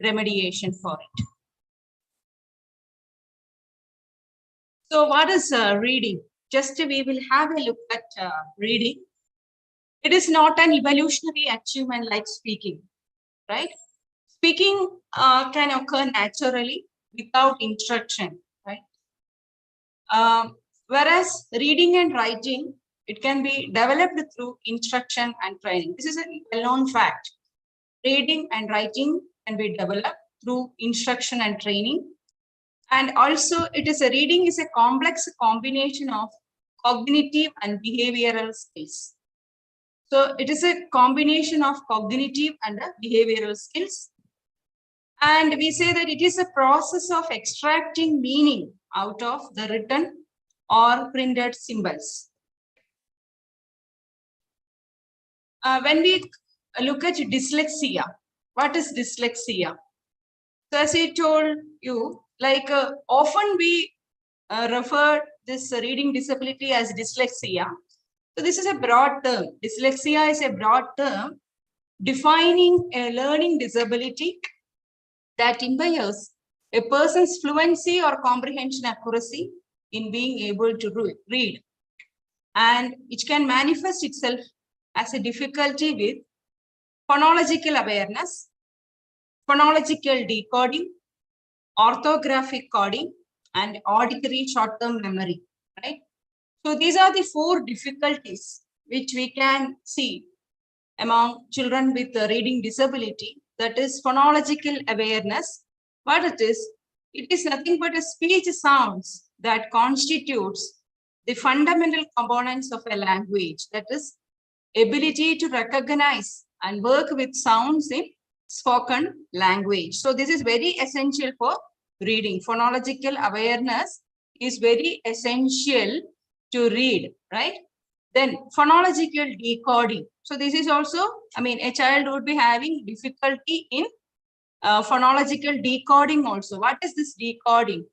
remediation for it. So what is reading? Just we will have a look at reading. It is not an evolutionary achievement like speaking, right? Speaking can occur naturally without instruction, right? Whereas reading and writing, it can be developed through instruction and training. This is a well-known fact. Reading and writing can be developed through instruction and training. And also reading is a complex combination of cognitive and behavioral skills. So it is a combination of cognitive and behavioral skills. And we say that it is a process of extracting meaning out of the written or printed symbols. When we look at dyslexia, what is dyslexia? So as I told you, like often we refer this reading disability as dyslexia. So this is a broad term. Dyslexia is a broad term defining a learning disability that impairs a person's fluency or comprehension accuracy in being able to read. And it can manifest itself as a difficulty with phonological awareness, phonological decoding, orthographic coding, and auditory short-term memory, right? So these are the 4 difficulties which we can see among children with a reading disability. That is phonological awareness. What it is nothing but a speech sounds that constitutes the fundamental components of a language. That is ability to recognize and work with sounds in spoken language. So this is very essential for reading. Phonological awareness is very essential to read, right? Then phonological decoding. So this is also, a child would be having difficulty in phonological decoding also. What is this decoding?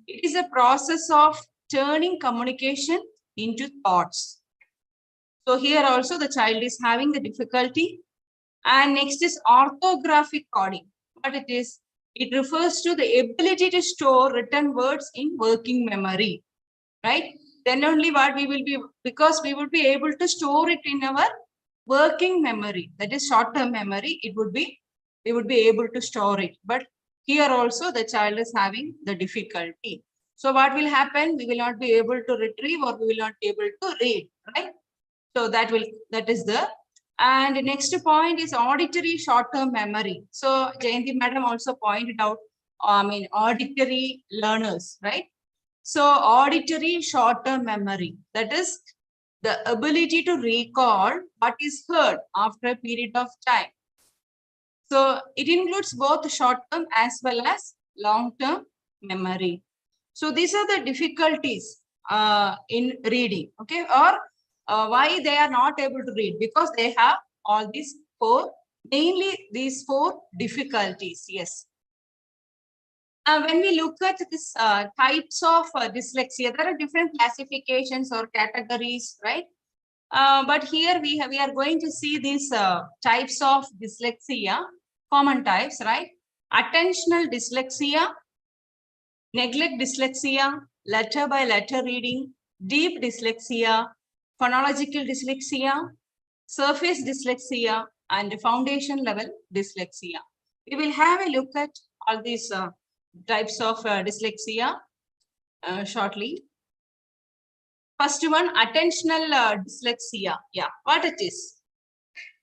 It is a process of turning communication into thoughts. So here also the child is having the difficulty. And next is orthographic coding. What it is? It refers to the ability to store written words in working memory, right? Then only what we will be, because we would be able to store it in our working memory, that is short-term memory, we would be able to store it. But here also the child is having the difficulty. So what will happen? We will not be able to retrieve or we will not be able to read, right? So that is the, and next point is auditory short-term memory. So Jayanti madam also pointed out, auditory learners, right? So auditory short-term memory, that is the ability to recall what is heard after a period of time. So it includes both short-term as well as long-term memory. So these are the difficulties in reading, okay? Or why they are not able to read? Because they have all these 4, mainly these 4 difficulties, yes. When we look at this types of dyslexia, there are different classifications or categories, right? But here we are going to see these types of dyslexia, common types, right? Attentional dyslexia, neglect dyslexia, letter by letter reading, deep dyslexia, phonological dyslexia, surface dyslexia, and foundation level dyslexia. We will have a look at all these types of dyslexia shortly. First one, attentional dyslexia. Yeah, what it is?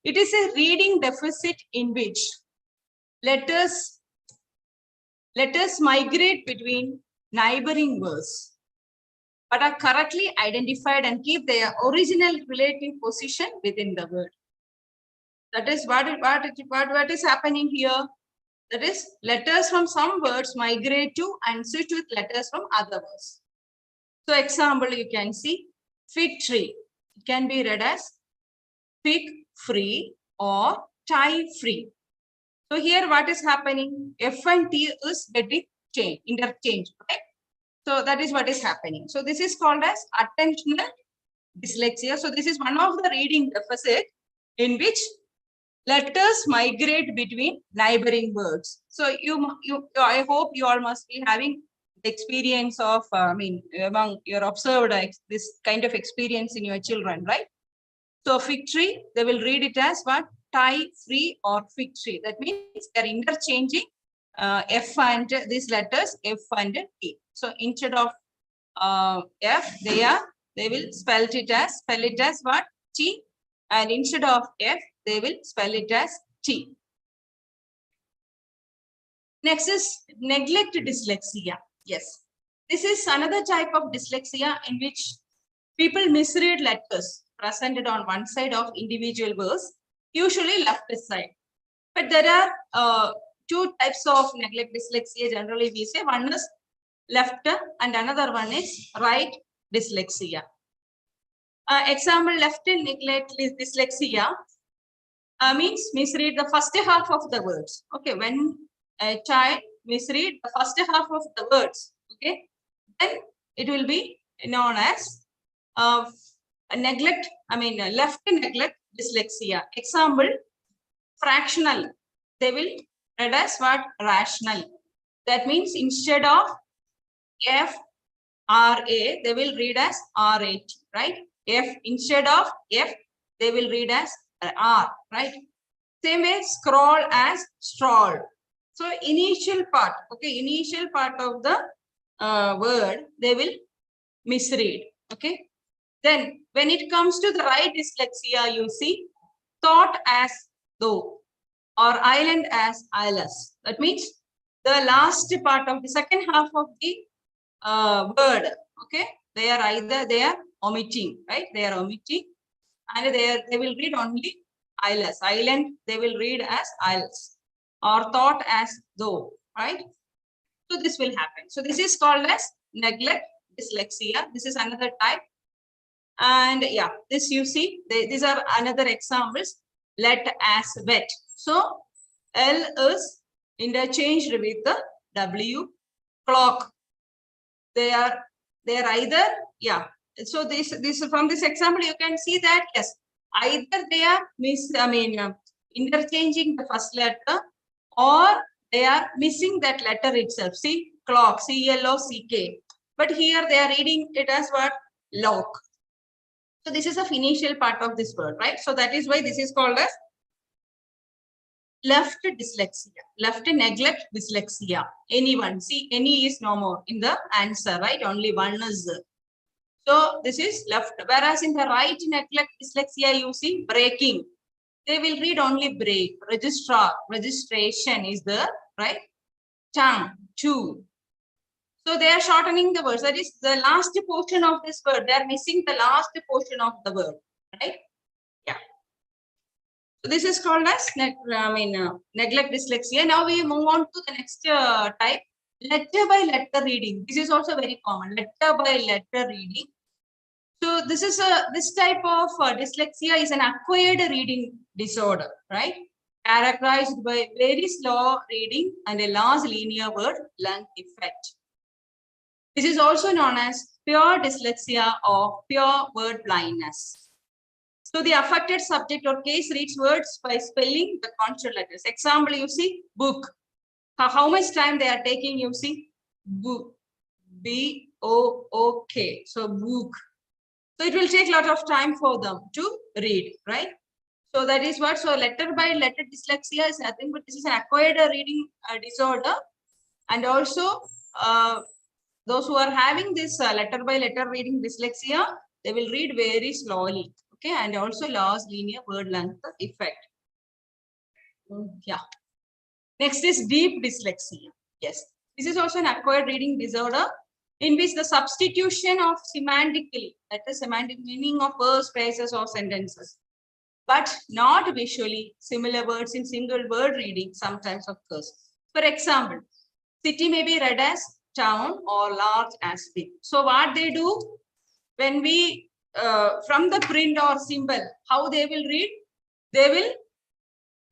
It is a reading deficit in which letters migrate between neighboring words, but are correctly identified and keep their original relative position within the word. That is what is happening here. That is, letters from some words migrate to and switch with letters from other words. So example, you can see fig tree. It can be read as fig free or tie free. So here what is happening? F and T is getting interchanged, right? So that is what is happening. So this is called as attentional dyslexia. So this is one of the reading deficit in which letters migrate between neighboring words. So I hope you all must be having the experience of, among your observed this kind of experience in your children, right? So fig tree, they will read it as what? Tie, free, or fig tree. That means they're interchanging F and these letters, F and T. So instead of F, they will spell it as what? T. And instead of F, they will spell it as T. Next is neglect dyslexia. Yes. This is another type of dyslexia in which people misread letters presented on one side of individual words, usually left side. But there are two types of neglect dyslexia. Generally, we say one is left and another one is right dyslexia. Example, left neglect dyslexia means misread the first half of the words. Okay, when a child misread the first half of the words, okay, then it will be known as left neglect dyslexia. Example, fractional. They will read as what? Rational. That means instead of F, R, A, they will read as R, A, T, right? F, instead of F, they will read as R, right? Same way, scroll as stroll. So initial part, okay, initial part of the word, they will misread, okay? Then when it comes to the right dyslexia, you see thought as though or island as islas. That means the last part of the second half of the word, okay, they are omitting, right? They are omitting, and they will read only islas. Island they will read as isles, or thought as though, right? So this will happen. So this is called as neglect dyslexia. This is another type. And yeah, this you see, these are another examples. Let as wet. So L is interchanged with the W. Clock. They are either, yeah. So this from this example you can see that yes, either they are interchanging the first letter, or they are missing that letter itself. See, clock, C-L-O-C-K. But here they are reading it as what? Lock. So this is a initial part of this word, right? So that is why this is called as left dyslexia, left neglect dyslexia. Anyone, see, any is no more in the answer, right? Only one is there. So this is left. Whereas in the right neglect dyslexia, you see breaking. They will read only break. Registrar, registration is there, right? Tongue, two. So they are shortening the words. That is the last portion of this word. They are missing the last portion of the word, right? Yeah. So this is called as neglect dyslexia. Now we move on to the next type, letter by letter reading. This is also very common, letter by letter reading. So this type of dyslexia is an acquired reading disorder, right? Characterized by very slow reading and a large linear word length effect. This is also known as pure dyslexia or pure word blindness. So the affected subject or case reads words by spelling the consonant letters. Example, you see book. How much time they are taking, you see? Book. B-O-O-K. So book. So it will take a lot of time for them to read, right? So that is what. So letter by letter dyslexia is nothing but this is an acquired reading disorder. And also those who are having this letter by letter reading dyslexia, they will read very slowly. Okay, and also large linear word length effect. Yeah. Next is deep dyslexia. Yes, this is also an acquired reading disorder in which the substitution of semantically, that is semantic meaning of words, phrases, or sentences, but not visually similar words in single word reading sometimes occurs. For example, city may be read as town or large as big. So what they do when we from the print or symbol, how they will read? They will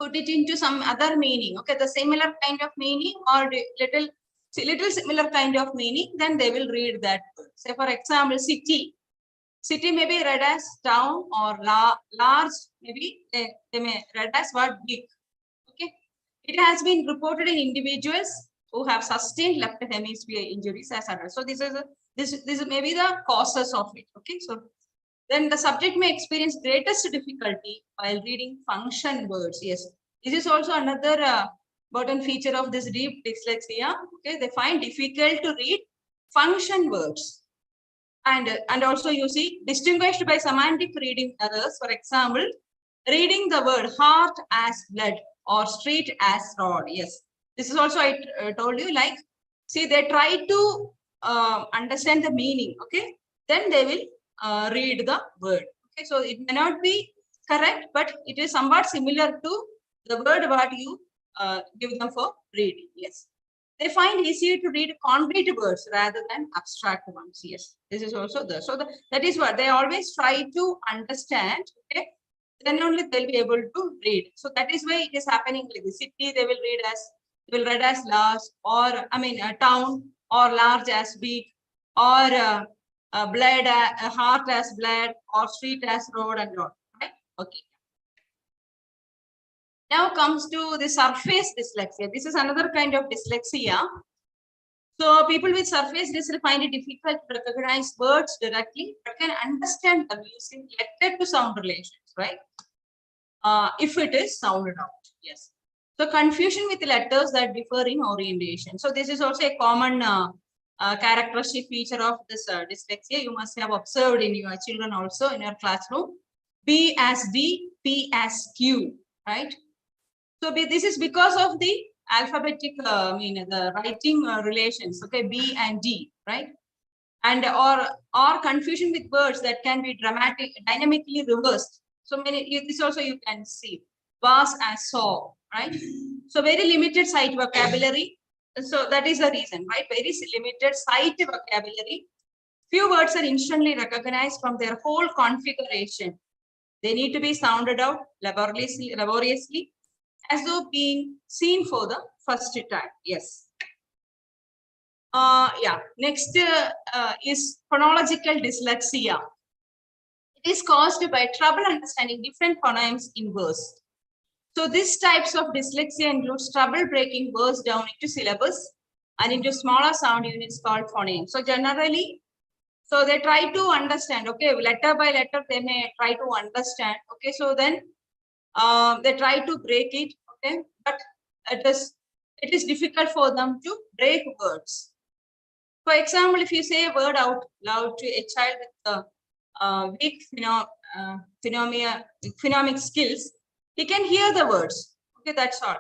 put it into some other meaning. Okay, the similar kind of meaning or little similar kind of meaning. Then they will read that word. Say for example, city. City may be read as town, or large, maybe they may read as what, big. Okay. It has been reported in individuals who have sustained left hemisphere injuries as adults. So this is maybe the causes of it. Okay. So then the subject may experience greatest difficulty while reading function words. Yes. This is also another important feature of this deep dyslexia. Okay. They find difficult to read function words. And also you see distinguished by semantic reading errors. For example, reading the word heart as blood or street as road. Yes, this is also I told you, like, see, they try to understand the meaning. Okay, then they will read the word. Okay, so it may not be correct, but it is somewhat similar to the word what you give them for reading. Yes. They find easier to read concrete words rather than abstract ones. Yes, this is also there. So that is what they always try to understand. Okay, then only they'll be able to read. So that is why it is happening like the city. They will read as large, or I mean a town, or large as big, or blood, heart as blood, or street as road, and road. Right? Okay. Now comes to the surface dyslexia. This is another kind of dyslexia. So people with surface dyslexia find it difficult to recognize words directly, but can understand them using letter to sound relations, right? If it is sounded out, yes. So confusion with letters that differ in orientation. So this is also a common characteristic feature of this dyslexia. You must have observed in your children also in your classroom. B as D, P as Q, right? So this is because of the alphabetic, the writing relations. Okay, B and D, right? And or confusion with words that can be dynamically reversed. So this also you can see. Was as saw, right? So very limited sight vocabulary. So that is the reason, right? Very limited sight vocabulary. Few words are instantly recognized from their whole configuration. They need to be sounded out laboriously, as though being seen for the first time. Yes. Yeah. Next is phonological dyslexia. It is caused by trouble understanding different phonemes in verse. So these types of dyslexia includes trouble breaking words down into syllables and into smaller sound units called phonemes. So generally, so they try to understand. Okay, letter by letter they may try to understand. Okay, so then they try to break it. Okay, but it is difficult for them to break words. For example, if you say a word out loud to a child with weak phonemic skills, he can hear the words. Okay, that's all.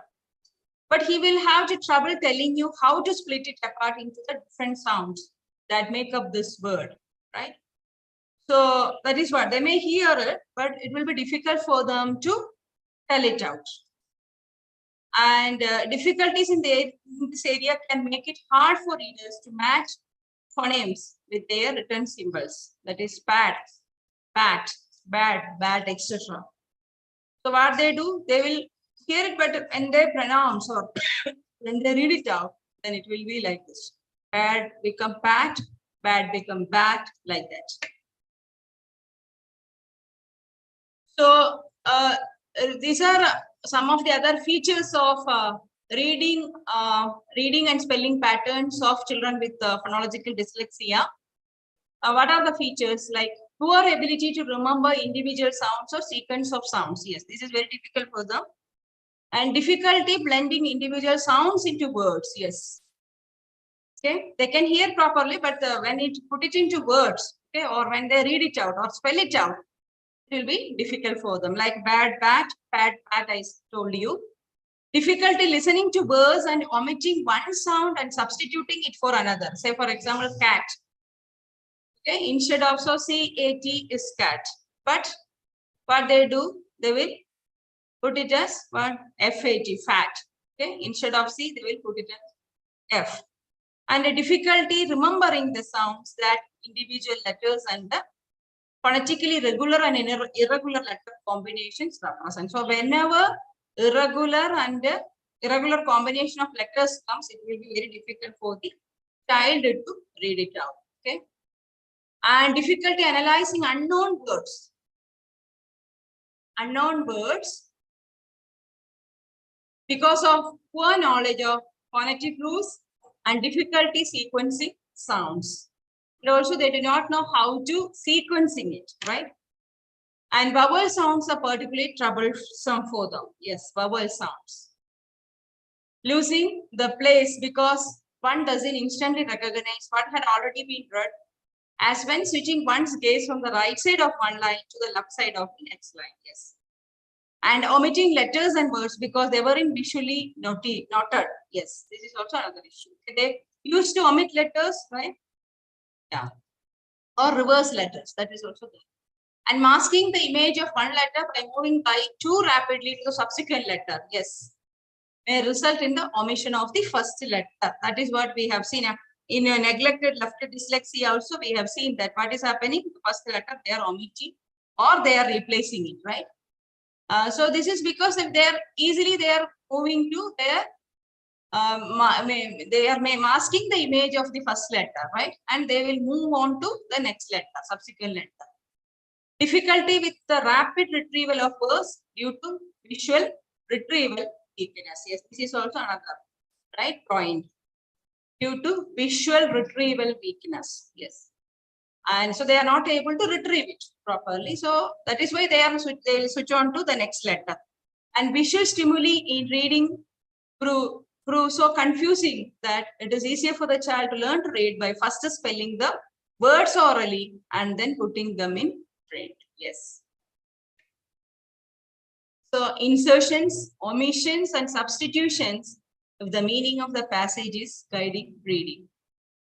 But he will have trouble telling you how to split it apart into the different sounds that make up this word, right? So that is what they may hear it, but it will be difficult for them to tell it out. And difficulties in this area can make it hard for readers to match phonemes with their written symbols. That is bad, bad, etc. So what they do, they will hear it, but when they pronounce or when they read it out, then it will be like this. Bad become bad become bad, like that. So these are some of the other features of reading and spelling patterns of children with phonological dyslexia. What are the features? Like poor ability to remember individual sounds or sequence of sounds. Yes, this is very difficult for them. And difficulty blending individual sounds into words. Yes. Okay, they can hear properly, but when it put it into words, okay, or when they read it out or spell it out, it will be difficult for them. Like bad, I told you. Difficulty listening to words and omitting one sound and substituting it for another. Say, for example, cat. Okay, instead of so C-A-T is cat. But what they do, they will put it as what? F-A-T, fat. Okay, instead of C, they will put it as F. And a difficulty remembering the sounds that individual letters and the phonetically regular and irregular letter combinations represent. So whenever irregular and irregular combination of letters comes, it will be very difficult for the child to read it out. Okay. And difficulty analyzing unknown words. Unknown words because of poor knowledge of phonetic rules and difficulty sequencing sounds. And also they do not know how to sequencing it, right? And vowel sounds are particularly troublesome for them. Yes, vowel sounds. Losing the place because one doesn't instantly recognize what had already been read, as when switching one's gaze from the right side of one line to the left side of the next line. Yes. And omitting letters and words because they weren't visually noted. Yes, this is also another issue. They used to omit letters, right? Yeah. Or reverse letters. That is also there. And masking the image of one letter by moving by too rapidly to the subsequent letter. Yes. May result in the omission of the first letter. That is what we have seen. In a neglected left dyslexia also, we have seen that what is happening, the first letter they are omitting or they are replacing it, right? So this is because if they are moving to their, they are masking the image of the first letter, right? And they will move on to the next letter, subsequent letter. Difficulty with the rapid retrieval of words due to visual retrieval weakness. Yes, this is also another, right, point. Due to visual retrieval weakness. Yes. And so they are not able to retrieve it properly. So that is why they will switch on to the next letter. And visual stimuli in reading prove so confusing that it is easier for the child to learn to read by first spelling the words orally and then putting them in print. Yes. So insertions, omissions, and substitutions if the meaning of the passage is guiding reading.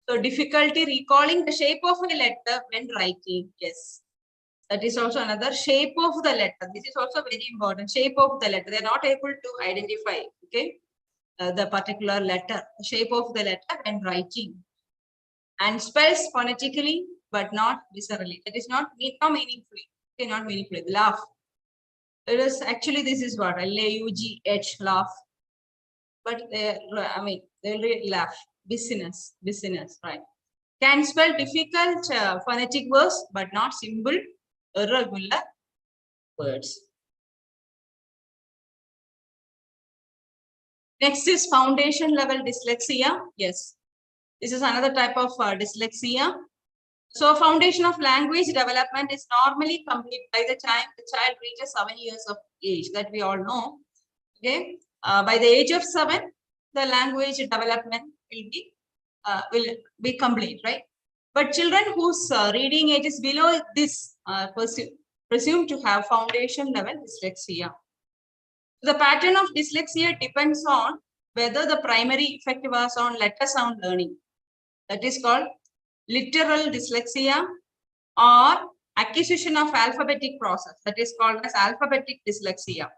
So difficulty recalling the shape of a letter when writing. Yes. That is also another shape of the letter. This is also very important. Shape of the letter. They are not able to identify, okay, the particular letter, the shape of the letter when writing. And spells phonetically, but not viscerally. That is not meaningfully. Okay, not meaningfully. Laugh. It is actually, this is what L-A-U-G-H, laugh. But they really laugh. Business, right? Can spell difficult phonetic words, but not simple, irregular words. Next is foundation level dyslexia. Yes, this is another type of dyslexia. So foundation of language development is normally complete by the time the child reaches 7 years of age, that we all know. Okay, by the age of 7, the language development will be complete, right? But children whose reading age is below this presumed to have foundation level dyslexia. The pattern of dyslexia depends on whether the primary effect was on letter sound learning. That is called literal dyslexia, or acquisition of alphabetic process. That is called as alphabetic dyslexia.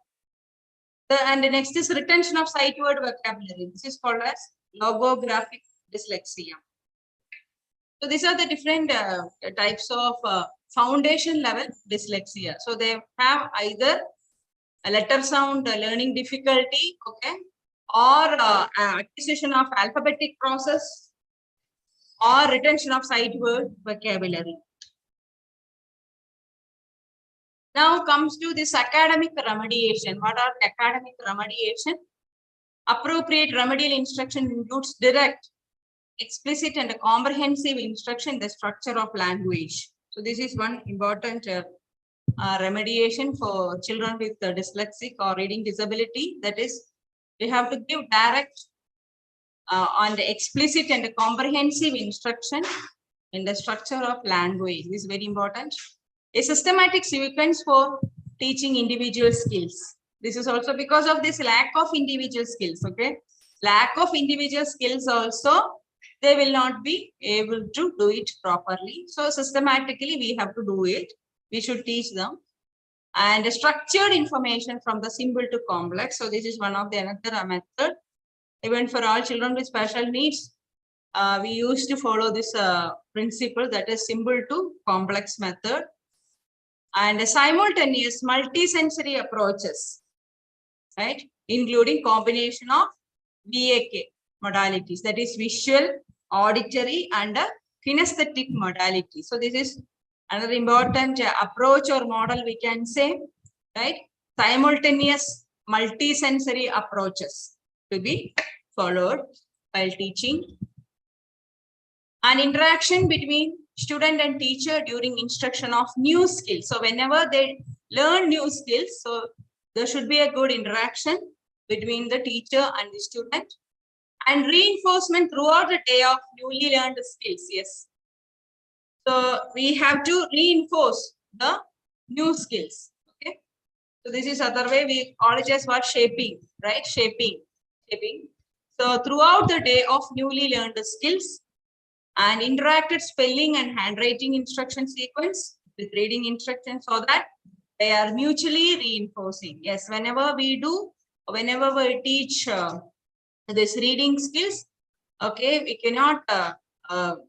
And the next is retention of sight word vocabulary. This is called as logographic dyslexia. So these are the different types of foundation level dyslexia. So they have either a letter sound learning difficulty, okay, or acquisition of alphabetic process, or retention of sight word vocabulary. Now comes to this academic remediation. What are academic remediation? Appropriate remedial instruction includes direct, explicit, and comprehensive instruction in the structure of language. So this is one important remediation for children with dyslexic or reading disability. That is, we have to give direct on the explicit and comprehensive instruction in the structure of language. This is very important. A systematic sequence for teaching individual skills. This is also because of this lack of individual skills, okay? Lack of individual skills also, they will not be able to do it properly. So systematically we have to do it. We should teach them. And structured information from the simple to complex. So this is one of the another method. Even for all children with special needs, we used to follow this principle, that is simple to complex method. And simultaneous multisensory approaches, right? Including combination of VAK modalities, that is visual, auditory, and kinesthetic modality. So this is another important approach or model we can say, right? Simultaneous multisensory approaches to be followed while teaching. An interaction between student and teacher during instruction of new skills. So whenever they learn new skills, so there should be a good interaction between the teacher and the student. And reinforcement throughout the day of newly learned skills. Yes. So we have to reinforce the new skills. Okay. So this is other way we call it as what? Shaping, right? Shaping. So throughout the day of newly learned skills and interacted spelling and handwriting instruction sequence with reading instructions so that they are mutually reinforcing. Yes, whenever we teach this reading skills, okay, we cannot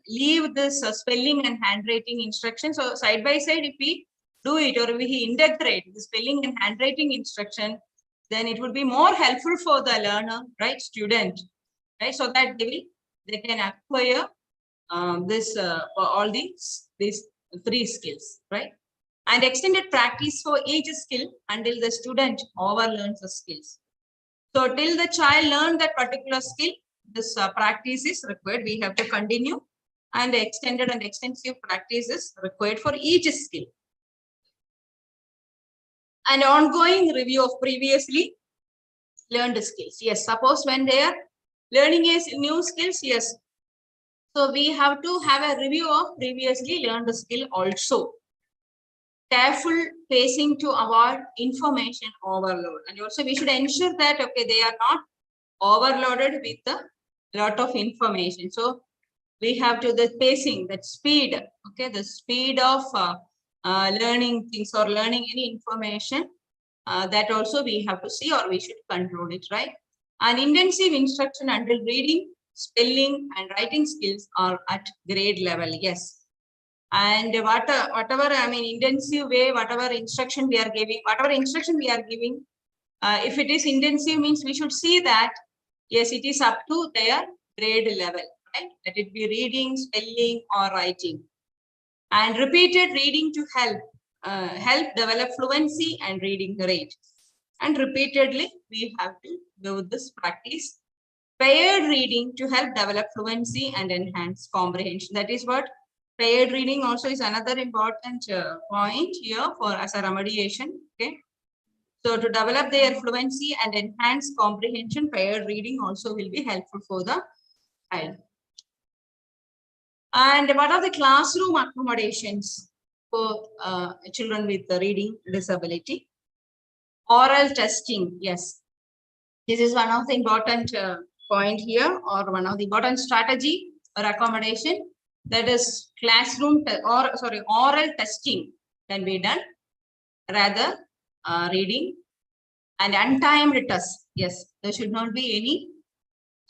leave this spelling and handwriting instructions. So side by side, if we do it or we integrate the spelling and handwriting instruction, then it would be more helpful for the learner, right, student, right, so that they can acquire all these three skills, right, and extended practice for each skill until the student overlearns the skills. So till the child learns that particular skill, this practice is required. We have to continue, and extended and extensive practice is required for each skill. And ongoing review of previously learned skills. Yes, suppose when they are learning new skills, yes. So we have to have a review of previously learned skill also. Careful pacing to avoid information overload. And also we should ensure that, okay, they are not overloaded with a lot of information. So we have to the pacing, that speed, okay, the speed of learning things or learning any information, that also we have to see or we should control it, right? And intensive instruction until reading, spelling and writing skills are at grade level. Yes. And whatever, I mean, intensive way, whatever instruction we are giving, if it is intensive means we should see that, yes, it is up to their grade level, right? Let it be reading, spelling or writing. And repeated reading to help develop fluency and reading rate. And repeatedly, we have to do this practice. Paired reading to help develop fluency and enhance comprehension. That is what paired reading also is another important point here for as a remediation. Okay. So to develop their fluency and enhance comprehension, paired reading also will be helpful for the child. And what are the classroom accommodations for children with the reading disability? Oral testing, yes. This is one of the important point here, or one of the important strategy or accommodation, that is classroom oral testing can be done, rather reading. And untimed tests, yes, there should not be any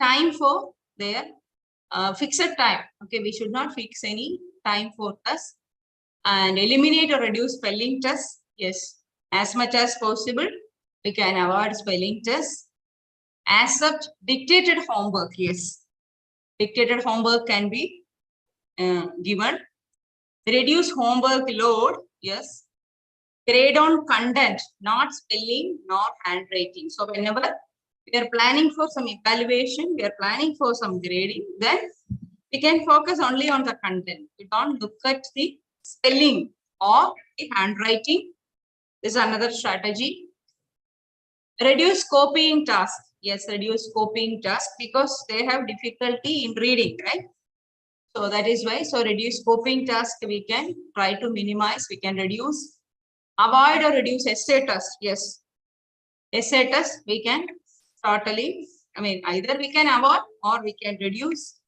time for their fixed time. Okay, we should not fix any time for tests. And eliminate or reduce spelling tests, yes, as much as possible we can avoid spelling tests. Accept dictated homework, yes, dictated homework can be given. Reduce homework load, yes. Grade on content, not spelling, not handwriting. So whenever we are planning for some evaluation, we are planning for some grading, then we can focus only on the content. We don't look at the spelling or the handwriting. This is another strategy. Reduce copying task. Yes, reduce copying task because they have difficulty in reading, right? So that is why. So reduce copying task we can try to minimize. We can reduce. Avoid or reduce essay test. Yes, essay test we can totally. I mean, either we can avoid or we can reduce.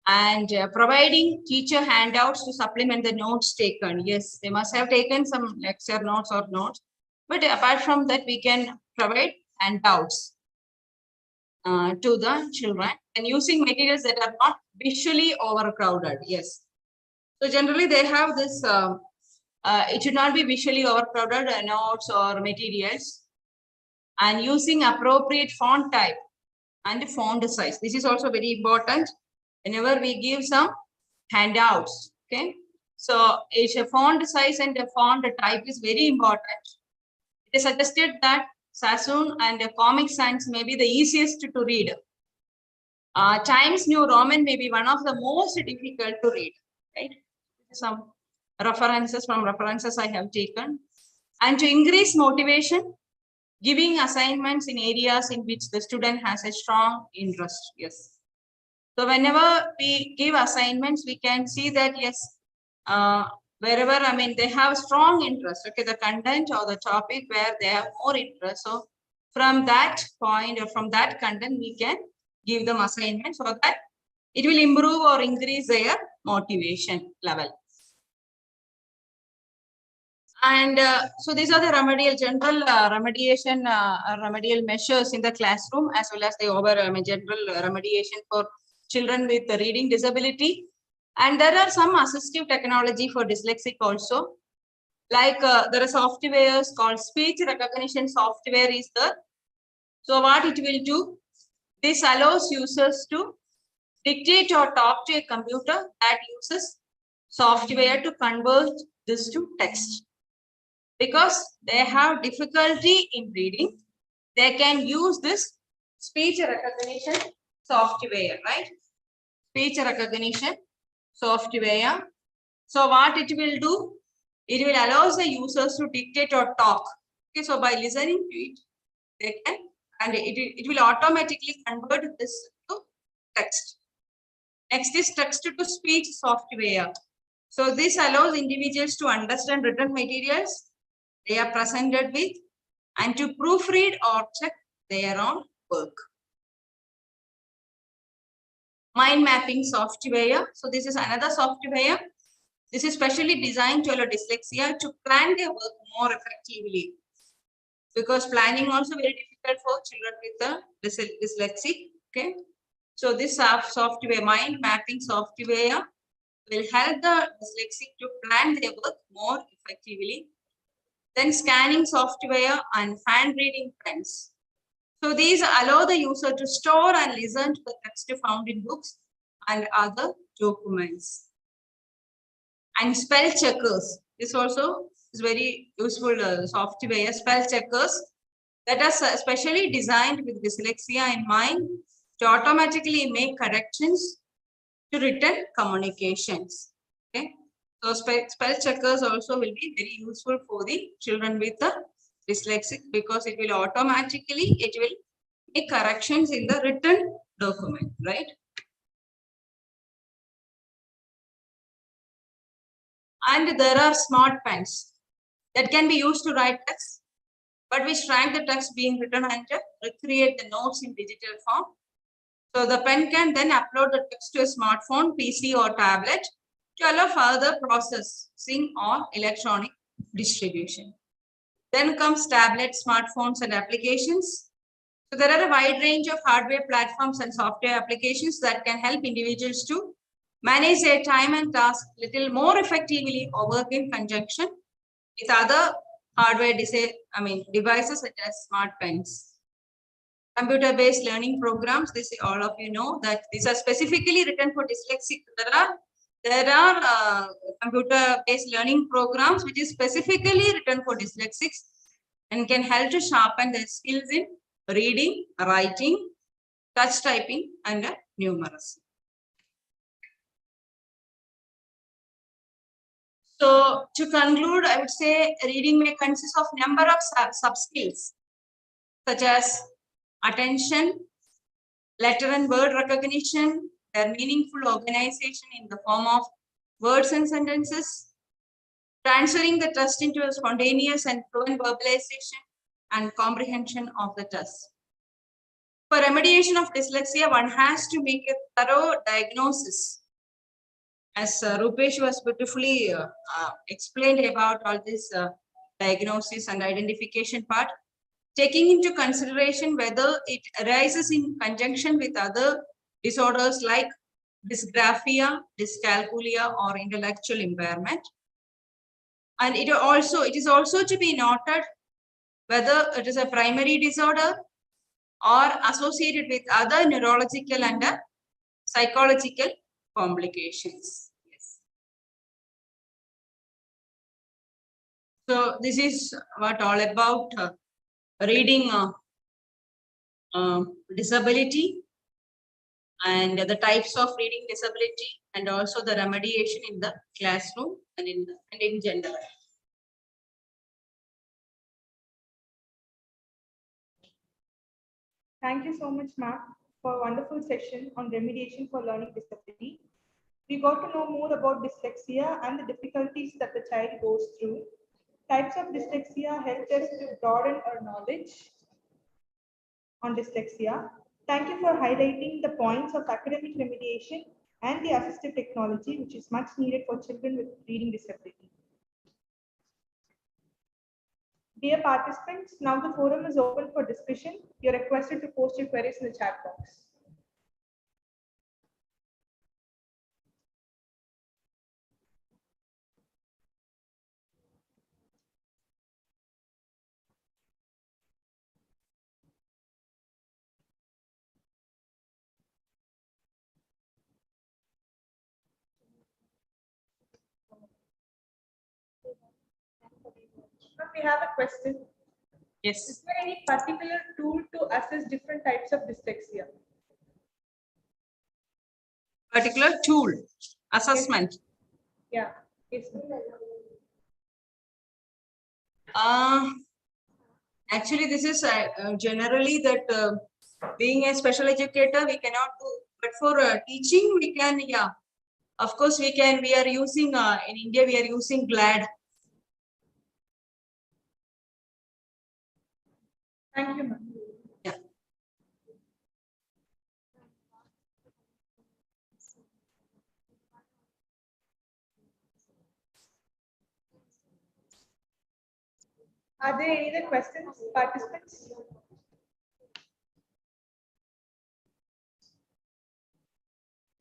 And providing teacher handouts to supplement the notes taken. Yes, they must have taken some lecture notes or notes. But apart from that, we can provide handouts to the children, and using materials that are not visually overcrowded. Yes. So generally they have this, it should not be visually overcrowded notes or materials, and using appropriate font type and font size. This is also very important. Whenever we give some handouts. Okay, so a font size and a font type is very important. It is suggested that Sassoon and Comic Sans may be the easiest to read. Times New Roman may be one of the most difficult to read. Right? Some references I have taken. And to increase motivation, giving assignments in areas in which the student has a strong interest. Yes. So whenever we give assignments, we can see that yes, wherever, I mean, they have strong interest. Okay, the content or the topic where they have more interest. So from that point or from that content, we can give them assignments so that it will improve or increase their motivation level. And so these are the remedial general remedial measures in the classroom, as well as the general remediation for children with the reading disability. And there are some assistive technology for dyslexic also. Like there are softwares called speech recognition software is there. So what it will do, this allows users to dictate or talk to a computer that uses software to convert this to text. Because they have difficulty in reading, they can use this speech recognition software, right? Speech recognition software. So what it will do, it will allow the users to dictate or talk. Okay, so by listening to it, they can, and it will automatically convert this to text. Next is text to speech software. So this allows individuals to understand written materials they are presented with and to proofread or check their own work. Mind mapping software. So this is another software. This is specially designed to allow dyslexia to plan their work more effectively. Because planning also very difficult for children with the dyslexic. Okay. So this software, mind mapping software, will help the dyslexic to plan their work more effectively. Then scanning software and hand reading pens. So these allow the user to store and listen to the text found in books and other documents. And spell checkers. This also is very useful software. Spell checkers that are specially designed with dyslexia in mind to automatically make corrections to written communications. Okay. So spell checkers also will be very useful for the children with the dyslexic because it will automatically, make corrections in the written document, right? And there are smart pens that can be used to write text, but which track the text being written and recreate the notes in digital form. So the pen can then upload the text to a smartphone, PC or tablet to allow further processing or electronic distribution. Then comes tablets, smartphones and applications. So there are a wide range of hardware platforms and software applications that can help individuals to manage their time and task little more effectively or work in conjunction with other hardware devices such as smart pens. Computer-based learning programs, this all of you know that these are specifically written for dyslexic. There are computer-based learning programs which is specifically written for dyslexics and can help to sharpen their skills in reading, writing, touch typing, and numeracy. So to conclude, I would say reading may consist of number of sub-skills such as attention, letter and word recognition, their meaningful organization in the form of words and sentences, transferring the text into a spontaneous and fluent verbalization and comprehension of the text. For remediation of dyslexia, one has to make a thorough diagnosis. As Rupesh was beautifully explained about all this diagnosis and identification part, taking into consideration whether it arises in conjunction with other disorders like dysgraphia, dyscalculia, or intellectual impairment. And it is also to be noted whether it is a primary disorder or associated with other neurological and psychological complications. So this is what all about reading disability and the types of reading disability and also the remediation in the classroom and in general. Thank you so much, Mark, for a wonderful session on remediation for learning disability. We got to know more about dyslexia and the difficulties that the child goes through. Types of dyslexia helped us to broaden our knowledge on dyslexia. Thank you for highlighting the points of academic remediation and the assistive technology, which is much needed for children with reading disability. Dear participants, now the forum is open for discussion. You're requested to post your queries in the chat box. We have a question. Yes. Is there any particular tool to assess different types of dyslexia? Particular tool assessment. Yeah. Yes. Actually, this is generally that being a special educator we cannot do, but for teaching we can. Yeah, of course we can. We are using in India we are using GLAD. Thank you, ma'am. Yeah. Are there any other questions, participants?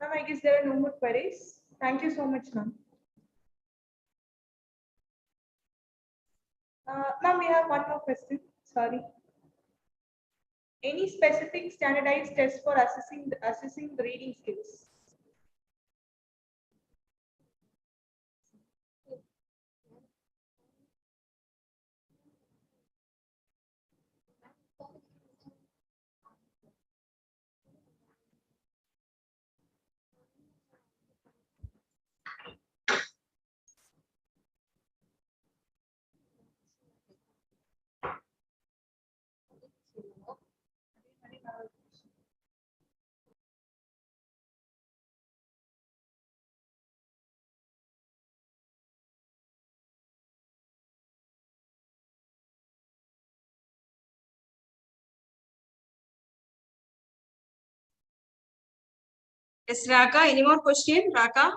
Ma'am, I guess there are no more queries. Thank you so much, ma'am. Ma'am, we have one more question. Sorry. Any specific standardized test for assessing the reading skills? Yes, Raka. Any more question, Raka?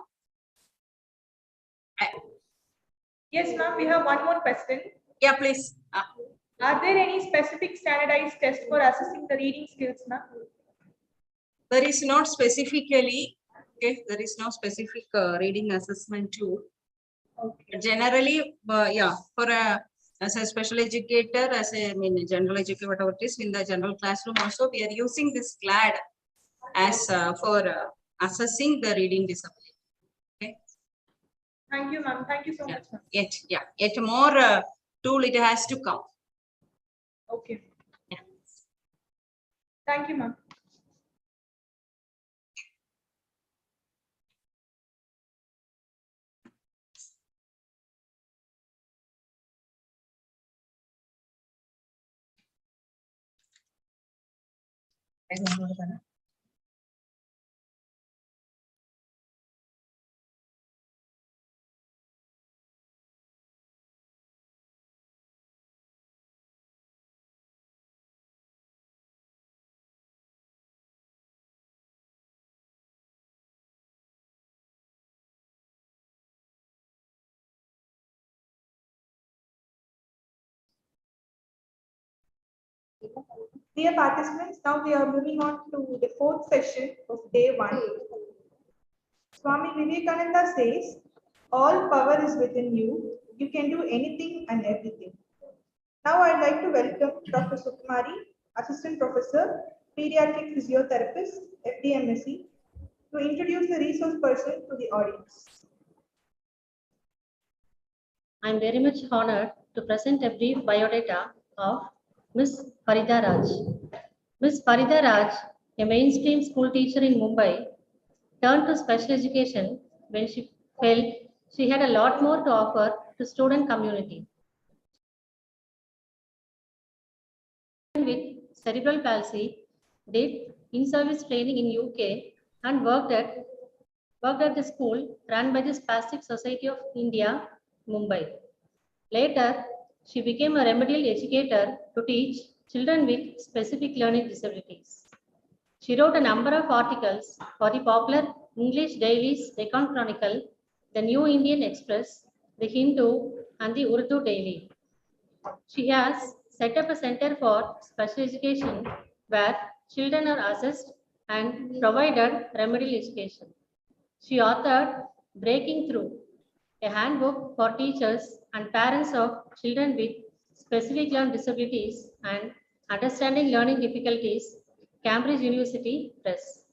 Yes, ma'am. We have one more question. Yeah, please. Are there any specific standardized tests for assessing the reading skills, ma'am? There is not specifically. Okay, there is no specific reading assessment tool. Okay. Generally, yeah, for as a special educator, as a general educator, whatever it is in the general classroom, also we are using this GLAD as for assessing the reading disability. Okay. Thank you, ma'am. Thank you so much, ma'am. Yet more tool it has to come. Okay. Yeah. Thank you, ma'am. Dear participants, now we are moving on to the fourth session of day 1. Swami Vivekananda says, all power is within you. You can do anything and everything. Now I'd like to welcome Dr. Sukumari, Assistant Professor, Pediatric Physiotherapist, FDMSc, to introduce the resource person to the audience. I am very much honored to present a brief biodata of Ms. Farida Raj. Ms. Farida Raj, a mainstream school teacher in Mumbai, turned to special education when she felt she had a lot more to offer to student community. With cerebral palsy, did in-service training in UK and worked at the school run by the Spastic Society of India, Mumbai. Later, she became a remedial educator to teach children with specific learning disabilities. She wrote a number of articles for the popular English dailies Deccan Chronicle, the New Indian Express, the Hindu, and the Urdu Daily. She has set up a center for special education where children are assessed and provided remedial education. She authored Breaking Through, a handbook for teachers and parents of children with specific learning disabilities and understanding learning difficulties, Cambridge University Press.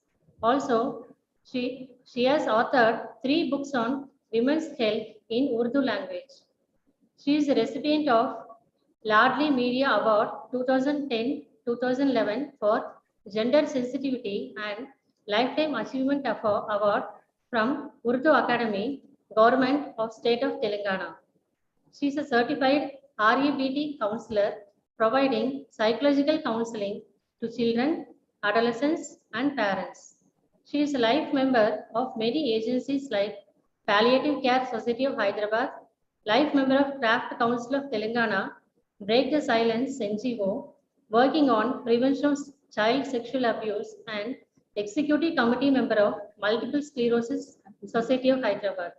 Also, she has authored 3 books on women's health in Urdu language. She is a recipient of Lardley Media Award 2010-2011 for Gender Sensitivity and Lifetime Achievement Award from Urdu Academy, Government of State of Telangana. She is a certified REBT counselor providing psychological counseling to children, adolescents, and parents. She is a life member of many agencies like Palliative Care Society of Hyderabad, life member of Craft Council of Telangana, Break the Silence NGO, working on prevention of child sexual abuse, and executive committee member of Multiple Sclerosis Society of Hyderabad.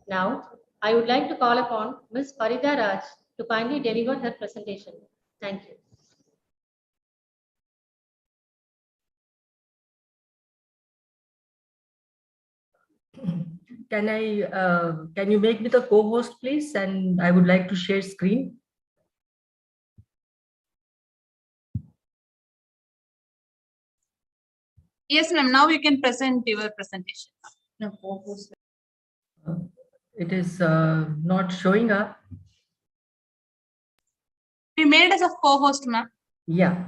Now, I would like to call upon Ms. Farida Raj to kindly deliver her presentation. Thank you. Can you make me the co-host, please? And I would like to share screen. Yes, ma'am. Now you can present your presentation. No, co-host. It is not showing up. We made as a co-host, ma'am. Yeah.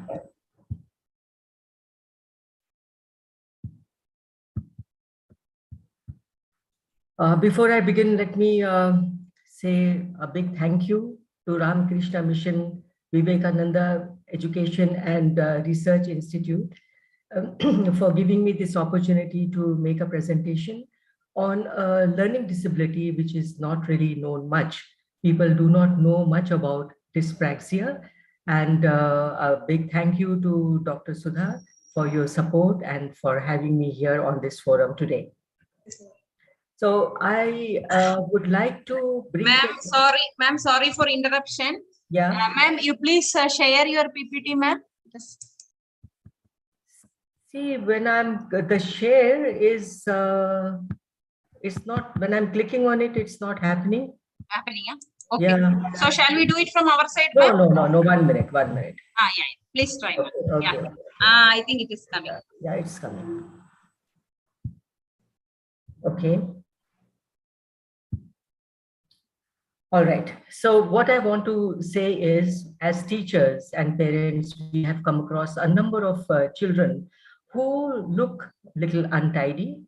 Before I begin, let me say a big thank you to Ramakrishna Mission, Vivekananda Education and Research Institute for giving me this opportunity to make a presentation on a learning disability, which is not really known much. People do not know much about dyspraxia. And a big thank you to Dr. Sudha for your support and for having me here on this forum today. So I would like to bring. Ma'am, sorry for interruption. Yeah. Ma'am, you please share your PPT, ma'am. Yes. See, when the share is, it's not, when I'm clicking on it, it's not happening. Happening, yeah? Okay. Yeah. So shall we do it from our side? No, 1 minute. Yeah. Please try. Okay. Yeah. I think it is coming. Yeah, it's coming. Okay. All right. So what I want to say is, as teachers and parents, we have come across a number of children who look little untidy.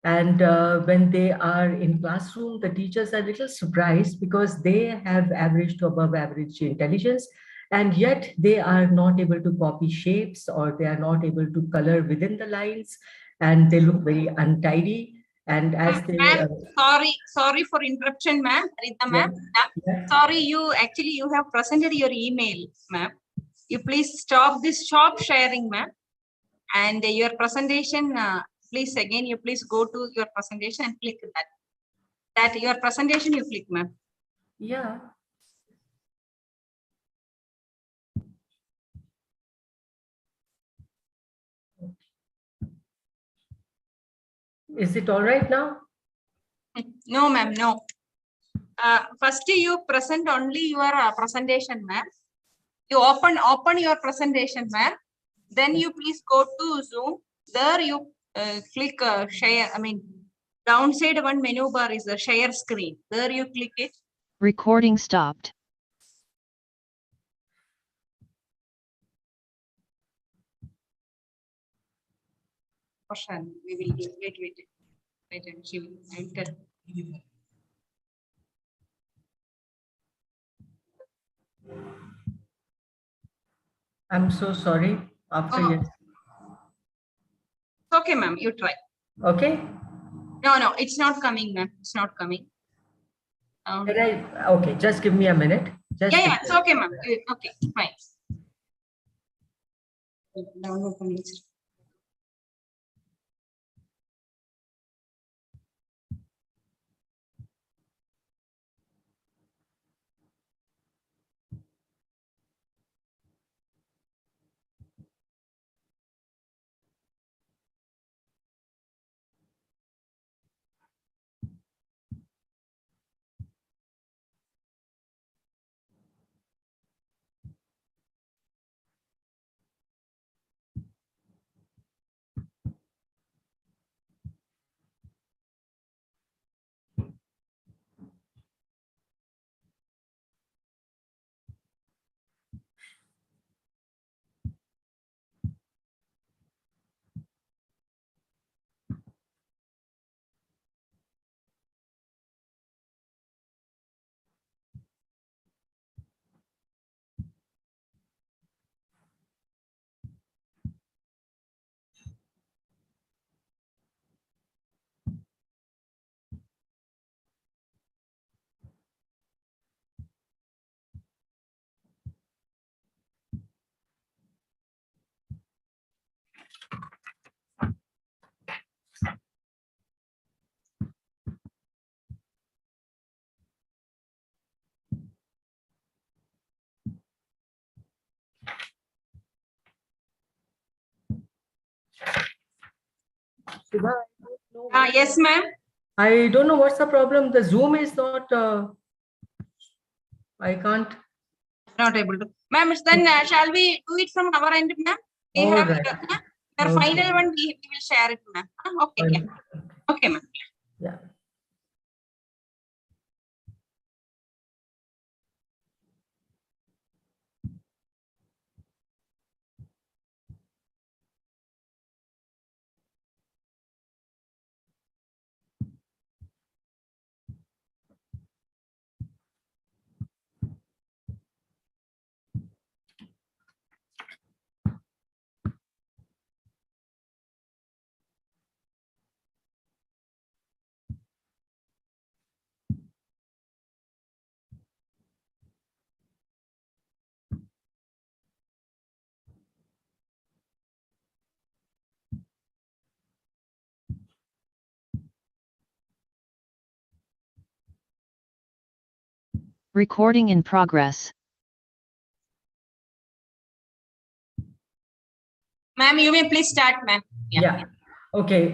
And when they are in classroom, the teachers are a little surprised because they have average to above average intelligence, and yet they are not able to copy shapes, or they are not able to color within the lines, and they look very untidy. And as they sorry for interruption, ma'am. Rita, ma'am. Yeah. Sorry, you have presented your email, ma'am. You please stop sharing, ma'am. And your presentation, please again, you please go to your presentation and click that. That your presentation you click, ma'am. Yeah. Is it all right now? No, ma'am, no. First you present only your presentation, ma'am. You open your presentation, ma'am. Then you please go to Zoom. There you click share. I mean, downside one menu bar is the share screen. There you click it. Recording stopped. Question. We will do. Wait. She will enter. I'm so sorry. After Oh. yes. Okay, ma'am. You try. Okay. No, it's not coming, ma'am. It's not coming. Okay, just give me a minute. Just Yeah, it's okay, ma'am. Okay, fine. Download from Inscribed. Shubha, Yes, ma'am. I don't know what's the problem. The Zoom is not, I can't. Not able to. Ma'am, then shall we do it from our end, ma'am? We All have right. our Okay. final one. We will share it, ma'am. Okay, yeah. Okay, ma'am. Yeah. Recording in progress. Ma'am, you may please start, ma'am. Yeah. Okay.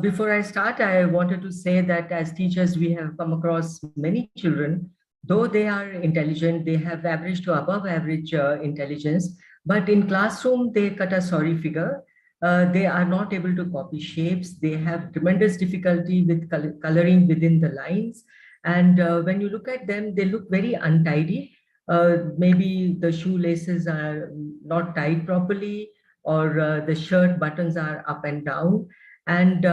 Before I start, I wanted to say that as teachers, we have come across many children, though they are intelligent, they have average to above average intelligence, but in classroom, they cut a sorry figure. They are not able to copy shapes. They have tremendous difficulty with coloring within the lines. And when you look at them, they look very untidy. Maybe the shoelaces are not tied properly, or the shirt buttons are up and down. And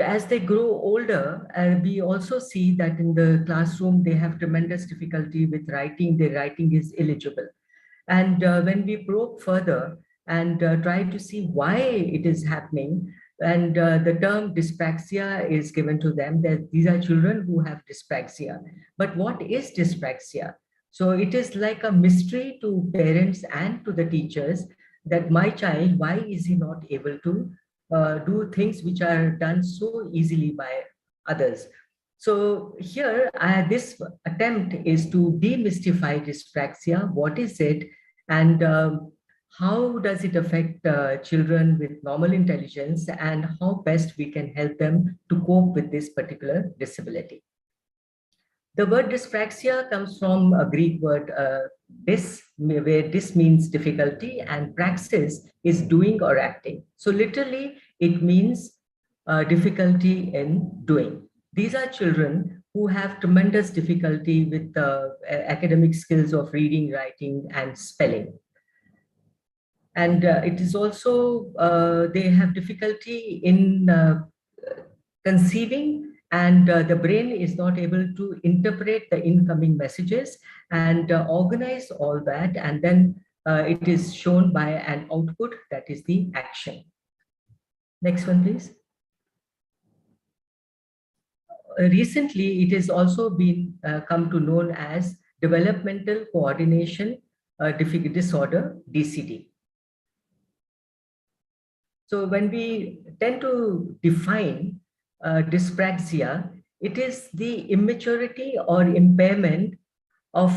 as they grow older, we also see that in the classroom, they have tremendous difficulty with writing. Their writing is illegible. And when we probe further and try to see why it is happening, and the term dyspraxia is given to them, that these are children who have dyspraxia. But what is dyspraxia? So it is like a mystery to parents and to the teachers, that my child, why is he not able to do things which are done so easily by others? So here, this attempt is to demystify dyspraxia. What is it, and how does it affect children with normal intelligence, and how best we can help them to cope with this particular disability? The word dyspraxia comes from a Greek word dys, where dys means difficulty and praxis is doing or acting. So literally, it means difficulty in doing. These are children who have tremendous difficulty with academic skills of reading, writing, and spelling. And it is also, they have difficulty in conceiving, and the brain is not able to interpret the incoming messages and organize all that, and then it is shown by an output, that is the action. Next one, please. Recently, it has also been come to known as developmental coordination disorder, DCD. So when we tend to define dyspraxia, it is the immaturity or impairment of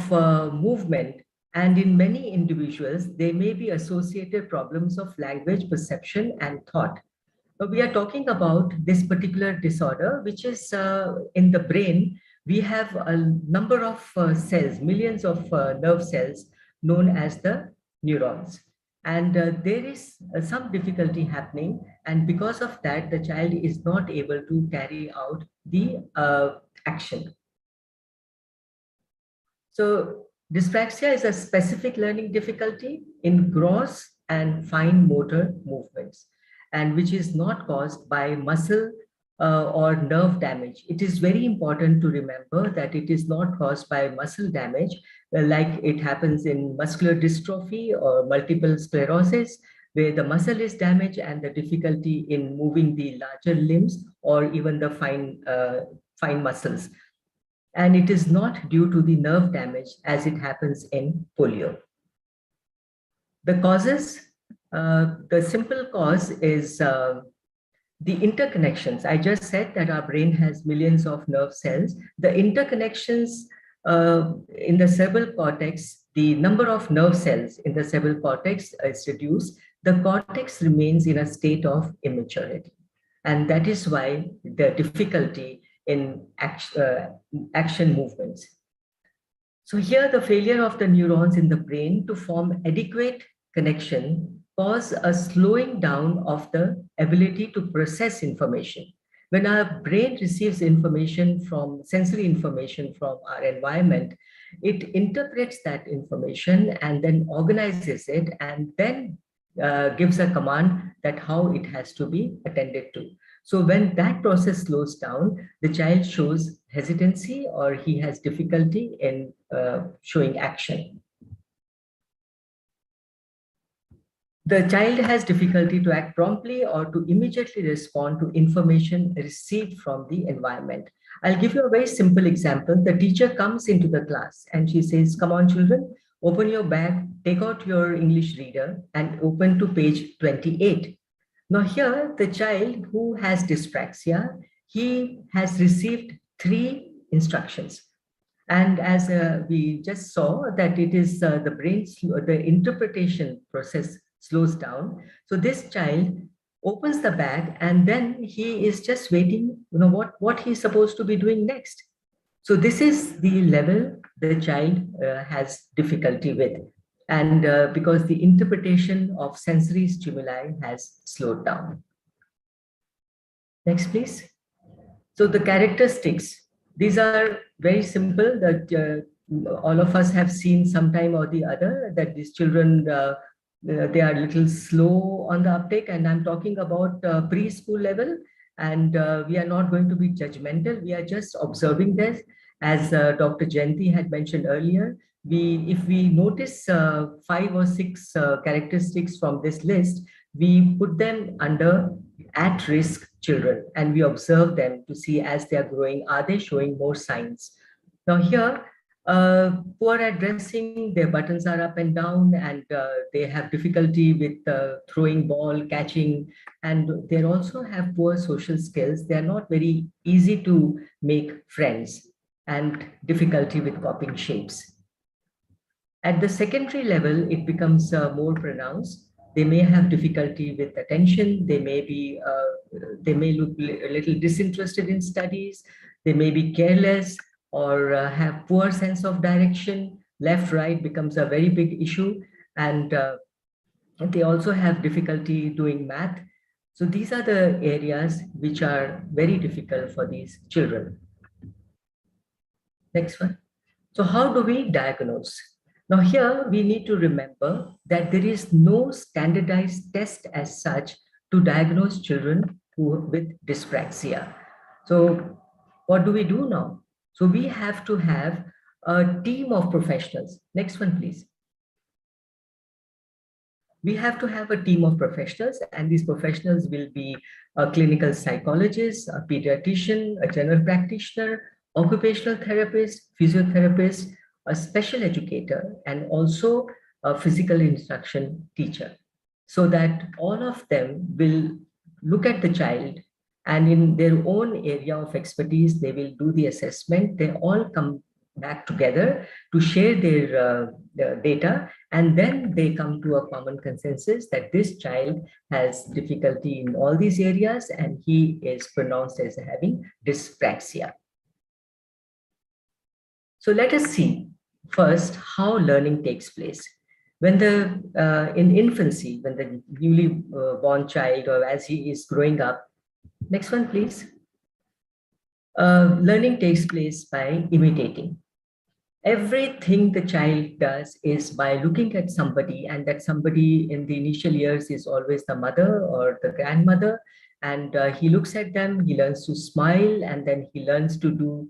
movement, and in many individuals, there may be associated problems of language, perception, and thought. We are talking about this particular disorder, which is in the brain. We have a number of cells, millions of nerve cells known as the neurons. And there is some difficulty happening. And because of that, the child is not able to carry out the action. So dyspraxia is a specific learning difficulty in gross and fine motor movements, and which is not caused by muscle or nerve damage. It is very important to remember that it is not caused by muscle damage, like it happens in muscular dystrophy or multiple sclerosis, where the muscle is damaged and the difficulty in moving the larger limbs or even the fine muscles. And it is not due to the nerve damage as it happens in polio. The causes, the simple cause is the interconnections. I just said that our brain has millions of nerve cells. The interconnections in the cerebral cortex, the number of nerve cells in the cerebral cortex is reduced. The cortex remains in a state of immaturity. And that is why the difficulty in action movements. So here the failure of the neurons in the brain to form adequate connection cause a slowing down of the ability to process information. When our brain receives information from sensory information from our environment, it interprets that information and then organizes it and then gives a command that how it has to be attended to. So when that process slows down, the child shows hesitancy or he has difficulty in showing action. The child has difficulty to act promptly or to immediately respond to information received from the environment. I'll give you a very simple example. The teacher comes into the class and she says, "Come on, children, open your bag, take out your English reader and open to page 28. Now here, the child who has dyspraxia, he has received 3 instructions. And as we just saw that it is the brain's, the interpretation process slows down. So this child opens the bag and then he is just waiting, what he's supposed to be doing next. So this is the level the child has difficulty with. And because the interpretation of sensory stimuli has slowed down. Next, please. So the characteristics, these are very simple that all of us have seen sometime or the other, that these children, they are a little slow on the uptake, and I'm talking about preschool level, and we are not going to be judgmental. We are just observing this. As Dr. Jayanti had mentioned earlier, if we notice 5 or 6 characteristics from this list, we put them under at-risk children and we observe them to see as they are growing, are they showing more signs? Now here, poor addressing, their buttons are up and down, and they have difficulty with throwing ball, catching, and they also have poor social skills. They are not very easy to make friends and difficulty with copying shapes. At the secondary level, it becomes more pronounced. They may have difficulty with attention. They may look a little disinterested in studies. They may be careless or have poor sense of direction. Left, right becomes a very big issue. And they also have difficulty doing math. So these are the areas which are very difficult for these children. Next one. So how do we diagnose? Now here we need to remember that there is no standardized test as such to diagnose children with dyspraxia. So what do we do now? So we have to have a team of professionals. Next one, please. We have to have a team of professionals, and these professionals will be a clinical psychologist, a pediatrician, a general practitioner, occupational therapist, physiotherapist, a special educator, and also a physical instruction teacher, so that all of them will look at the child, and in their own area of expertise, they will do the assessment. They all come back together to share their data, and then they come to a common consensus that this child has difficulty in all these areas and he is pronounced as having dyspraxia. So let us see first how learning takes place. When in infancy, when the newly born child or as he is growing up, next one please, learning takes place by imitating. Everything the child does is by looking at somebody, and that somebody in the initial years is always the mother or the grandmother, and he looks at them, he learns to smile, and then he learns to do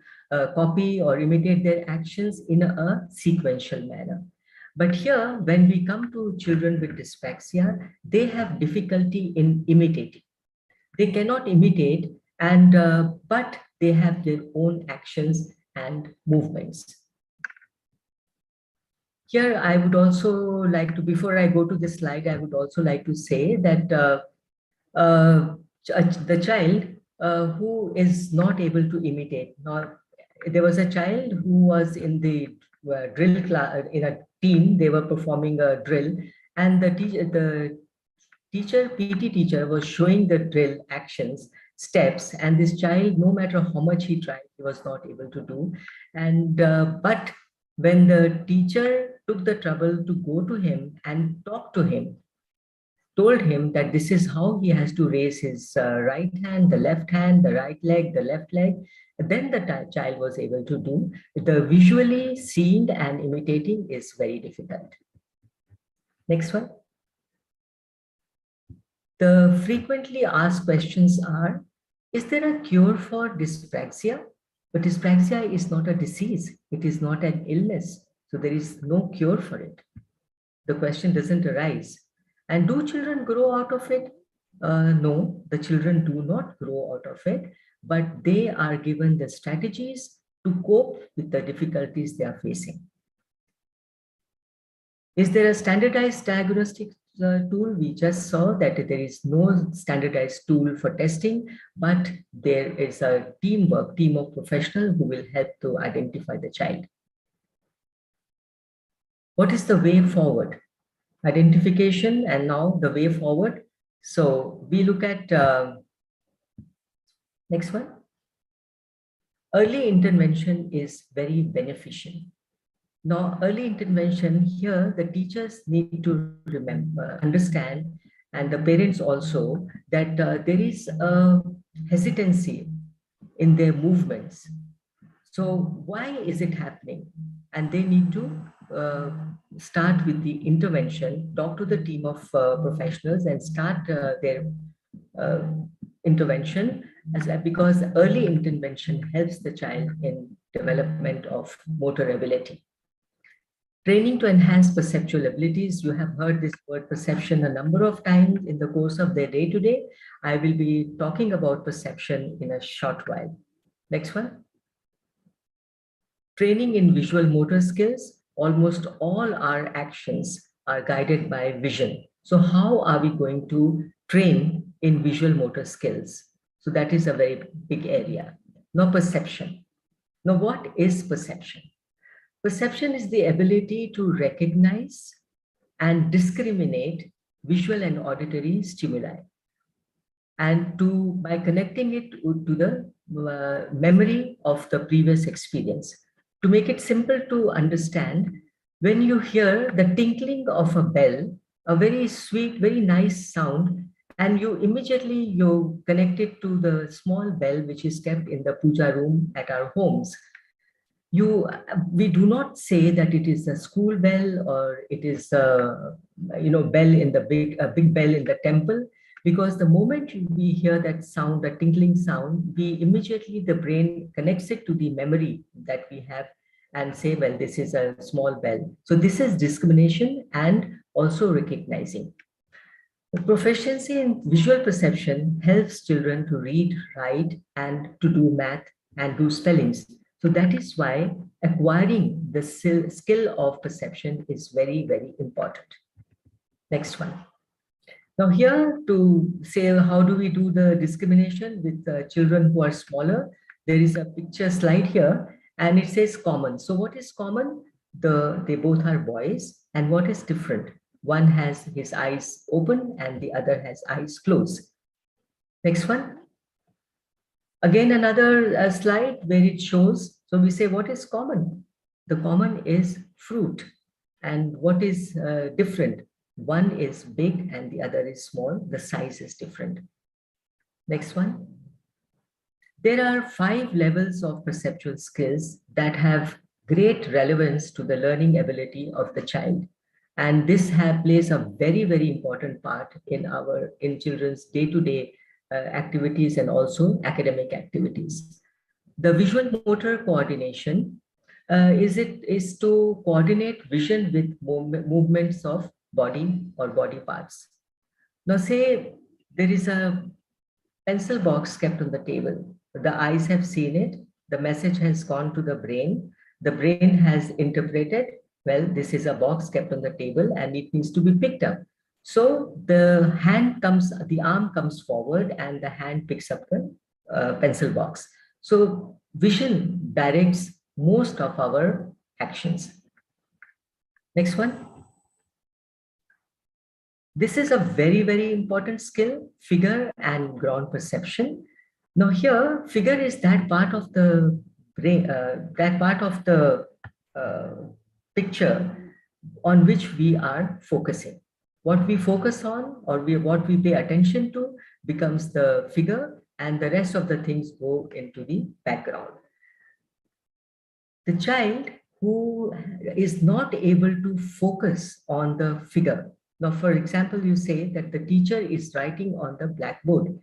copy or imitate their actions in a sequential manner. But here, when we come to children with dyspraxia, they have difficulty in imitating. They cannot imitate, and but they have their own actions and movements. Here, I would also like to, before I go to the slide, I would also like to say that the child who is not able to imitate, there was a child who was in the drill class, in a team, they were performing a drill, and the PT teacher was showing the drill actions, steps, and this child, no matter how much he tried, he was not able to do. And but when the teacher took the trouble to go to him and talk to him, told him that this is how he has to raise his right hand, the left hand, the right leg, the left leg, then the child was able to do. The visually seeing and imitating is very difficult. Next one. The frequently asked questions are, is there a cure for dyspraxia? But dyspraxia is not a disease. It is not an illness. So there is no cure for it. The question doesn't arise. And do children grow out of it? No, the children do not grow out of it, but they are given the strategies to cope with the difficulties they are facing. Is there a standardized diagnostic tool? We just saw that there is no standardized tool for testing, but there is a team of professionals who will help to identify the child. What is the way forward? Identification and now the way forward. So we look at, next one. Early intervention is very beneficial. Now, early intervention here, the teachers need to understand, and the parents also, that there is a hesitancy in their movements. So why is it happening? And they need to start with the intervention, talk to the team of professionals and start their intervention, because early intervention helps the child in development of motor ability. Training to enhance perceptual abilities. You have heard this word perception a number of times in the course of their day-to-day. I will be talking about perception in a short while. Next one. Training in visual motor skills. Almost all our actions are guided by vision. So how are we going to train in visual motor skills? So that is a very big area. Now perception. Now what is perception? Perception is the ability to recognize and discriminate visual and auditory stimuli, and by connecting it to the memory of the previous experience. To make it simple to understand, when you hear the tinkling of a bell, a very sweet, very nice sound, and you immediately connect it to the small bell which is kept in the puja room at our homes. we do not say that it is a school bell or it is a bell in the big bell in the temple, because the moment we hear that sound, a tinkling sound, we immediately, the brain connects it to the memory that we have and say, well, this is a small bell. So this is discrimination and also recognizing. The proficiency in visual perception helps children to read, write, and to do math and do spellings. So that is why acquiring the skill of perception is very, very important. Next one. Now here, to say how do we do the discrimination with children who are smaller, there is a picture slide here and it says common. So what is common? They both are boys, and what is different? One has his eyes open and the other has eyes closed. Next one. Again, another slide where it shows, so we say what is common? The common is fruit. And what is different? One is big and the other is small. The size is different. Next one. There are 5 levels of perceptual skills that have great relevance to the learning ability of the child. And this plays a very, very important part in children's day-to-day activities and also academic activities. The visual motor coordination is to coordinate vision with movements of body or body parts. Now say there is a pencil box kept on the table. The eyes have seen it. The message has gone to the brain. The brain has interpreted, well, this is a box kept on the table and it needs to be picked up. So the arm comes forward and the hand picks up the pencil box. So vision directs most of our actions. Next one. This is a very, very important skill, figure and ground perception. Now here, figure is that part of the brain, picture on which we are focusing. What we focus on or what we pay attention to becomes the figure, and the rest of the things go into the background. The child who is not able to focus on the figure. Now, for example, you say that the teacher is writing on the blackboard.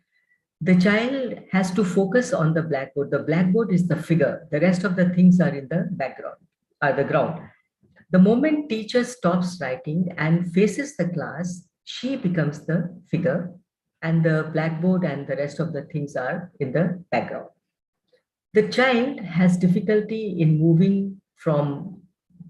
The child has to focus on the blackboard. The blackboard is the figure. The rest of the things are in the background, the ground. The moment teacher stops writing and faces the class, she becomes the figure, and the blackboard and the rest of the things are in the background. The child has difficulty in moving from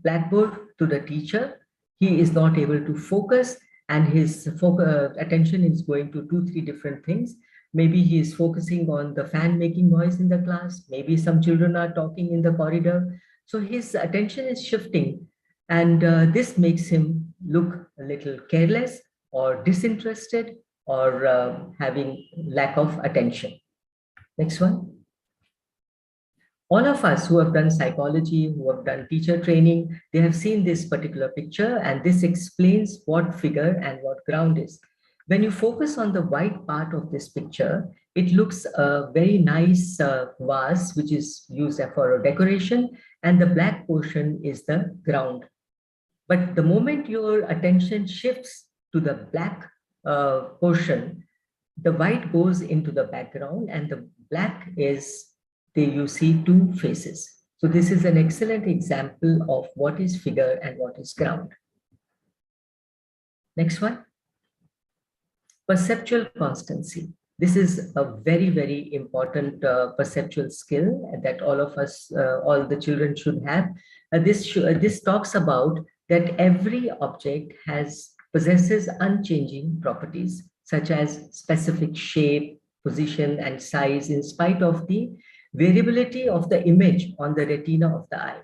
blackboard to the teacher. He is not able to focus, and his attention is going to 2-3 different things. Maybe he is focusing on the fan making noise in the class. Maybe some children are talking in the corridor. So his attention is shifting, and this makes him look a little careless or disinterested or having lack of attention. Next one. All of us who have done psychology, who have done teacher training, they have seen this particular picture, and this explains what figure and what ground is. When you focus on the white part of this picture, it looks a very nice vase, which is used for a decoration, and the black portion is the ground. But the moment your attention shifts to the black portion, the white goes into the background, and the black is, you see 2 faces. So this is an excellent example of what is figure and what is ground. Next one. Perceptual constancy. This is a very, very important perceptual skill that all of us, all the children should have. This talks about that every object possesses unchanging properties, such as specific shape, position, and size, in spite of the variability of the image on the retina of the eye.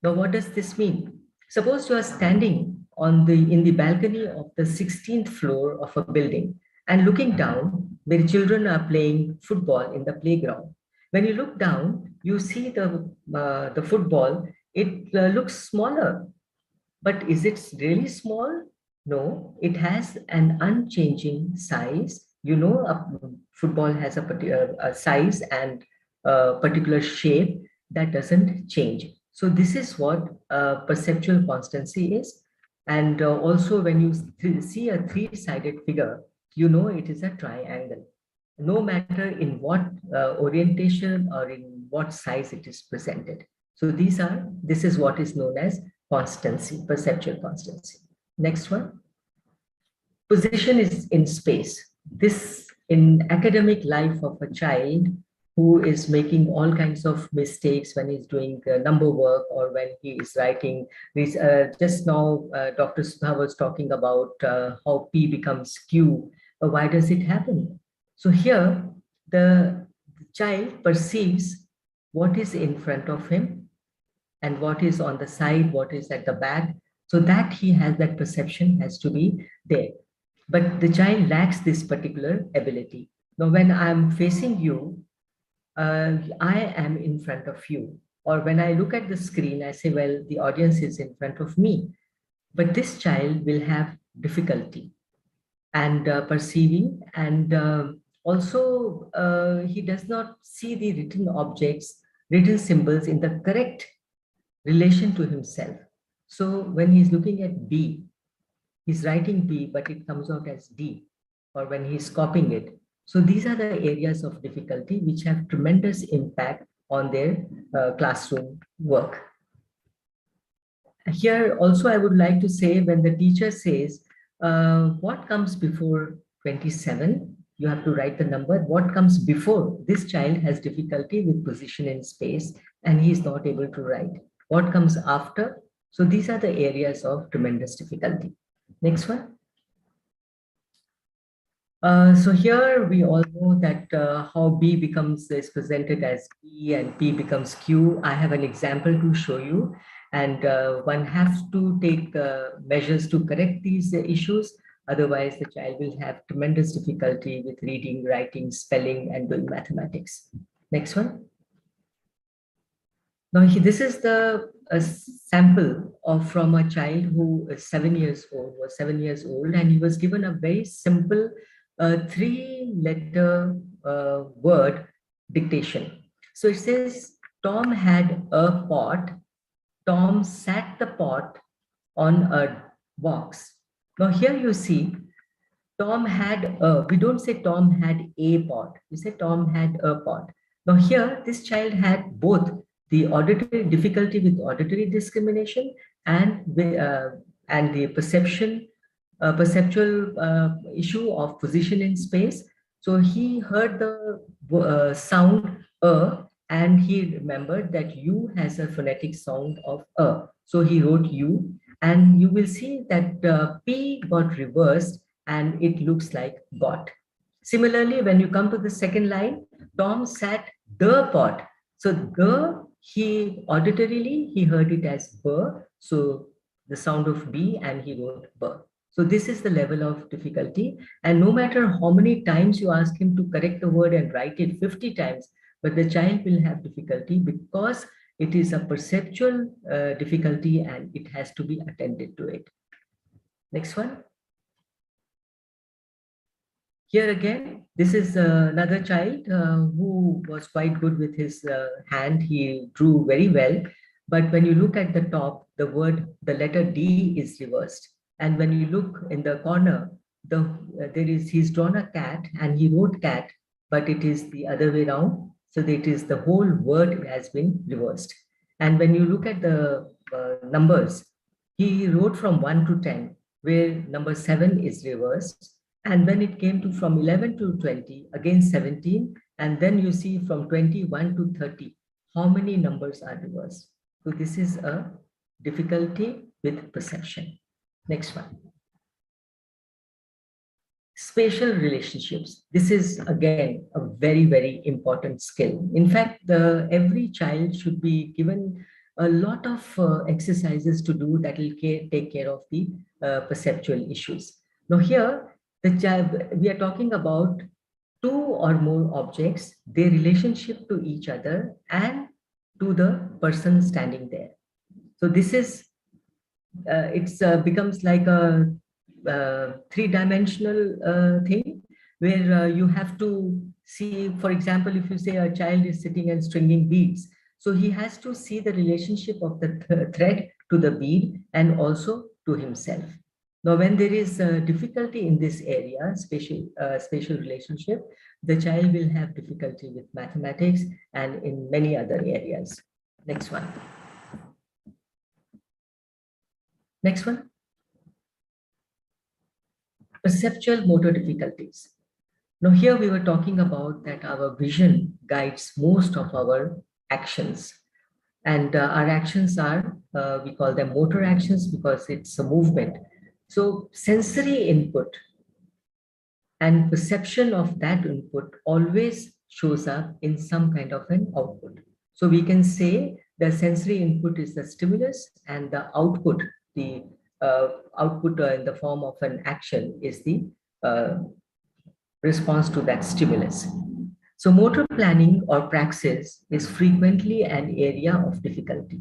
Now, what does this mean? Suppose you are standing in the balcony of the 16th floor of a building and looking down where children are playing football in the playground. When you look down, you see the football, it looks smaller. But is it really small? No, it has an unchanging size. You know, a football has a particular size and a particular shape that doesn't change. So this is what perceptual constancy is. And also when you see a three-sided figure, you know it is a triangle. No matter in what orientation or in what size it is presented. So this is what is known as constancy, perceptual constancy. Next one. Position is in space. This in academic life of a child who is making all kinds of mistakes when he's doing number work or when he is writing. Just now, Dr. Sudha was talking about how P becomes Q. Why does it happen? So here, the child perceives what is in front of him and what is on the side, what is at the back. So that he has that perception has to be there. But the child lacks this particular ability. Now, when I'm facing you, I am in front of you. Or when I look at the screen, I say, well, the audience is in front of me. But this child will have difficulty and perceiving, and also he does not see the written objects, written symbols in the correct relation to himself. So when he's looking at B, he's writing B, but it comes out as D, or when he's copying it. So these are the areas of difficulty which have tremendous impact on their classroom work. Here also I would like to say, when the teacher says, what comes before 27, you have to write the number. What comes before? This child has difficulty with position in space and he is not able to write. What comes after? So these are the areas of tremendous difficulty. Next one. So here we all know that how B is presented as B and P becomes Q. I have an example to show you, and one has to take measures to correct these issues. Otherwise, the child will have tremendous difficulty with reading, writing, spelling, and doing mathematics. Next one. Now, this is a sample from a child who is 7 years old, and he was given a very simple 3-letter word dictation. So it says, Tom had a pot. Tom sat the pot on a box. Now here you see, Tom had we don't say Tom had a pot. We say Tom had a pot. Now here, this child had both the auditory difficulty with auditory discrimination and the perceptual issue of position in space. So he heard the sound and he remembered that U has a phonetic sound of So he wrote U, and you will see that P got reversed and it looks like got. Similarly, when you come to the second line, Tom sat the pot. So the, he auditorily, he heard it as burr. So the sound of B, and he wrote burr. So this is the level of difficulty. And no matter how many times you ask him to correct the word and write it 50 times, but the child will have difficulty because it is a perceptual difficulty and it has to be attended to it. Next one. Here again, this is another child who was quite good with his hand. He drew very well. But when you look at the top, the letter D is reversed. And when you look in the corner, he's drawn a cat and he wrote cat, but it is the other way around. So that is the whole word has been reversed. And when you look at the numbers, he wrote from 1 to 10, where number 7 is reversed. And when it came to from 11 to 20, again 17, and then you see from 21 to 30, how many numbers are reversed. So this is a difficulty with perception. Next one. Spatial relationships. This is again a very, very important skill. In fact, every child should be given a lot of exercises to do that will take care of the perceptual issues. Now here, we are talking about 2 or more objects, their relationship to each other and to the person standing there. So this is, it becomes like a 3-dimensional thing where you have to see, for example, if you say a child is sitting and stringing beads. So he has to see the relationship of the thread to the bead and also to himself. Now, when there is difficulty in this area, spatial relationship, the child will have difficulty with mathematics and in many other areas. Next one. Next one. Perceptual motor difficulties. Now, here we were talking about that our vision guides most of our actions. And our actions are, we call them motor actions because it's a movement. So sensory input and perception of that input always shows up in some kind of an output. So we can say the sensory input is the stimulus and the output, the output in the form of an action is the response to that stimulus. So motor planning or praxis is frequently an area of difficulty.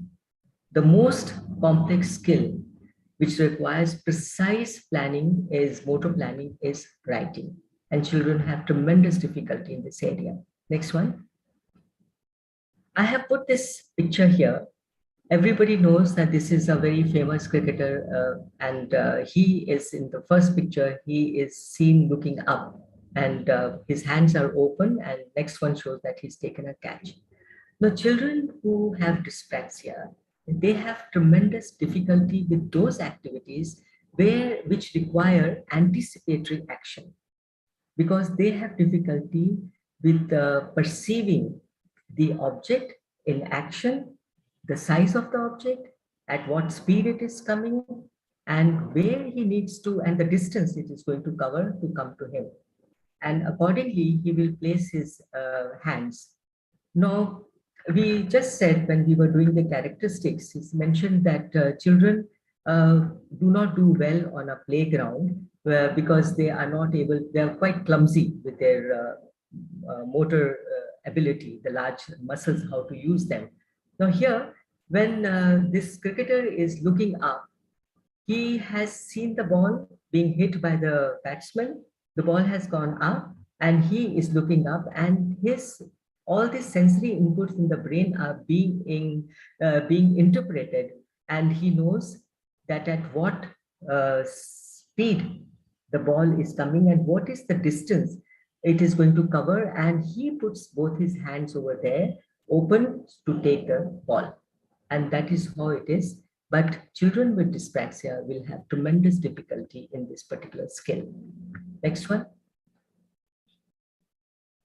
The most complex skill which requires precise planning is motor planning is writing. And children have tremendous difficulty in this area. Next one. I have put this picture here. Everybody knows that this is a very famous cricketer and he is in the first picture, he is seen looking up and his hands are open, and next one shows that he's taken a catch. Now, children who have dyspraxia, they have tremendous difficulty with those activities which require anticipatory action, because they have difficulty with perceiving the object in action, the size of the object, at what speed it is coming, and where he needs to, and the distance it is going to cover to come to him. And accordingly, he will place his hands. Now, we just said when we were doing the characteristics, it's mentioned that children do not do well on a playground because they are not able, they are quite clumsy with their motor ability, the large muscles, how to use them. Now here, when this cricketer is looking up, he has seen the ball being hit by the batsman. The ball has gone up and he is looking up, and all these sensory inputs in the brain are being interpreted, and he knows that at what speed the ball is coming and what is the distance it is going to cover, and he puts both his hands over there open to take the ball. And that is how it is. But children with dyspraxia will have tremendous difficulty in this particular skill. Next one.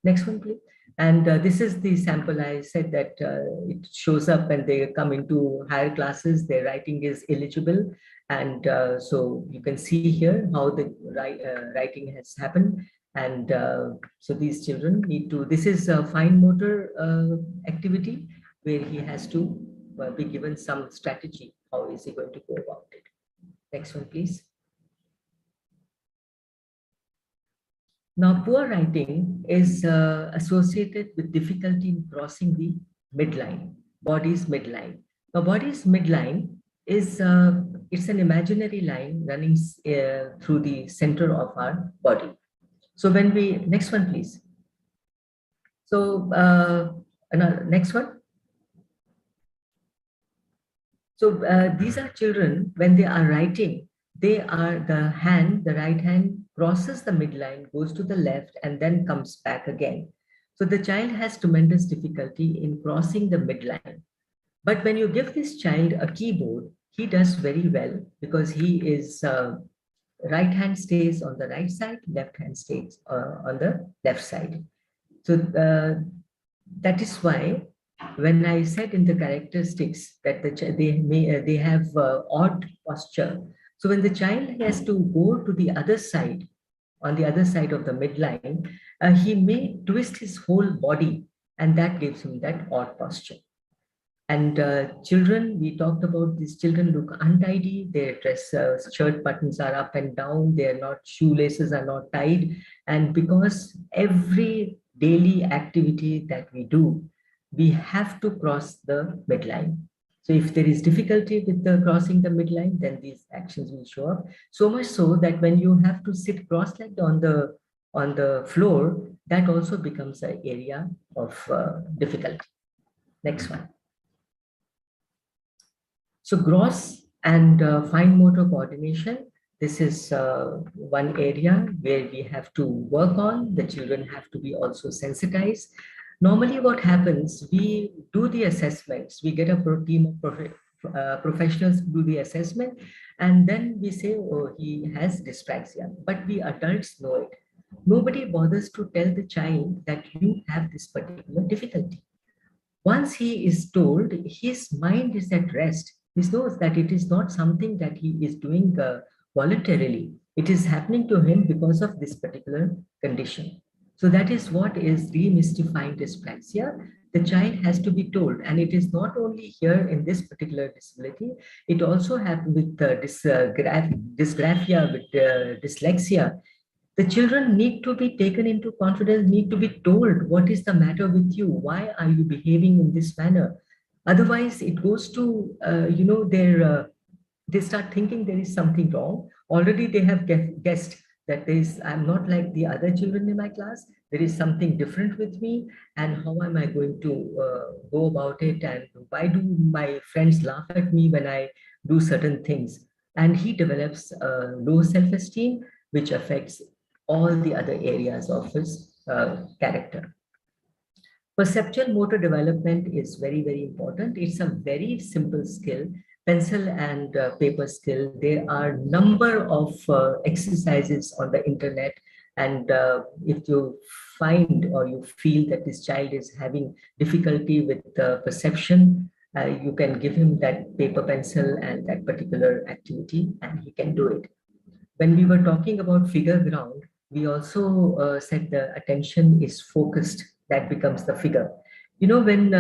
Next one, please. And this is the sample. I said that it shows up when they come into higher classes, their writing is illegible. And so you can see here how the writing has happened. And so these children need to, this is a fine motor activity where he has to be given some strategy. How is he going to go about it? Next one, please. Now, poor writing is associated with difficulty in crossing the midline, body's midline. Now, body's midline is, it's an imaginary line running through the center of our body. So when we, next one, please. So next one. So these are children, when they are writing, they are the right hand crosses the midline, goes to the left, and then comes back again. So the child has tremendous difficulty in crossing the midline. But when you give this child a keyboard, he does very well because he is, right hand stays on the right side, left hand stays on the left side. So that is why when I said in the characteristics that they have odd posture. So when the child has to go to the other side, on the other side of the midline, he may twist his whole body, and that gives him that odd posture. And children, we talked about these children look untidy, their dress shirt buttons are up and down, shoelaces are not tied. And because every daily activity that we do, we have to cross the midline. So if there is difficulty with crossing the midline, then these actions will show up. So much so that when you have to sit cross-legged on the floor, that also becomes an area of difficulty. Next one. So gross and fine motor coordination, this is one area where we have to work on. The children have to be also sensitized. Normally what happens, we do the assessments, we get a team of professionals to do the assessment, and then we say, oh, he has dyspraxia, but we adults know it. Nobody bothers to tell the child that you have this particular difficulty. Once he is told, his mind is at rest. He knows that it is not something that he is doing voluntarily. It is happening to him because of this particular condition. So that is what is demystifying dyspraxia. The child has to be told, and it is not only here in this particular disability, it also happens with dysgraphia, with dyslexia. The children need to be taken into confidence, need to be told what is the matter with you, why are you behaving in this manner. Otherwise, it goes to, they start thinking there is something wrong. Already they have guessed that I'm not like the other children in my class. There is something different with me, and how am I going to go about it? And why do my friends laugh at me when I do certain things? And he develops low self-esteem, which affects all the other areas of his character. Perceptual motor development is very, very important. It's a very simple skill, pencil and paper skill. There are number of exercises on the internet. And if you find or you feel that this child is having difficulty with perception, you can give him that paper pencil and that particular activity, and he can do it. When we were talking about figure ground, we also said the attention is focused, that becomes the figure. You know, when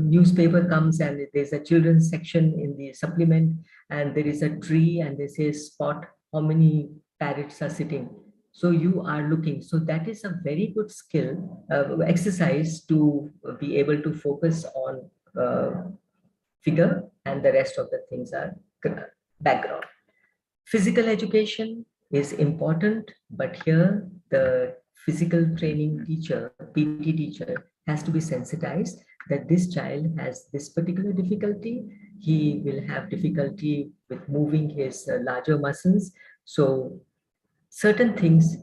newspaper comes and there's a children's section in the supplement, and there is a tree and they say spot how many parrots are sitting. So you are looking. So that is a very good skill, exercise to be able to focus on figure, and the rest of the things are background. Physical education is important, but here the physical training teacher, PT teacher, has to be sensitized that this child has this particular difficulty. He will have difficulty with moving his larger muscles. So certain things,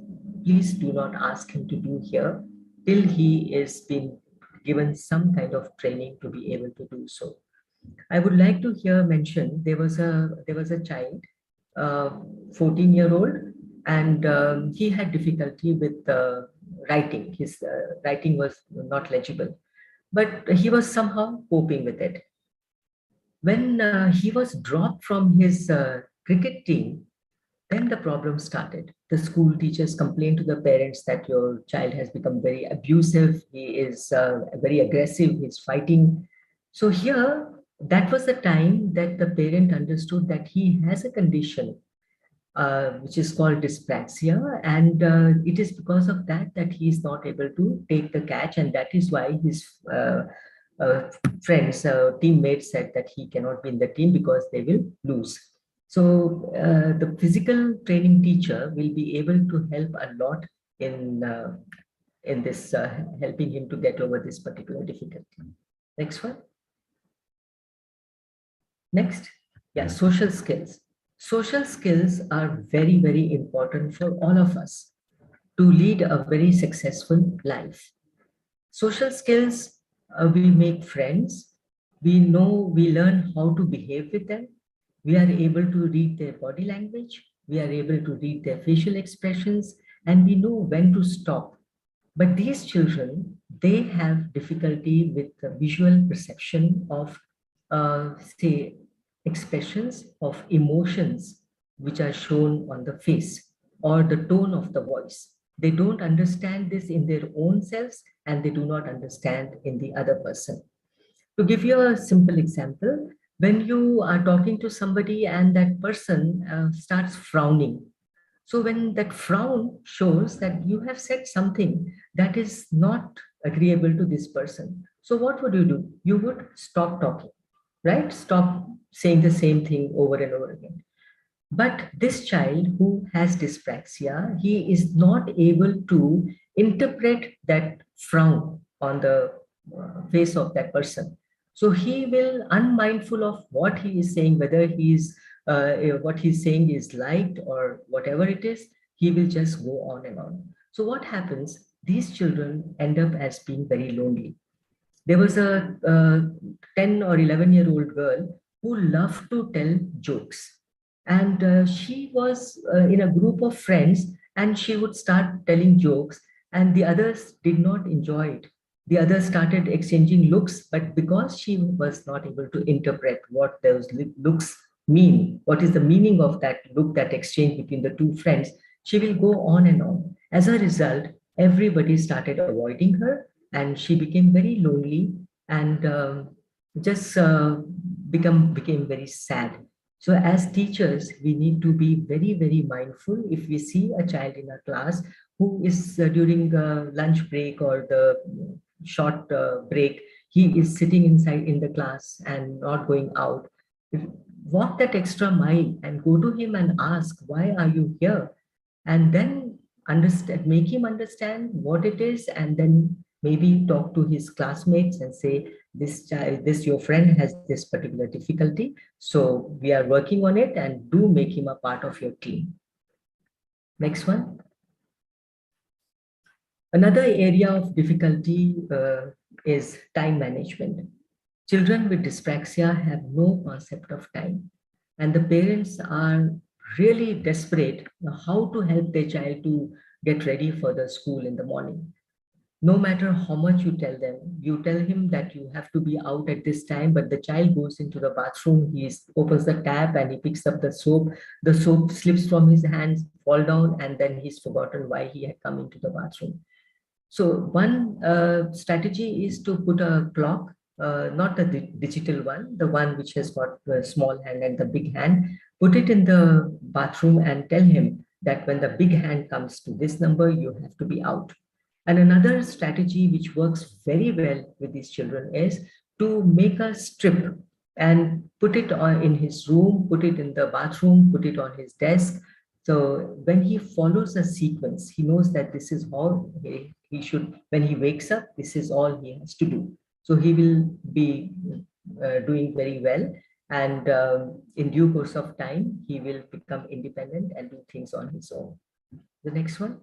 please do not ask him to do here till he is being given some kind of training to be able to do so. I would like to here mention there was a child, 14-year-old, and he had difficulty with writing. His writing was not legible, but he was somehow coping with it. When he was dropped from his cricket team, then the problem started. The school teachers complained to the parents that your child has become very abusive. He is very aggressive. He's fighting. So here, that was the time that the parent understood that he has a condition which is called dyspraxia, and it is because of that that he is not able to take the catch, and that is why his friends, teammates said that he cannot be in the team because they will lose. So the physical training teacher will be able to help a lot in this, helping him to get over this particular difficulty. Next one. Next, yeah, social skills. Social skills are very, very important for all of us to lead a very successful life. Social skills, we make friends, we learn how to behave with them, we are able to read their body language, we are able to read their facial expressions, and we know when to stop. But these children, they have difficulty with the visual perception of, say, expressions of emotions which are shown on the face or the tone of the voice. They don't understand this in their own selves, and they do not understand in the other person. To give you a simple example, when you are talking to somebody and that person starts frowning, so when that frown shows that you have said something that is not agreeable to this person, so what would you do? You would stop talking, right? Stop saying the same thing over and over again. But this child who has dyspraxia, he is not able to interpret that frown on the face of that person. So he will, unmindful of what he is saying, whether what he's saying is liked or whatever it is, he will just go on and on. So what happens? These children end up as being very lonely. There was a 10 or 11-year-old girl who loved to tell jokes. And she was in a group of friends, and she would start telling jokes, and the others did not enjoy it. The others started exchanging looks, but because she was not able to interpret what those looks mean, what is the meaning of that look, that exchange between the two friends, she will go on and on. As a result, everybody started avoiding her, and she became very lonely and just became very sad. So as teachers, we need to be very, very mindful. If we see a child in a class who is during lunch break or the short break, he is sitting inside in the class and not going out, walk that extra mile and go to him and ask, why are you here? And then understand, make him understand what it is, and then maybe talk to his classmates and say, this child, this your friend has this particular difficulty, so we are working on it, and do make him a part of your team. Next one. Another area of difficulty is time management. Children with dyspraxia have no concept of time, and the parents are really desperate how to help their child to get ready for the school in the morning. No matter how much you tell him that you have to be out at this time, but the child goes into the bathroom, he opens the tap and he picks up the soap slips from his hands, fall down, and then he's forgotten why he had come into the bathroom. So one strategy is to put a clock, not the digital one, the one which has got the small hand and the big hand, put it in the bathroom and tell him that when the big hand comes to this number, you have to be out. And another strategy which works very well with these children is to make a strip and put it in his room, put it in the bathroom, put it on his desk. So when he follows a sequence, he knows that this is all he should, when he wakes up, this is all he has to do. So he will be doing very well. And in due course of time, he will become independent and do things on his own. The next one.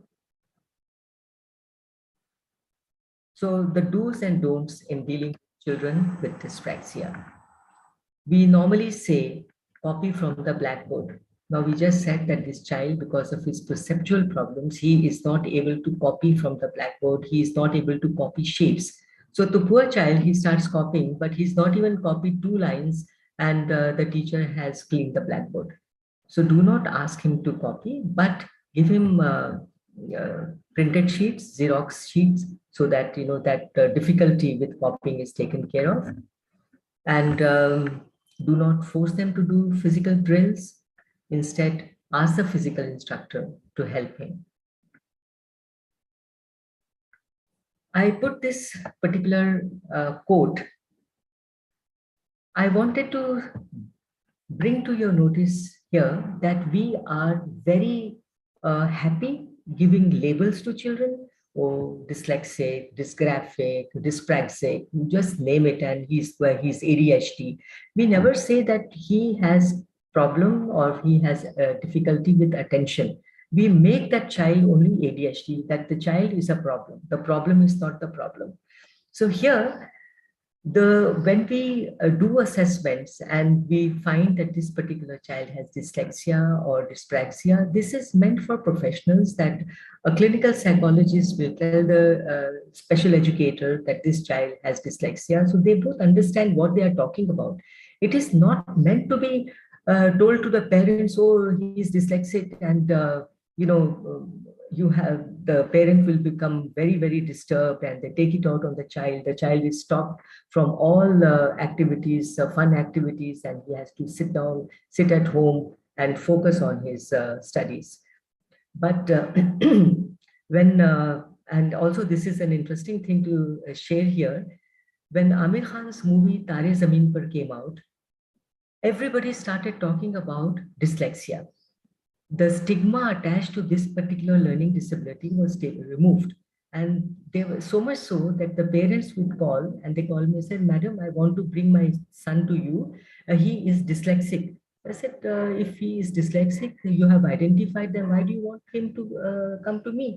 So the do's and don'ts in dealing with children with dyspraxia. We normally say, copy from the blackboard. Now we just said that this child, because of his perceptual problems, he is not able to copy from the blackboard. He is not able to copy shapes. So the poor child, he starts copying, but he's not even copied 2 lines, and the teacher has cleaned the blackboard. So do not ask him to copy, but give him printed sheets, Xerox sheets, so that that difficulty with copying is taken care of. And do not force them to do physical drills. Instead, ask the physical instructor to help him. I put this particular quote. I wanted to bring to your notice here that we are very happy giving labels to children. Oh, dyslexic, dysgraphic, dyspraxic, just name it, and he's ADHD. We never say that he has problem or he has difficulty with attention. We make that child only ADHD, that the child is a problem. The problem is not the problem. So here, when we do assessments and we find that this particular child has dyslexia or dyspraxia, this is meant for professionals, that a clinical psychologist will tell the special educator that this child has dyslexia, so they both understand what they are talking about. It is not meant to be told to the parents, oh, he is dyslexic, and the parent will become very, very disturbed, and they take it out on the child. The child is stopped from all activities, fun activities, and he has to sit at home and focus on his studies. But and also this is an interesting thing to share here. When Amir Khan's movie Tare Zameen Par came out, everybody started talking about dyslexia. The stigma attached to this particular learning disability was removed. And they were so much so that the parents would call and they called me and said, "Madam, I want to bring my son to you. He is dyslexic." I said, "If he is dyslexic, you have identified them. Why do you want him to come to me?"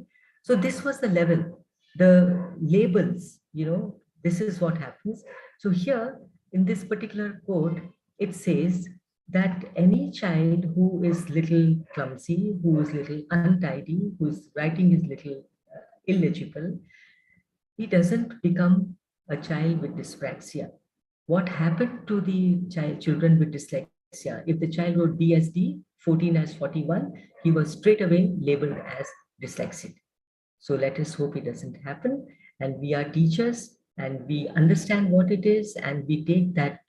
So this was the level, the labels, this is what happens. So here in this particular quote, it says that any child who is little clumsy, who is little untidy, whose writing is little illegible, he doesn't become a child with dyspraxia. What happened to the children with dyslexia? If the child wrote DSD, 14 as 41, he was straight away labeled as dyslexic. So let us hope it doesn't happen. And we are teachers and we understand what it is and we take that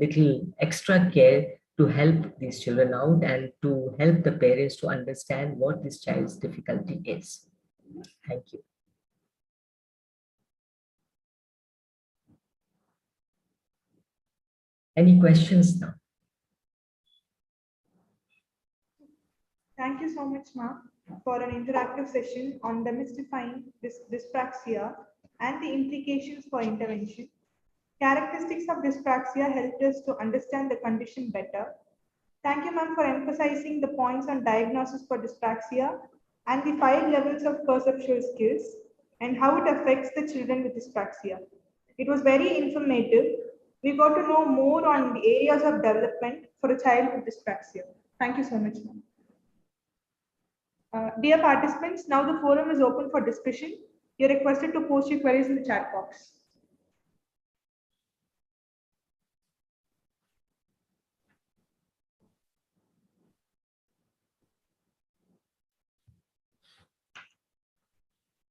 little extra care to help these children out and to help the parents to understand what this child's difficulty is. Thank you. Any questions now? Thank you so much, ma'am, for an interactive session on demystifying dyspraxia and the implications for intervention. Characteristics of dyspraxia helped us to understand the condition better. Thank you, ma'am, for emphasizing the points on diagnosis for dyspraxia and the 5 levels of perceptual skills and how it affects the children with dyspraxia. It was very informative. We got to know more on the areas of development for a child with dyspraxia. Thank you so much, ma'am. Dear participants, now the forum is open for discussion. You're requested to post your queries in the chat box.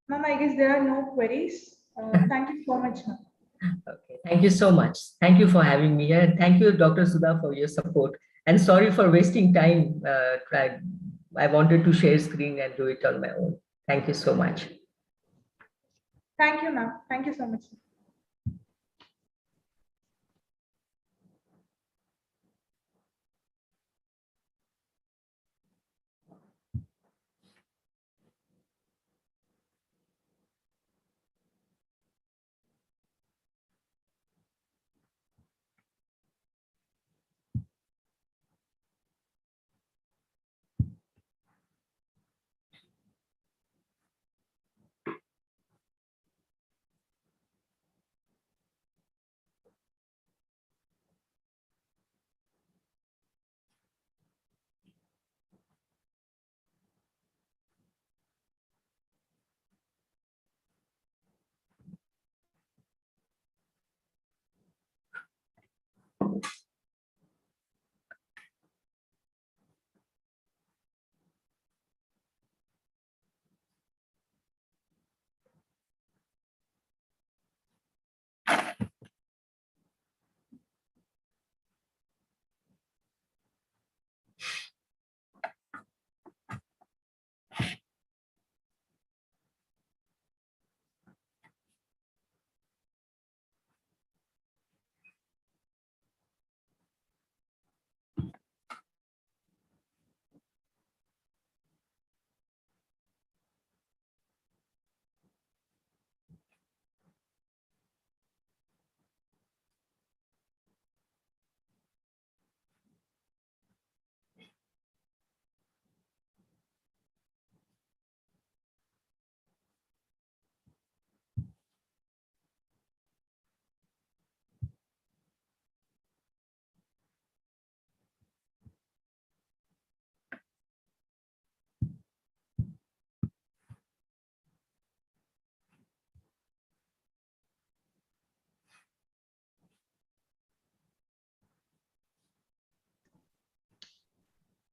Ma'am, I guess there are no queries. Thank you so much, ma'am. Okay, thank you so much. Thank you for having me here. Thank you, Dr. Sudha, for your support. And sorry for wasting time. I wanted to share screen and do it on my own. Thank you so much. Thank you, ma'am. Thank you so much.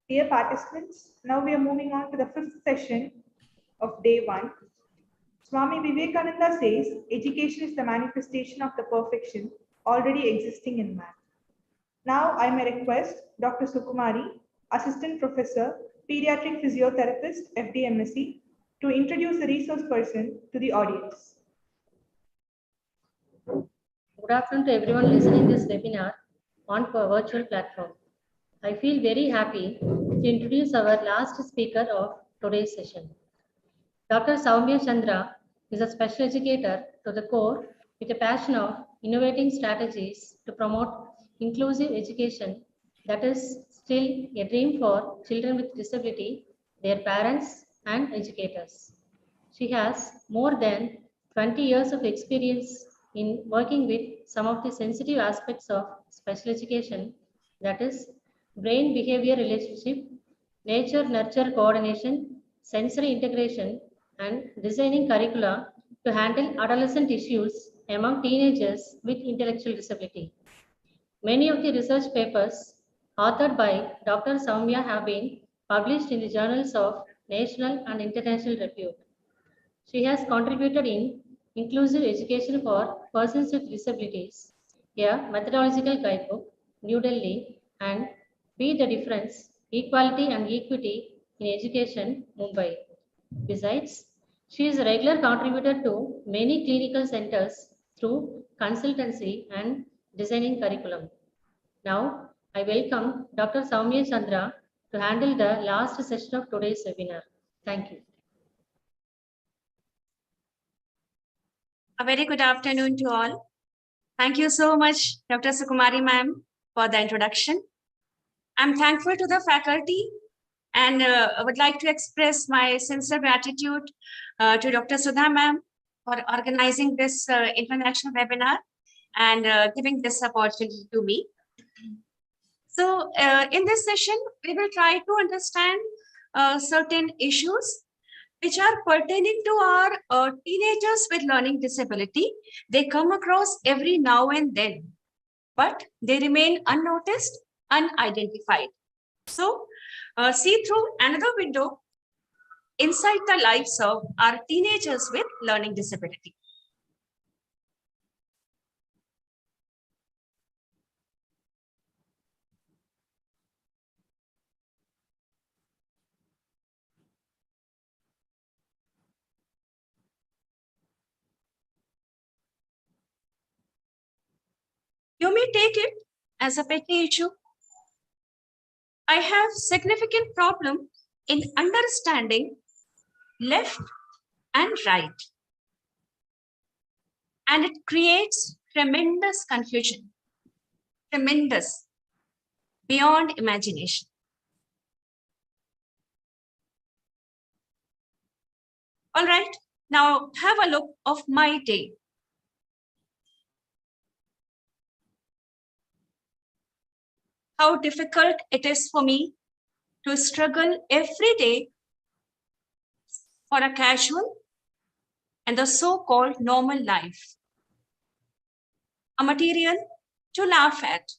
Dear participants, now we are moving on to the 5th session of day 1. Swami Vivekananda says, education is the manifestation of the perfection already existing in man. Now I may request Dr. Sukumari, Assistant Professor, Pediatric Physiotherapist, FDMSc, to introduce the resource person to the audience. Good afternoon to everyone listening to this webinar on a virtual platform. I feel very happy to introduce our last speaker of today's session. Dr. Soumya Chandra is a special educator to the core with a passion of innovating strategies to promote inclusive education that is still a dream for children with disability, their parents, and educators. She has more than 20 years of experience in working with some of the sensitive aspects of special education, that is, brain behavior relationship, nature nurture coordination, sensory integration, and designing curricula to handle adolescent issues among teenagers with intellectual disability. Many of the research papers authored by Dr. Soumya have been published in the journals of national and international repute. She has contributed in Inclusive Education for Persons with Disabilities, a methodological guidebook, New Delhi, and Be the Difference, Equality and Equity in Education, Mumbai. Besides, she is a regular contributor to many clinical centers through consultancy and designing curriculum. Now, I welcome Dr. Soumya Chandra to handle the last session of today's webinar. Thank you. A very good afternoon to all. Thank you so much, Dr. Sukumari ma'am, for the introduction. I'm thankful to the faculty and I would like to express my sincere gratitude to Dr. Sudha ma'am for organizing this international webinar and giving this opportunity to me. So in this session, we will try to understand certain issues which are pertaining to our teenagers with learning disability. They come across every now and then, but they remain unnoticed, unidentified. So see through another window inside the lives of our teenagers with learning disability. You may take it as a petty issue. I have significant problem in understanding left and right. And it creates tremendous confusion, tremendous, beyond imagination. All right, now have a look of my day. How difficult it is for me to struggle every day for a casual and the so-called normal life. A material to laugh at.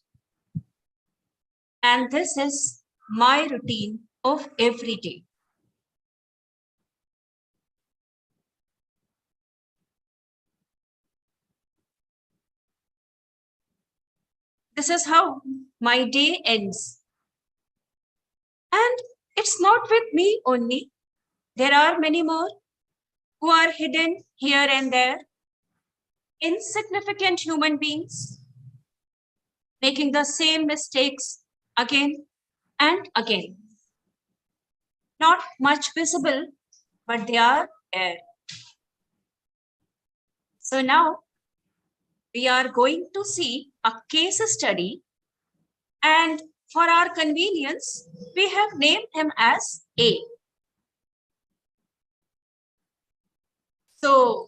And this is my routine of every day. This is how my day ends. And it's not with me only. There are many more who are hidden here and there, insignificant human beings, making the same mistakes again and again. Not much visible, but they are there. So now we are going to see a case study, and for our convenience, we have named him as A. So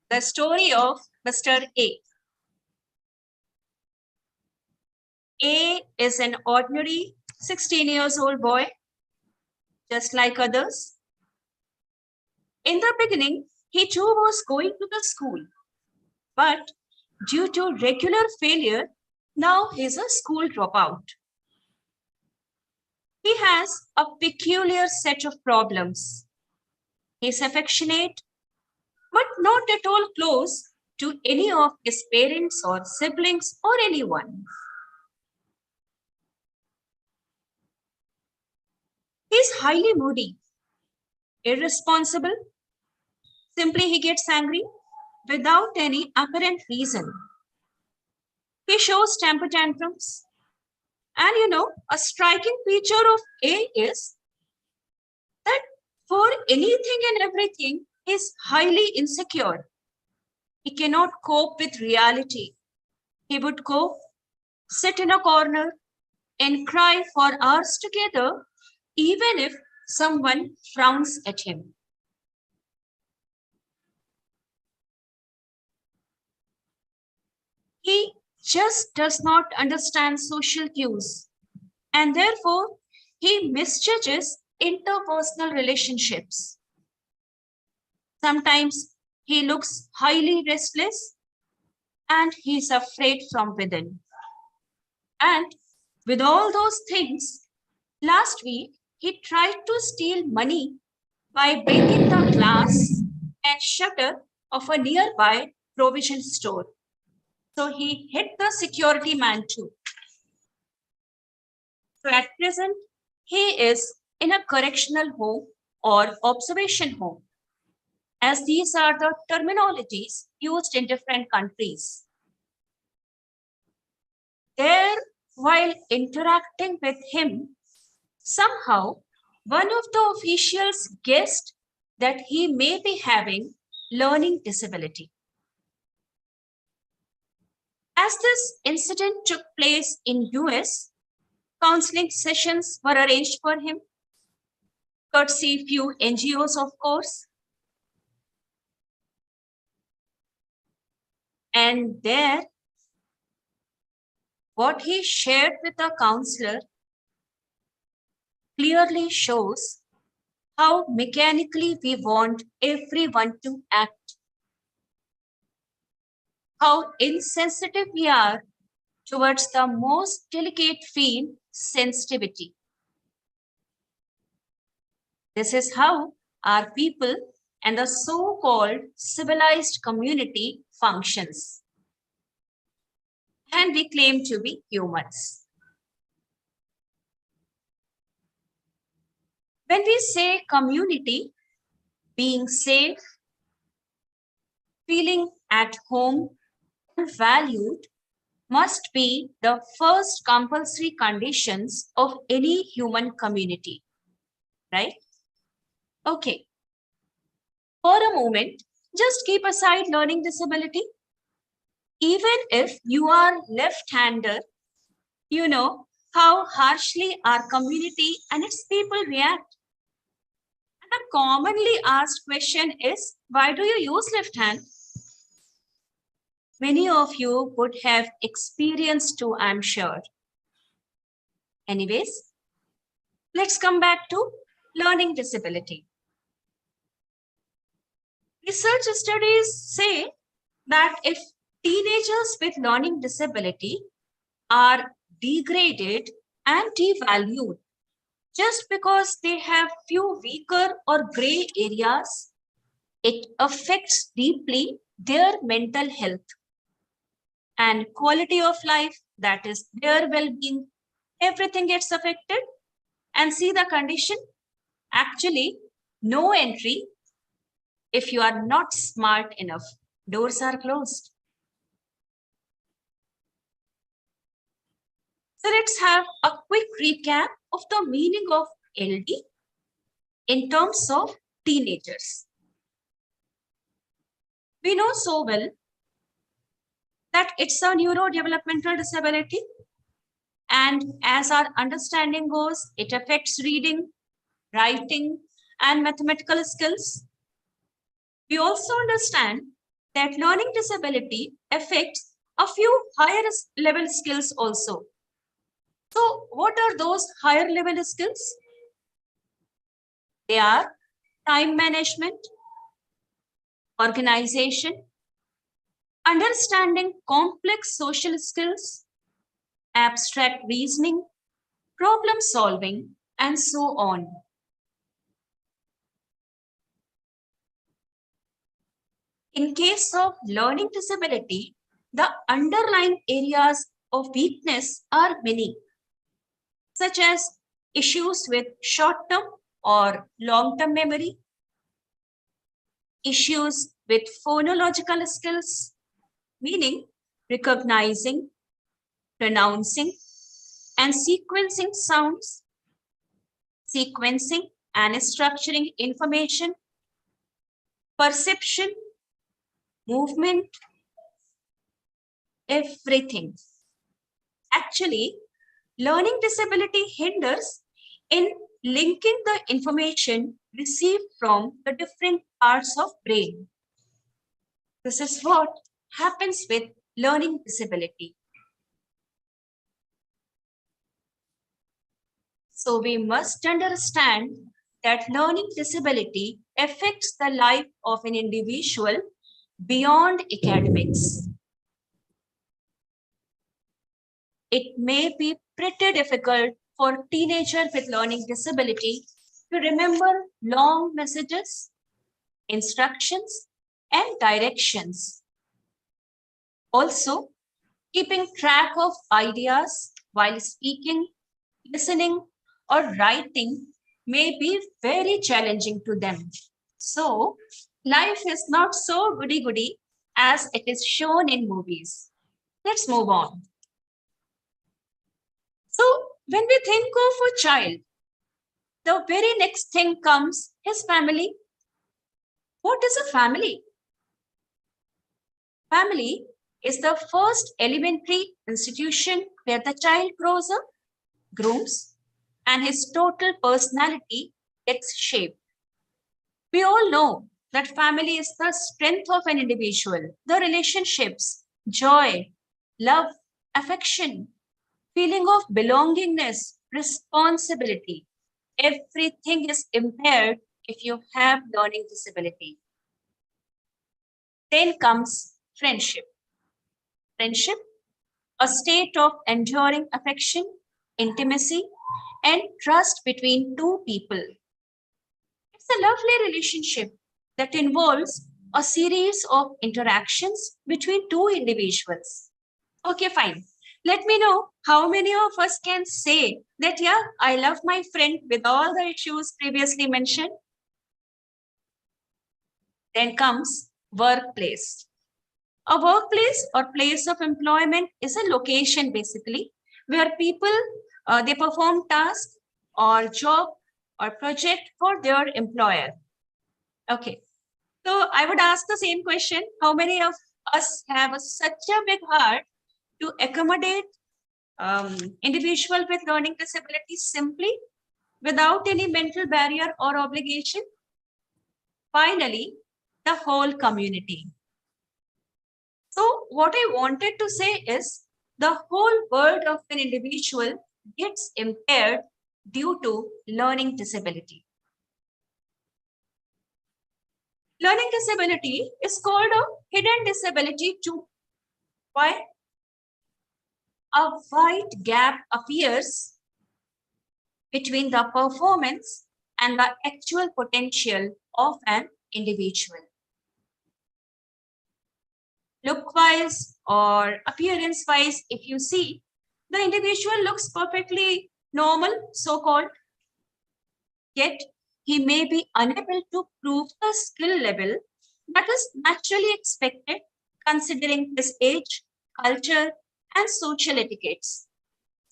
the story of Mr. A. A is an ordinary 16 years old boy, just like others. In the beginning, he too was going to the school, but due to regular failure, now he's a school dropout. He has a peculiar set of problems. He's affectionate, but not at all close to any of his parents or siblings or anyone. He's highly moody, irresponsible. Simply he gets angry without any apparent reason. He shows temper tantrums. And a striking feature of A is that for anything and everything, He is highly insecure. He cannot cope with reality. He would go sit in a corner and cry for hours together, even if someone frowns at him. He just does not understand social cues, and therefore he misjudges interpersonal relationships. Sometimes he looks highly restless and he's afraid from within. And with all those things, last week he tried to steal money by breaking the glass and shutter of a nearby provision store. So he hit the security man too. So at present, he is in a correctional home or observation home, as these are the terminologies used in different countries. There, while interacting with him, somehow one of the officials guessed that he may be having learning disability. As this incident took place in US, counseling sessions were arranged for him, courtesy few NGOs, of course. And there, what he shared with the counselor clearly shows how mechanically we want everyone to act, how insensitive we are towards the most delicate field, sensitivity. This is how our people and the so-called civilized community functions. And we claim to be humans. When we say community, being safe, feeling at home, and valued must be the first compulsory conditions of any human community, right? Okay. For a moment, just keep aside learning disability. Even if you are left-hander, you know how harshly our community and its people react. And a commonly asked question is, why do you use left hand? Many of you would have experienced too, I'm sure. Anyways, let's come back to learning disability. Research studies say that if teenagers with learning disability are degraded and devalued just because they have few weaker or gray areas, it affects deeply their mental health and quality of life, that is their well-being. Everything gets affected. And see the condition, actually no entry if you are not smart enough. Doors are closed. So let's have a quick recap of the meaning of LD in terms of teenagers. We know so well that it's a neurodevelopmental disability, and as our understanding goes, it affects reading, writing, and mathematical skills. We also understand that learning disability affects a few higher level skills also. So what are those higher level skills? They are time management, organization, understanding complex social skills, abstract reasoning, problem solving, and so on. In case of learning disability, the underlying areas of weakness are many, such as issues with short-term or long-term memory, issues with phonological skills, meaning recognizing, pronouncing, and sequencing sounds, sequencing and structuring information, perception, movement, everything. Actually, learning disability hinders in linking the information received from the different parts of brain. This is what happens with learning disability. So we must understand that learning disability affects the life of an individual beyond academics. It may be pretty difficult for teenagers with learning disability to remember long messages, instructions, and directions. Also, keeping track of ideas while speaking, listening, or writing may be very challenging to them. So, life is not so goody-goody as it is shown in movies. Let's move on. So, when we think of a child, the very next thing comes his family. What is a family? Family is the first elementary institution where the child grows up, grooms, and his total personality gets shaped. We all know that family is the strength of an individual, the relationships, joy, love, affection, feeling of belongingness, responsibility. Everything is impaired if you have learning disability. Then comes friendship. Friendship, a state of enduring affection, intimacy, and trust between two people. It's a lovely relationship that involves a series of interactions between two individuals. Okay, fine. Let me know how many of us can say that, yeah, I love my friend with all the issues previously mentioned. Then comes workplace. A workplace or place of employment is a location basically where people, they perform tasks or job or project for their employer. Okay. So I would ask the same question. How many of us have such a big heart to accommodate individual with learning disabilities simply without any mental barrier or obligation? Finally, the whole community. So what I wanted to say is the whole world of an individual gets impaired due to learning disability. Learning disability is called a hidden disability too. Why? A wide gap appears between the performance and the actual potential of an individual. Look-wise or appearance-wise, if you see, the individual looks perfectly normal, so-called, yet he may be unable to prove the skill level that is naturally expected considering his age, culture, and social etiquettes.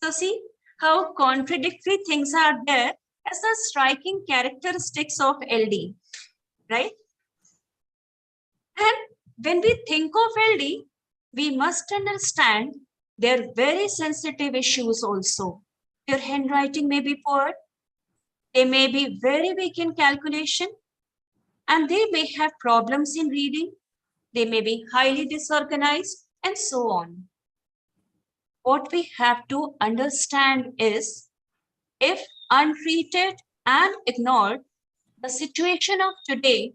So see how contradictory things are there as the striking characteristics of LD, right? And when we think of LD, we must understand their very sensitive issues also. Their handwriting may be poor, they may be very weak in calculation, and they may have problems in reading, they may be highly disorganized, and so on. What we have to understand is, if untreated and ignored, the situation of today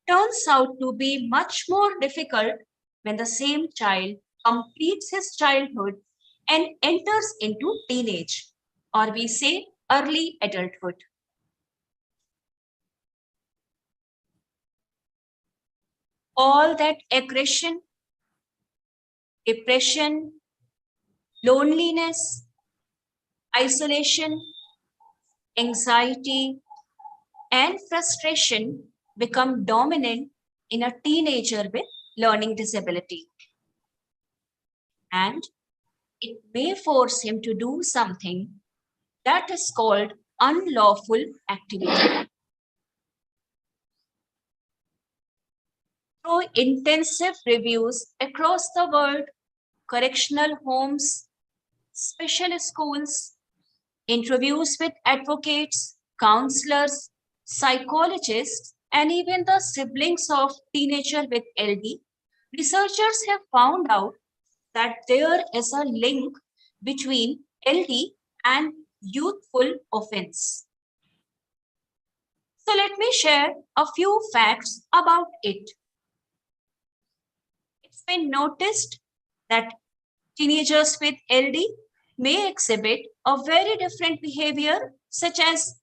turns out to be much more difficult when the same child completes his childhood and enters into teenage, or we say early adulthood. All that aggression, depression, loneliness, isolation, anxiety, and frustration become dominant in a teenager with learning disability. And it may force him to do something that is called unlawful activity. through intensive reviews across the world, correctional homes, special schools, interviews with advocates, counselors, psychologists, and even the siblings of teenagers with LD, researchers have found out that there is a link between LD and youthful offense. So let me share a few facts about it. It's been noticed that teenagers with LD may exhibit a very different behavior, such as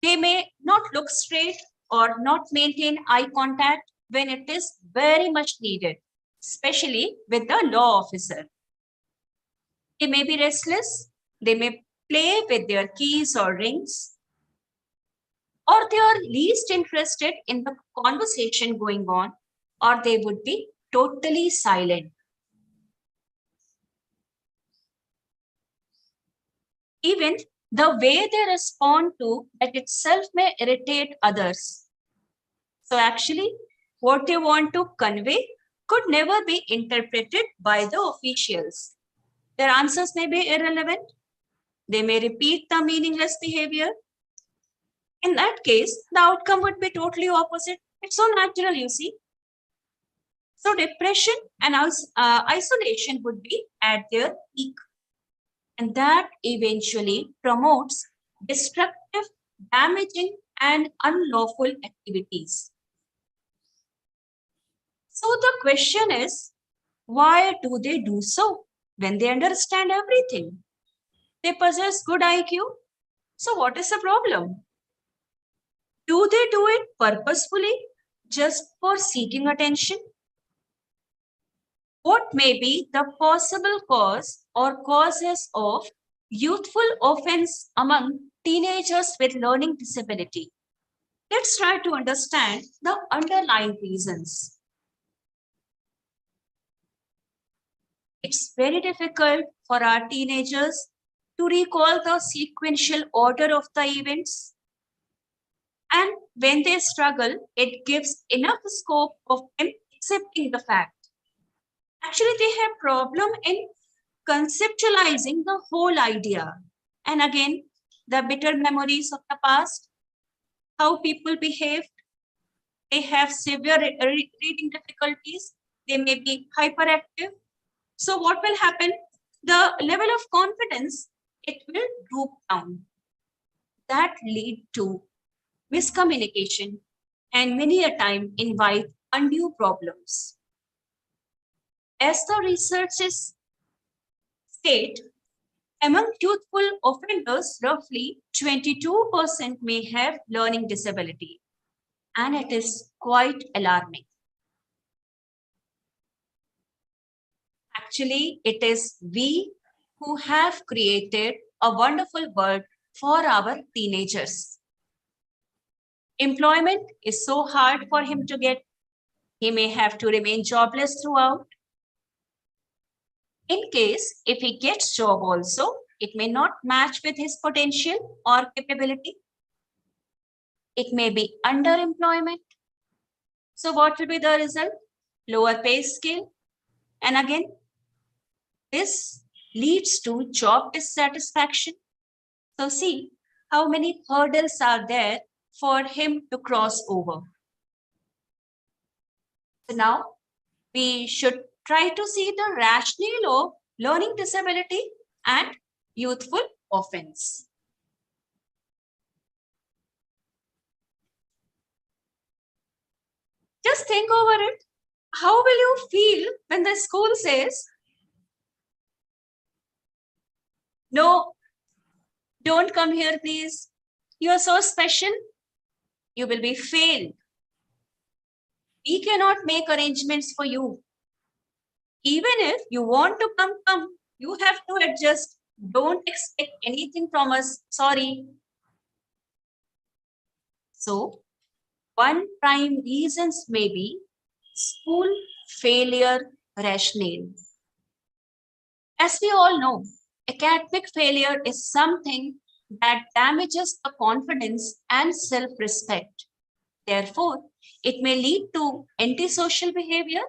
they may not look straight or not maintain eye contact when it is very much needed, especially with the law officer. They may be restless, they may play with their keys or rings, or they are least interested in the conversation going on, or they would be totally silent. Even the way they respond to that itself may irritate others. So actually, what they want to convey could never be interpreted by the officials. Their answers may be irrelevant. They may repeat the meaningless behavior. In that case, the outcome would be totally opposite. It's so natural, you see. So depression and isolation would be at their peak. And that eventually promotes destructive, damaging, and unlawful activities. So the question is, why do they do so when they understand everything? They possess good IQ. So what is the problem? Do they do it purposefully just for seeking attention? What may be the possible cause or causes of youthful offense among teenagers with learning disability? Let's try to understand the underlying reasons. It's very difficult for our teenagers to recall the sequential order of the events. And when they struggle, it gives enough scope of them accepting the fact. Actually, they have problem in conceptualizing the whole idea. And again, the bitter memories of the past, how people behaved, they have severe reading difficulties, they may be hyperactive. So what will happen? The level of confidence, it will droop down. That lead to miscommunication and many a time invite undue problems. As the researchers state, among youthful offenders, roughly 22% may have learning disability, and it is quite alarming. Actually, it is we who have created a wonderful world for our teenagers. Employment is so hard for him to get. He may have to remain jobless throughout. In case, if he gets job also, it may not match with his potential or capability. It may be underemployment. So what will be the result? Lower pay scale. And again, this leads to job dissatisfaction. So see how many hurdles are there for him to cross over. So now we should try to see the rationale of learning disability and youthful offense. Just think over it. How will you feel when the school says, no, don't come here, please. You are so special. You will be failed. We cannot make arrangements for you. Even if you want to come. You have to adjust. Don't expect anything from us. Sorry. So, one prime reasons may be school failure rationale. As we all know, academic failure is something that damages the confidence and self-respect. Therefore, it may lead to antisocial behavior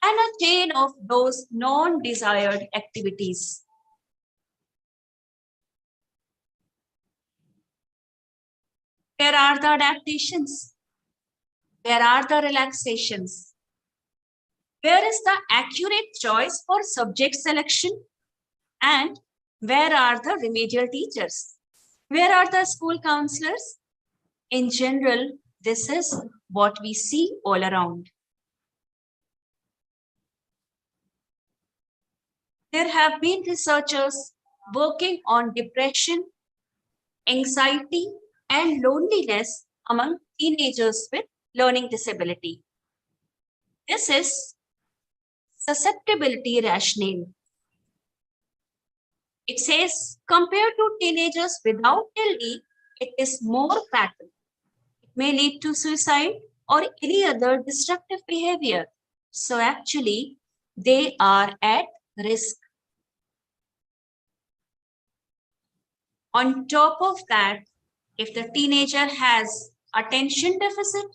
and a chain of those non-desired activities. Where are the adaptations? Where are the relaxations? Where is the accurate choice for subject selection? And where are the remedial teachers? Where are the school counselors? In general, this is what we see all around. There have been researchers working on depression, anxiety, and loneliness among teenagers with learning disability. This is susceptibility rationale. It says compared to teenagers without LD, it is more fatal. It may lead to suicide or any other destructive behavior. So actually, they are at risk. On top of that, if the teenager has attention deficit,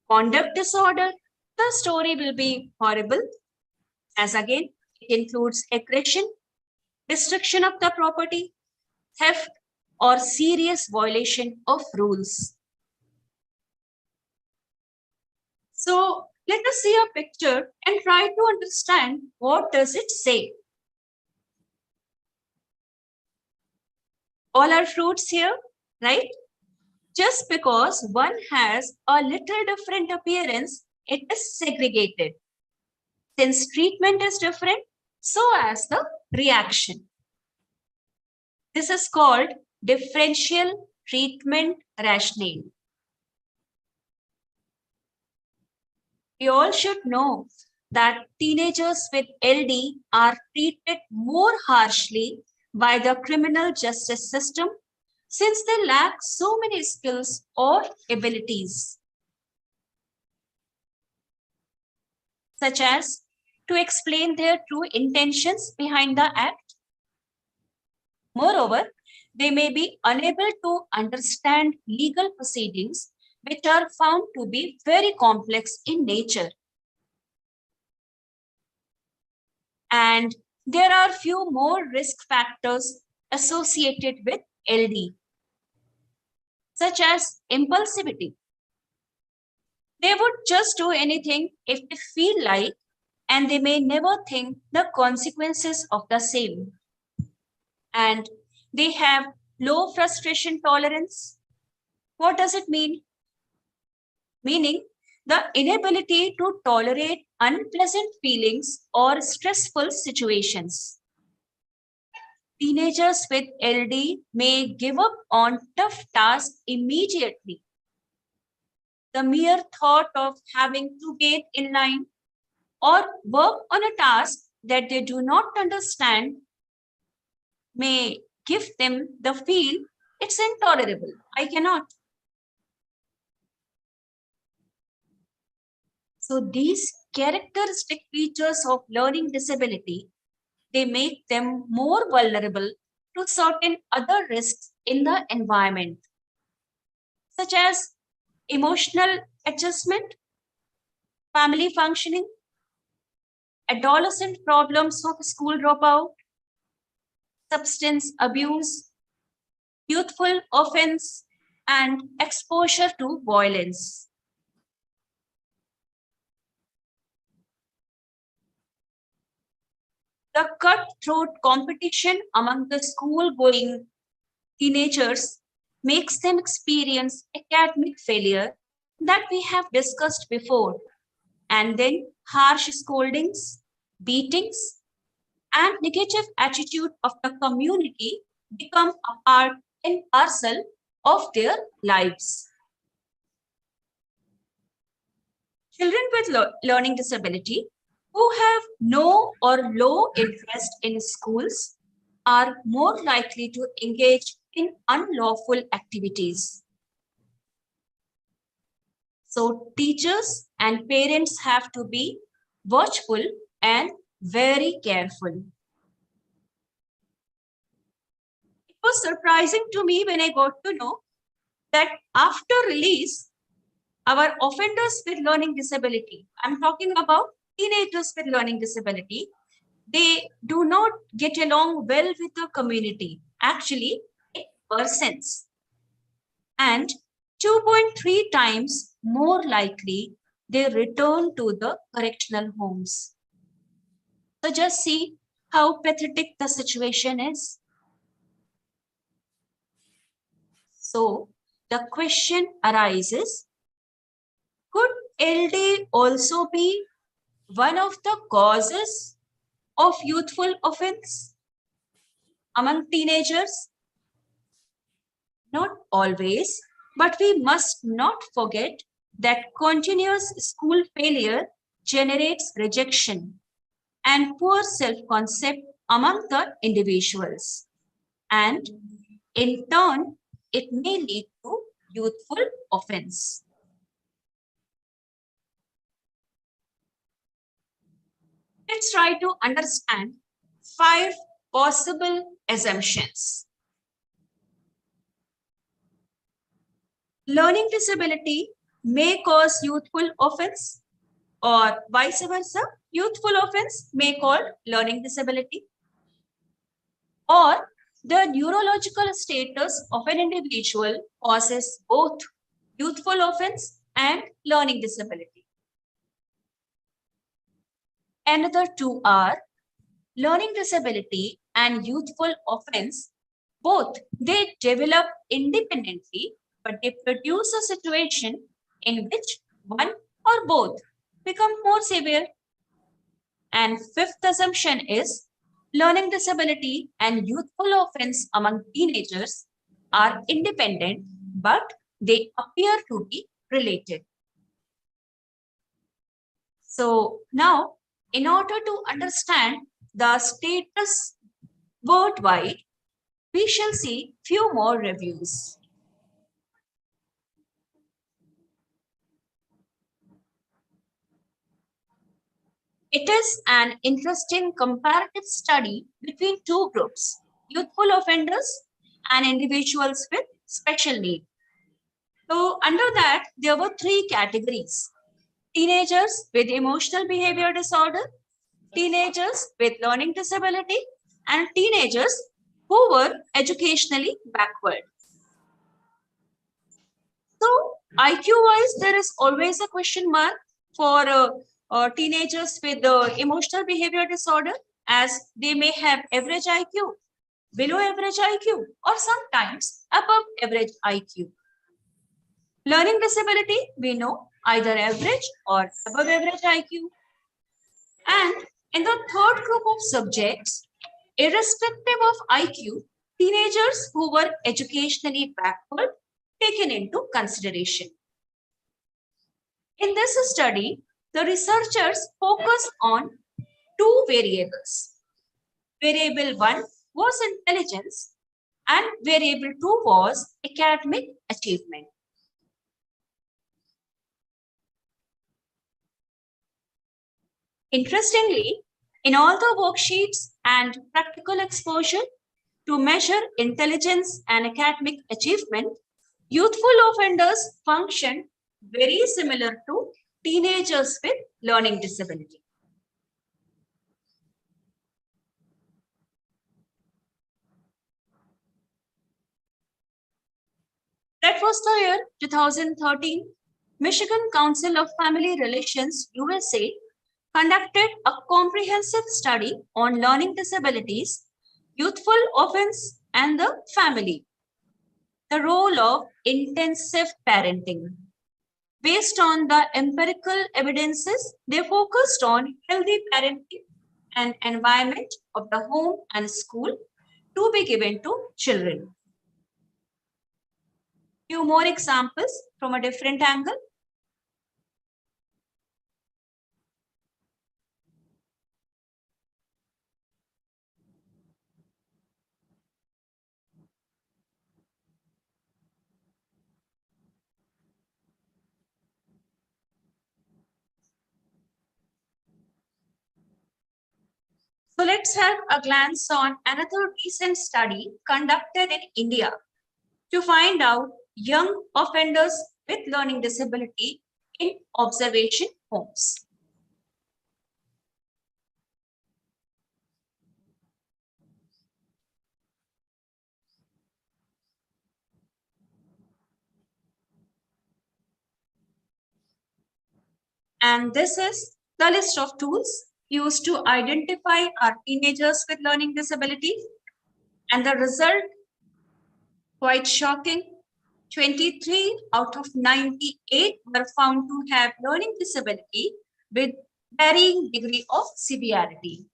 conduct disorder, the story will be horrible, as again, it includes aggression, destruction of the property, theft, or serious violation of rules. So let us see a picture and try to understand what does it say. All are fruits here, right? Just because one has a little different appearance, it is segregated. Since treatment is different, so as the reaction. This is called differential treatment rationale. We all should know that teenagers with LD are treated more harshly by the criminal justice system since they lack so many skills or abilities, such as to explain their true intentions behind the act. Moreover, they may be unable to understand legal proceedings which are found to be very complex in nature. And there are few more risk factors associated with LD, such as impulsivity. They would just do anything if they feel like, and they may never think the consequences of the same. And they have low frustration tolerance. What does it mean? Meaning the inability to tolerate unpleasant feelings or stressful situations. Teenagers with LD may give up on tough tasks immediately. The mere thought of having to get in line or work on a task that they do not understand may give them the feel it's intolerable. I cannot. So these characteristic features of learning disability, they make them more vulnerable to certain other risks in the environment, such as emotional adjustment, family functioning, adolescent problems of school dropout, substance abuse, youthful offense, and exposure to violence. The cutthroat competition among the school-going teenagers makes them experience academic failure that we have discussed before, and then harsh scoldings, beatings, and negative attitude of the community become a part and parcel of their lives. Children with learning disability who have no or low interest in schools are more likely to engage in unlawful activities. So teachers and parents have to be watchful and very careful. It was surprising to me when I got to know that after release, our offenders with learning disability, I'm talking about teenagers with learning disability, they do not get along well with the community. Actually, it worsens. And 2.3 times more likely they return to the correctional homes. So just see how pathetic the situation is. So the question arises, could LD also be one of the causes of youthful offense among teenagers? Not always, but we must not forget that continuous school failure generates rejection and poor self-concept among the individuals. And in turn, it may lead to youthful offense. Let's try to understand 5 possible assumptions. Learning disability may cause youthful offense, or vice versa, youthful offense may cause learning disability, or the neurological status of an individual causes both youthful offense and learning disability. Another 2 are learning disability and youthful offense, both they develop independently, but they produce a situation in which one or both become more severe. And 5th assumption is learning disability and youthful offense among teenagers are independent, but they appear to be related. So now, in order to understand the status worldwide, we shall see few more reviews. It is an interesting comparative study between 2 groups, youthful offenders and individuals with special need. So under that, there were 3 categories: teenagers with emotional behavior disorder, teenagers with learning disability, and teenagers who were educationally backward. So IQ-wise, there is always a question mark for teenagers with emotional behavior disorder, as they may have average IQ, below average IQ, or sometimes above average IQ. Learning disability, we know, either average or above average IQ. And in the 3rd group of subjects, irrespective of IQ, teenagers who were educationally backward taken into consideration. In this study, the researchers focused on 2 variables. Variable 1 was intelligence and variable 2 was academic achievement. Interestingly, in all the worksheets and practical exposure to measure intelligence and academic achievement, youthful offenders function very similar to teenagers with learning disability. That was the year 2013. Michigan Council of Family Relations, USA, conducted a comprehensive study on learning disabilities, youthful offense, and the family. The role of intensive parenting. Based on the empirical evidences, they focused on healthy parenting and environment of the home and school to be given to children. Few more examples from a different angle. So let's have a glance on another recent study conducted in India to find out young offenders with learning disability in observation homes. And this is the list of tools used to identify our teenagers with learning disability. And the result, quite shocking, 23 out of 98 were found to have learning disability with varying degree of severity.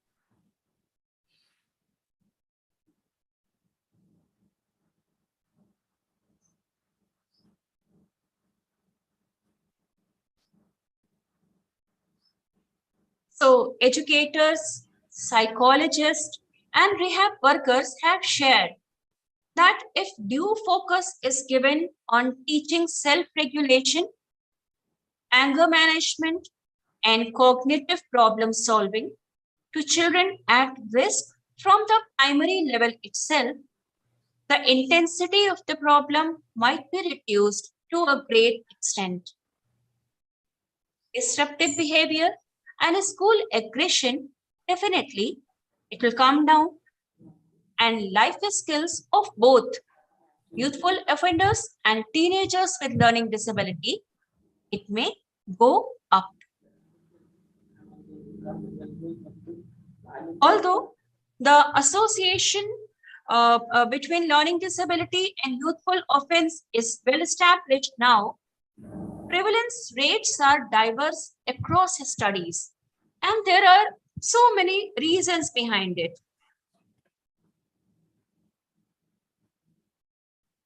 So educators, psychologists, and rehab workers have shared that if due focus is given on teaching self-regulation, anger management, and cognitive problem solving to children at risk from the primary level itself, the intensity of the problem might be reduced to a great extent. Disruptive behavior and school aggression, definitely, it will come down, and life skills of both youthful offenders and teenagers with learning disability, it may go up. Although the association between learning disability and youthful offense is well established now, prevalence rates are diverse across studies, and there are so many reasons behind it.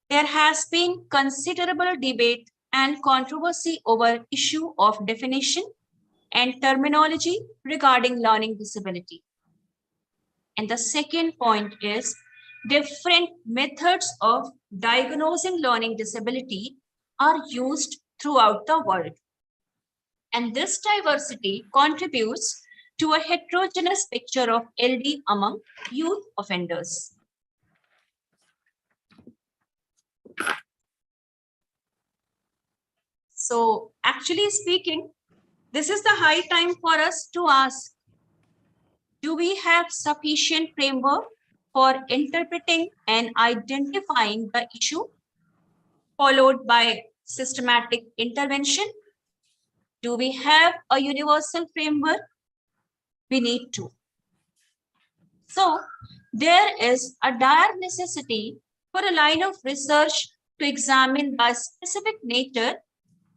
There has been considerable debate and controversy over issue of definition and terminology regarding learning disability. And the second point is different methods of diagnosing learning disability are used throughout the world. And this diversity contributes to a heterogeneous picture of LD among youth offenders. So actually speaking, this is the high time for us to ask, do we have sufficient framework for interpreting and identifying the issue, followed by systematic intervention? Do we have a universal framework? We need to. So there is a dire necessity for a line of research to examine the specific nature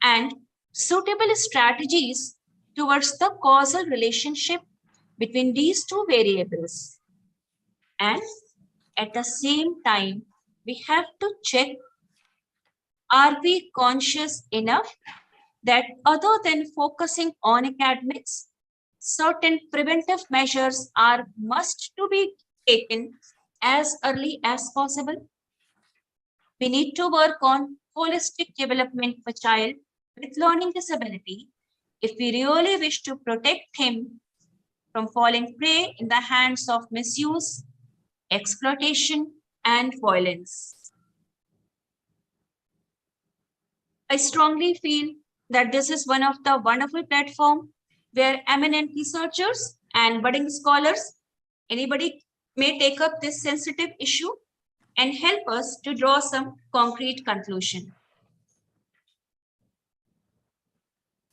and suitable strategies towards the causal relationship between these two variables. And at the same time, we have to check, are we conscious enough that other than focusing on academics, certain preventive measures are must to be taken as early as possible? We need to work on holistic development for child with learning disability if we really wish to protect him from falling prey in the hands of misuse, exploitation, and violence. I strongly feel that this is one of the wonderful platforms where eminent researchers and budding scholars, anybody may take up this sensitive issue and help us to draw some concrete conclusion.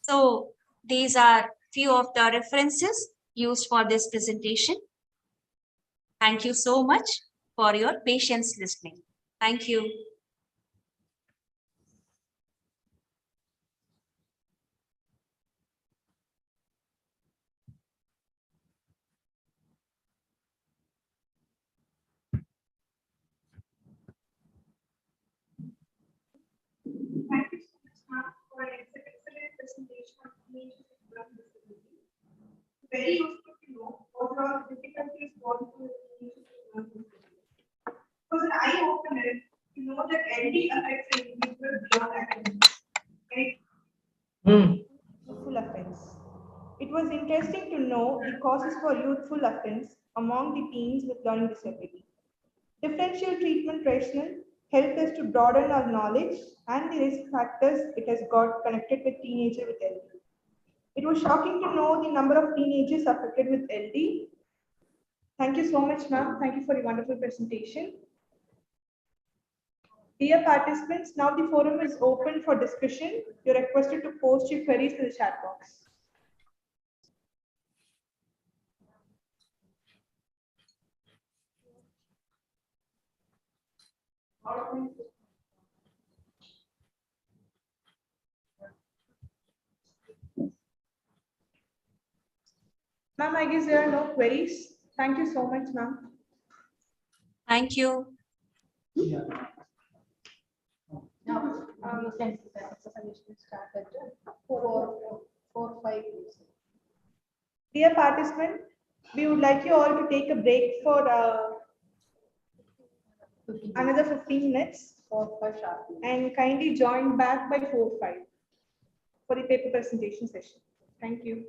So these are few of the references used for this presentation. Thank you so much for your patience listening. Thank you. Thank you so much, ma'am, for an excellent presentation on teenagers with learning disability. Very useful to know what are all the difficulties gone through teenagers with learning disability. It was an eye-opener to know that LD affects an individual beyond academics. Youthful offense. It was interesting to know the causes for youthful offense among the teens with learning disability. Differential treatment rationale helped us to broaden our knowledge and the risk factors it has got connected with teenagers with LD. It was shocking to know the number of teenagers affected with LD. Thank you so much, ma'am. Thank you for your wonderful presentation. Dear participants, now the forum is open for discussion. You're requested to post your queries to the chat box. Ma'am, I guess there are no queries. Thank you so much, ma'am. Thank you. Dear participant, we would like you all to take a break for another 15 minutes and kindly join back by 4:05 for the paper presentation session. Thank you.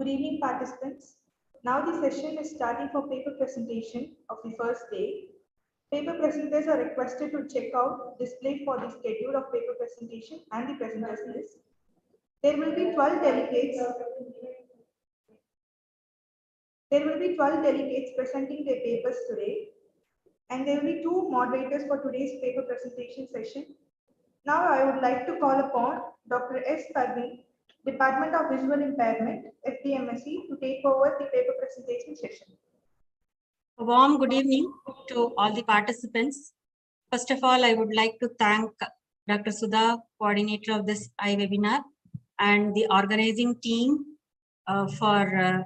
Good evening, participants. Now the session is starting for paper presentation of the first day. Paper presenters are requested to check out display for the schedule of paper presentation and the presenters list. There will be 12 delegates. There will be 12 delegates presenting their papers today, and there will be 2 moderators for today's paper presentation session. Now I would like to call upon Dr. S. Parveen, Department of Visual Impairment, FDMSE, to take over the paper presentation session. A warm good evening to all the participants. First of all, I would like to thank Dr. Sudha, coordinator of this iWebinar, and the organizing team for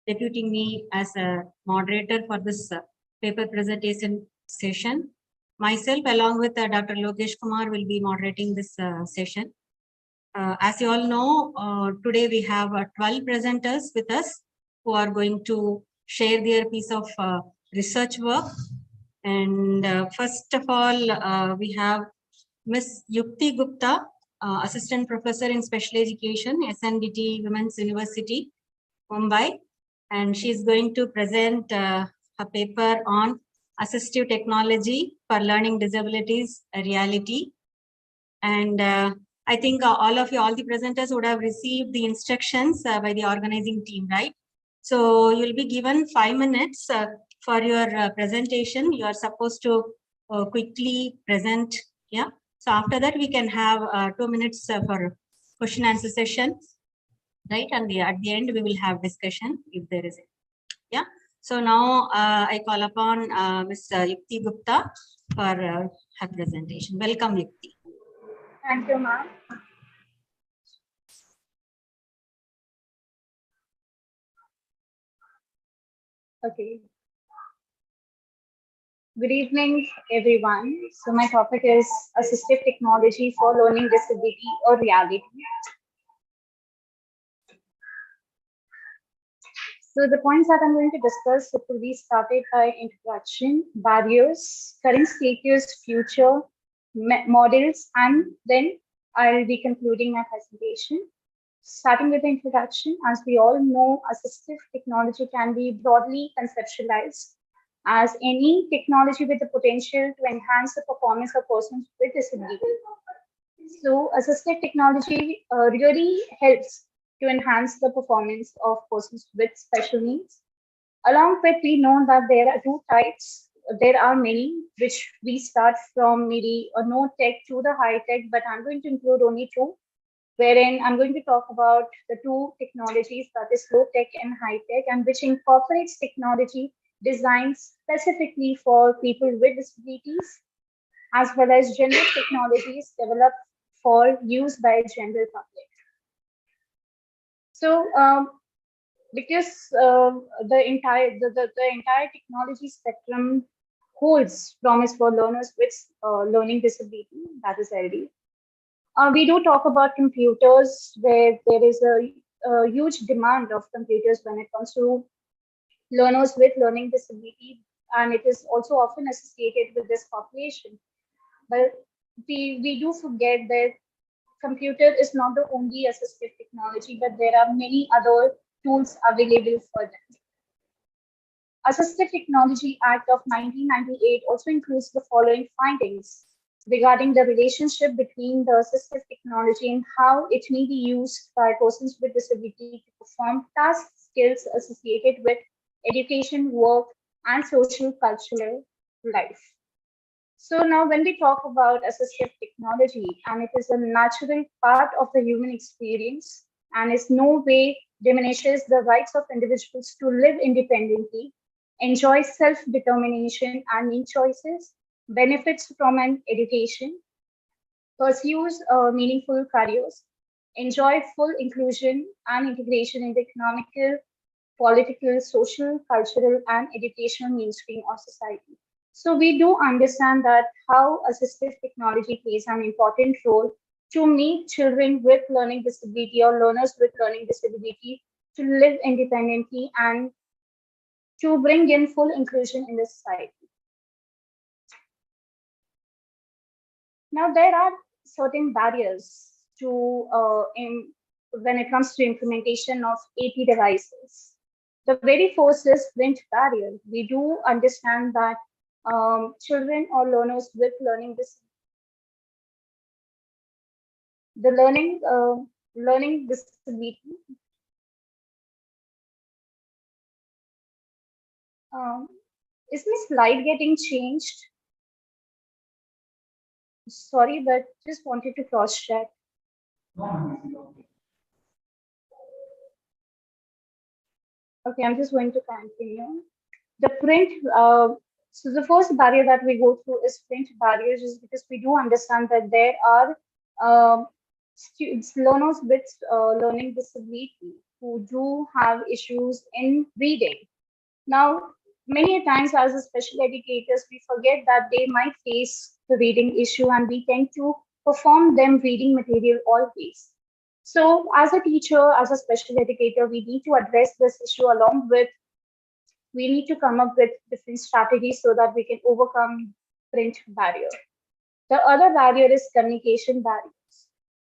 deputing me as a moderator for this paper presentation session. Myself, along with Dr. Lokesh Kumar, will be moderating this session. As you all know, today we have 12 presenters with us who are going to share their piece of research work. And first of all, we have Miss Yukti Gupta, Assistant Professor in Special Education, SNDT Women's University, Mumbai. And she's going to present a paper on Assistive Technology for Learning Disabilities, a Reality. And I think all the presenters would have received the instructions by the organizing team, right? So you'll be given 5 minutes for your presentation. You are supposed to quickly present. Yeah. So after that, we can have 2 minutes for question answer session, right? And at the end, we will have discussion if there is. Yeah. So now I call upon Ms. Yukti Gupta for her presentation. Welcome, Yukti. Thank you, ma'am. Okay. Good evening, everyone. So my topic is Assistive Technology for Learning Disability or Reality. So the points that I'm going to discuss will be started by introduction, barriers, current status, future, models, and then I'll be concluding my presentation. Starting with the introduction, as we all know, assistive technology can be broadly conceptualized as any technology with the potential to enhance the performance of persons with disability. So assistive technology really helps to enhance the performance of persons with special needs. Along with, we know that there are 2 types. There are many, which we start from maybe a no tech to the high tech, but I'm going to include only 2, wherein I'm going to talk about the 2 technologies, that is low tech and high tech, and which incorporates technology designed specifically for people with disabilities, as well as general technologies developed for use by general public. So because the entire technology spectrum holds promise for learners with learning disability, that is LD. We do talk about computers, where there is a huge demand of computers when it comes to learners with learning disability, and it is also often associated with this population. But we do forget that computer is not the only assistive technology, but there are many other tools available for them. Assistive Technology Act of 1998 also includes the following findings regarding the relationship between the assistive technology and how it may be used by persons with disability to perform task skills associated with education, work, and social cultural life. So now when we talk about assistive technology, and it is a natural part of the human experience and is no way diminishes the rights of individuals to live independently, enjoy self-determination and make choices, benefits from an education, pursues meaningful careers, enjoy full inclusion and integration in the economical, political, social, cultural, and educational mainstream of society. So we do understand that how assistive technology plays an important role to make children with learning disability or learners with learning disability to live independently and to bring in full inclusion in the society. Now, there are certain barriers to when it comes to implementation of AP devices. The very first is print barrier. We do understand that children or learners with learning learning disability is my slide getting changed? Sorry, but just wanted to cross check. Okay, I'm just going to continue. The print, so the first barrier that we go through is print barriers, just because we do understand that there are learners with learning disability who do have issues in reading. Now, many times as a special educators, we forget that they might face the reading issue, and we tend to perform them reading material always. So as a teacher, as a special educator, we need to address this issue along with, we need to come up with different strategies so that we can overcome print barrier. The other barrier is communication barriers.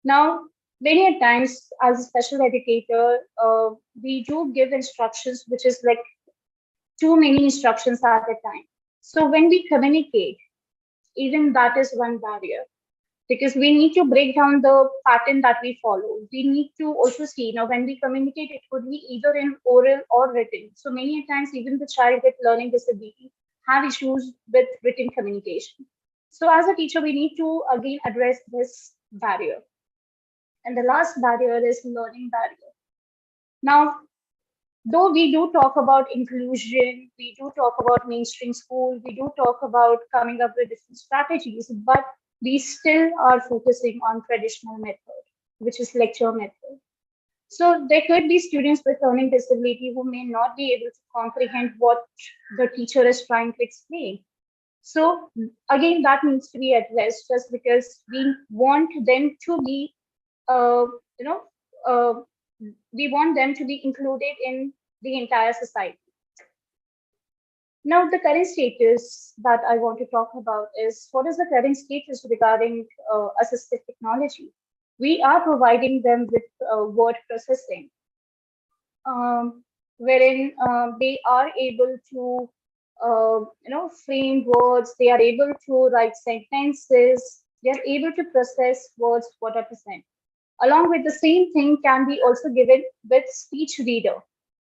Now, many times as a special educator, we do give instructions, which is like too many instructions at a time. So when we communicate, even that is one barrier, because we need to break down the pattern that we follow. We need to also see, now when we communicate, it could be either in oral or written. So many times, even the child with learning disability have issues with written communication. So as a teacher, we need to again address this barrier. And the last barrier is learning barrier. Now, though we do talk about inclusion, we do talk about mainstream school, we do talk about coming up with different strategies, but we still are focusing on traditional method, which is lecture method. So there could be students with learning disability who may not be able to comprehend what the teacher is trying to explain. So again, that needs to be addressed, just because we want them to be, we want them to be included in the entire society. Now, the current status that I want to talk about is, what is the current status regarding assistive technology? We are providing them with word processing, wherein they are able to, frame words. They are able to write sentences. They are able to process words 100%. Along with the same thing can be also given with speech reader.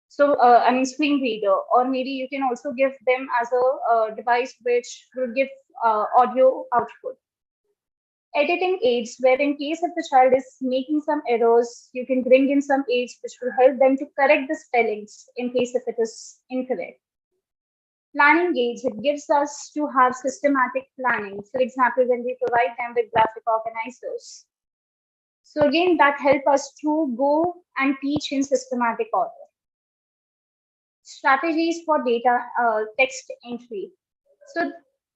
So, screen reader, or maybe you can also give them as a device which will give audio output. Editing aids, where in case if the child is making some errors, you can bring in some aids which will help them to correct the spellings in case if it is incorrect. Planning aids, it gives us to have systematic planning. For example, when we provide them with graphic organizers. So again, that help us to go and teach in systematic order. Strategies for data text entry. So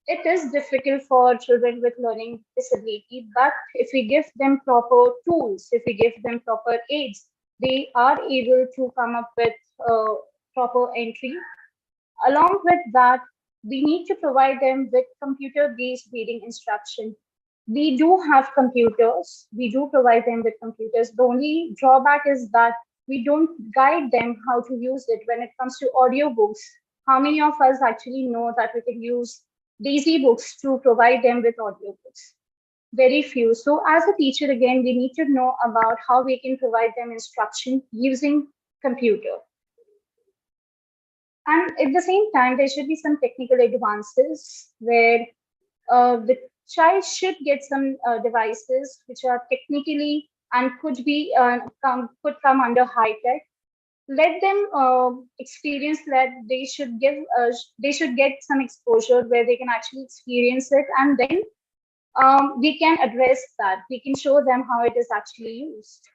it is difficult for children with learning disability, but if we give them proper tools, if we give them proper aids, they are able to come up with proper entry. Along with that, we need to provide them with computer-based reading instruction. We do have computers. We do provide them with computers. The only drawback is that we don't guide them how to use it when it comes to audiobooks. How many of us actually know that we can use Daisy books to provide them with audiobooks? Very few. So as a teacher, again, we need to know about how we can provide them instruction using computer. And at the same time, there should be some technical advances where the child should get some devices which are technically and could be could come under high tech. Let them experience that. They should get some exposure where they can actually experience it, and then we can address that. We can show them how it is actually used.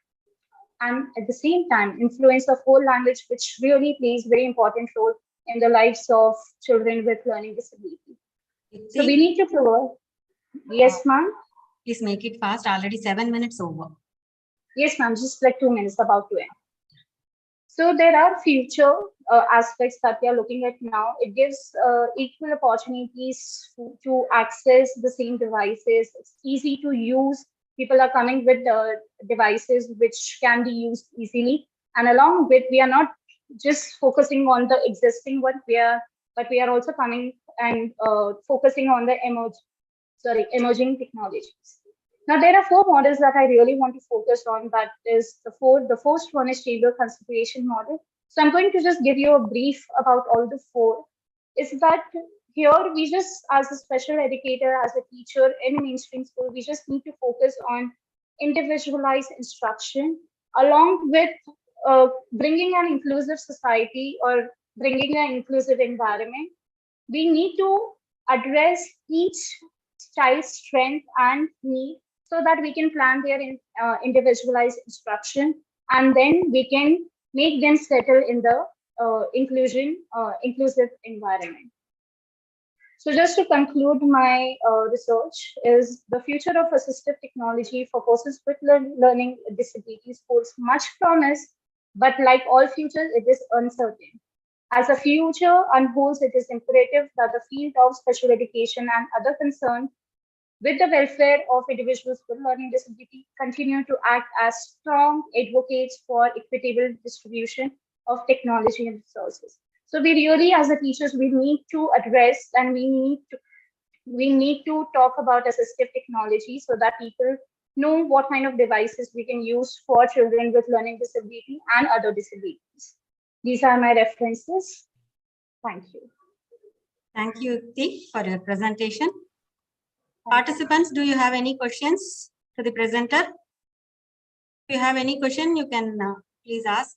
And at the same time, influence of whole language, which really plays very important role in the lives of children with learning disability. So we need to provide. Yes, ma'am. Please make it fast. Already 7 minutes over. Yes, ma'am. Just like 2 minutes about to end. So there are future aspects that we are looking at now. It gives equal opportunities to access the same devices. It's easy to use. people are coming with devices which can be used easily. And along with, we are not just focusing on the existing one, but we are also coming and focusing on the emerging technologies. Now, there are 4 models that I really want to focus on. That is the first one is chamber consideration model. So I'm going to just give you a brief about all the 4. Is that here we just, as a special educator, as a teacher in a mainstream school, we just need to focus on individualized instruction along with bringing an inclusive society or bringing an inclusive environment. We need to address each child's strength and need so that we can plan their individualized instruction, and then we can make them settle in the inclusive environment. So just to conclude my research is the future of assistive technology for persons with learning disabilities holds much promise, but like all futures, it is uncertain. As a future unfolds, it is imperative that the field of special education and other concerns with the welfare of individuals with learning disability continue to act as strong advocates for equitable distribution of technology and resources. So we really, as a teachers, we need to address and we need to talk about assistive technology so that people know what kind of devices we can use for children with learning disability and other disabilities. These are my references. Thank you. Thank you, Yutti, for your presentation. Participants, do you have any questions to the presenter? If you have any question, you can please ask.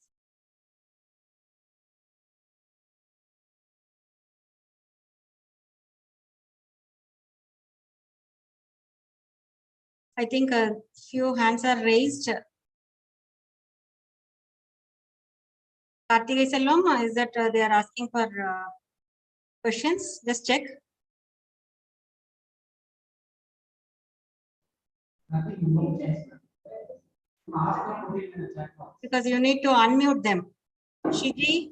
I think a few hands are raised. Karthikeya Selvam, is that they are asking for questions? Just check. Because you need to unmute them. Shiji,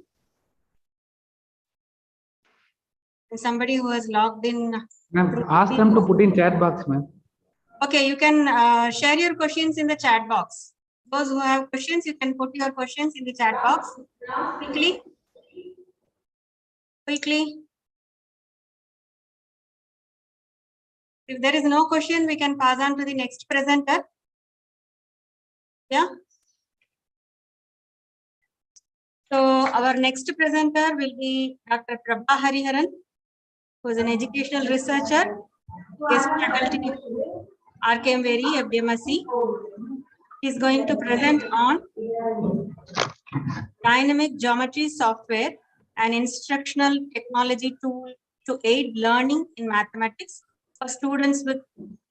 somebody who has logged in. Ma'am, ask them to put in chat box, ma'am. Okay, you can share your questions in the chat box. Those who have questions, you can put your questions in the chat box quickly. If there is no question, we can pass on to the next presenter. Yeah. So our next presenter will be Dr. Prabha Hariharan, who is an educational researcher, guest faculty RKMVERI, FDMSC. He is going to present on dynamic geometry software and instructional technology tool to aid learning in mathematics for students with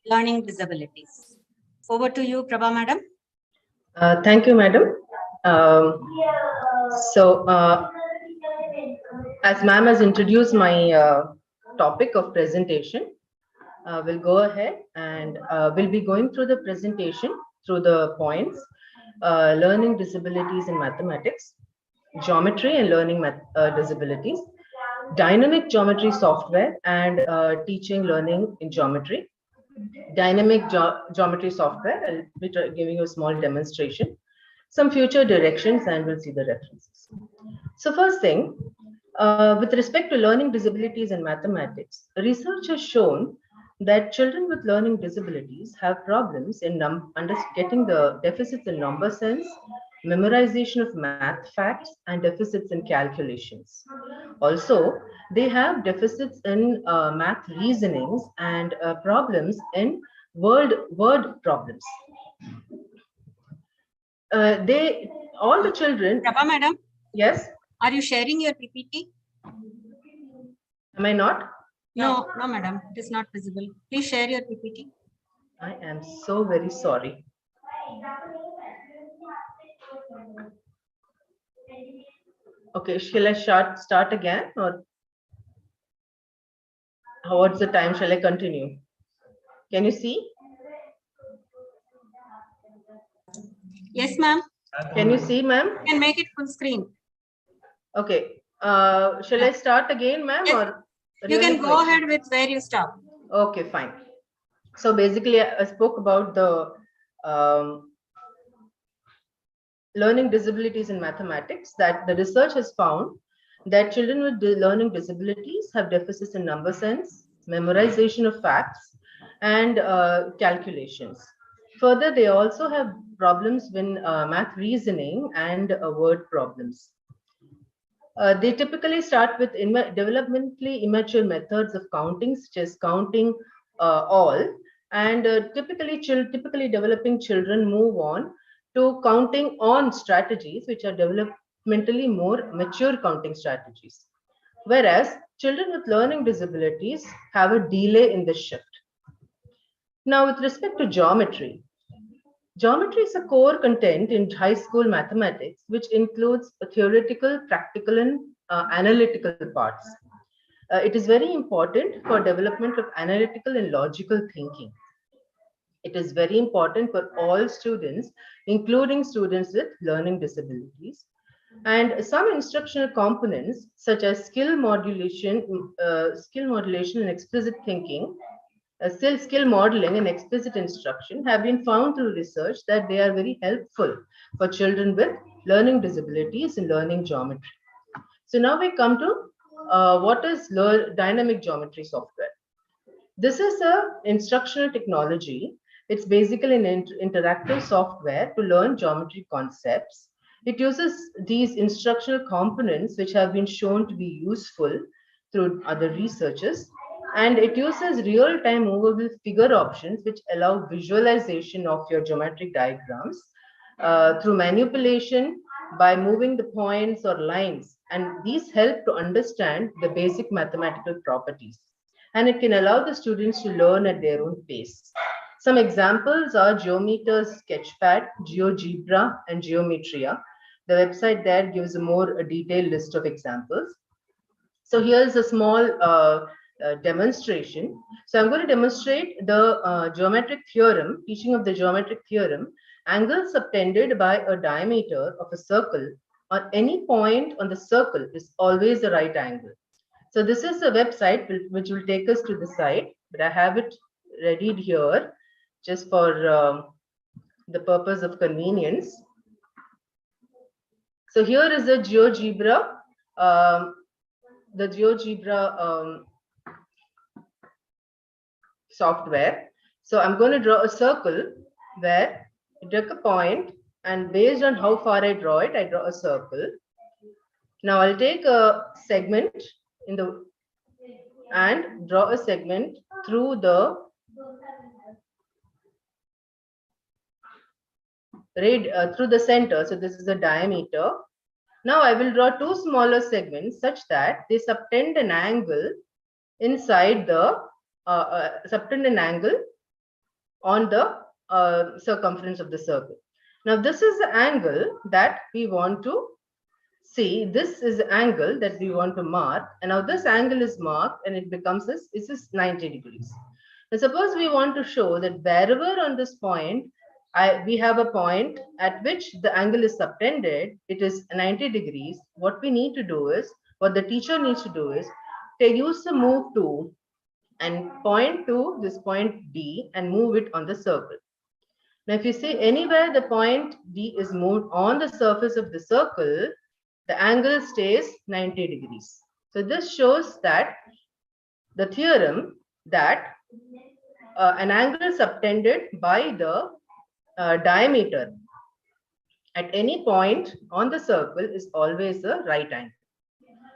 learning disabilities. Over to you, Prabha madam. Thank you, madam. As ma'am has introduced my topic of presentation, we'll go ahead and we'll be going through the presentation through the points, learning disabilities in mathematics, geometry and learning disabilities, dynamic geometry software and teaching learning in geometry. Dynamic geometry software, I'll be giving you a small demonstration, some future directions, and we'll see the references. So first thing, with respect to learning disabilities in mathematics, research has shown that children with learning disabilities have problems in getting the deficits in number sense, memorization of math facts, and deficits in calculations. Also, they have deficits in math reasonings and problems in word problems. All the children. Prabha madam. Yes. Are you sharing your PPT? Am I not? No, madam. It is not visible. Please share your PPT. I am so very sorry. Okay, shall I start again, or what's the time? Shall I continue? Can you see? Yes, ma'am. Can you see, ma'am? You can make it full screen. Okay. Shall I start again, ma'am? Yes. Or you can go ahead with where you stop. Okay, fine. So basically, I spoke about the learning disabilities in mathematics, that the research has found that children with learning disabilities have deficits in number sense, memorization of facts, and calculations. Further, they also have problems in math reasoning and word problems. They typically start with developmentally immature methods of counting, such as counting all, and typically developing children move on to counting on strategies, which are developmentally more mature counting strategies. Whereas children with learning disabilities have a delay in this shift. Now, with respect to geometry, geometry is a core content in high school mathematics, which includes theoretical, practical, and analytical parts. It is very important for development of analytical and logical thinking. It is very important for all students, including students with learning disabilities. And some instructional components, such as skill modulation and explicit thinking, skill modeling and explicit instruction, have been found through research that they are very helpful for children with learning disabilities in learning geometry. So now we come to what is dynamic geometry software. This is an instructional technology. It's basically an interactive software to learn geometry concepts. It uses these instructional components, which have been shown to be useful through other researches, and it uses real-time movable figure options, which allow visualization of your geometric diagrams through manipulation by moving the points or lines, and these help to understand the basic mathematical properties, and it can allow the students to learn at their own pace. Some examples are Geometer's Sketchpad, GeoGebra, and Geometria. The website there gives a more detailed list of examples. So here's a small demonstration. So I'm going to demonstrate the geometric theorem, teaching of the geometric theorem. Angle subtended by a diameter of a circle on any point on the circle is always a right angle. So this is a website which will take us to the site, but I have it readied here just for the purpose of convenience. So here is the GeoGebra, software. So I'm going to draw a circle where I take a point, and based on how far I draw it, I draw a circle. Now I'll take a segment and draw a segment through the through the center. So this is the diameter. Now I will draw two smaller segments such that they subtend an angle inside the on the circumference of the circle. Now this is the angle that we want to see. This is the angle that we want to mark, and now this angle is marked, and it becomes this. This is 90 degrees. Now suppose we want to show that wherever on this point we have a point at which the angle is subtended, it is 90 degrees. What we need to do is, what the teacher needs to do is, to use the move tool and point to this point D and move it on the circle. Now if you see anywhere the point D is moved on the surface of the circle, the angle stays 90 degrees. So this shows that the theorem that an angle subtended by the diameter at any point on the circle is always a right angle.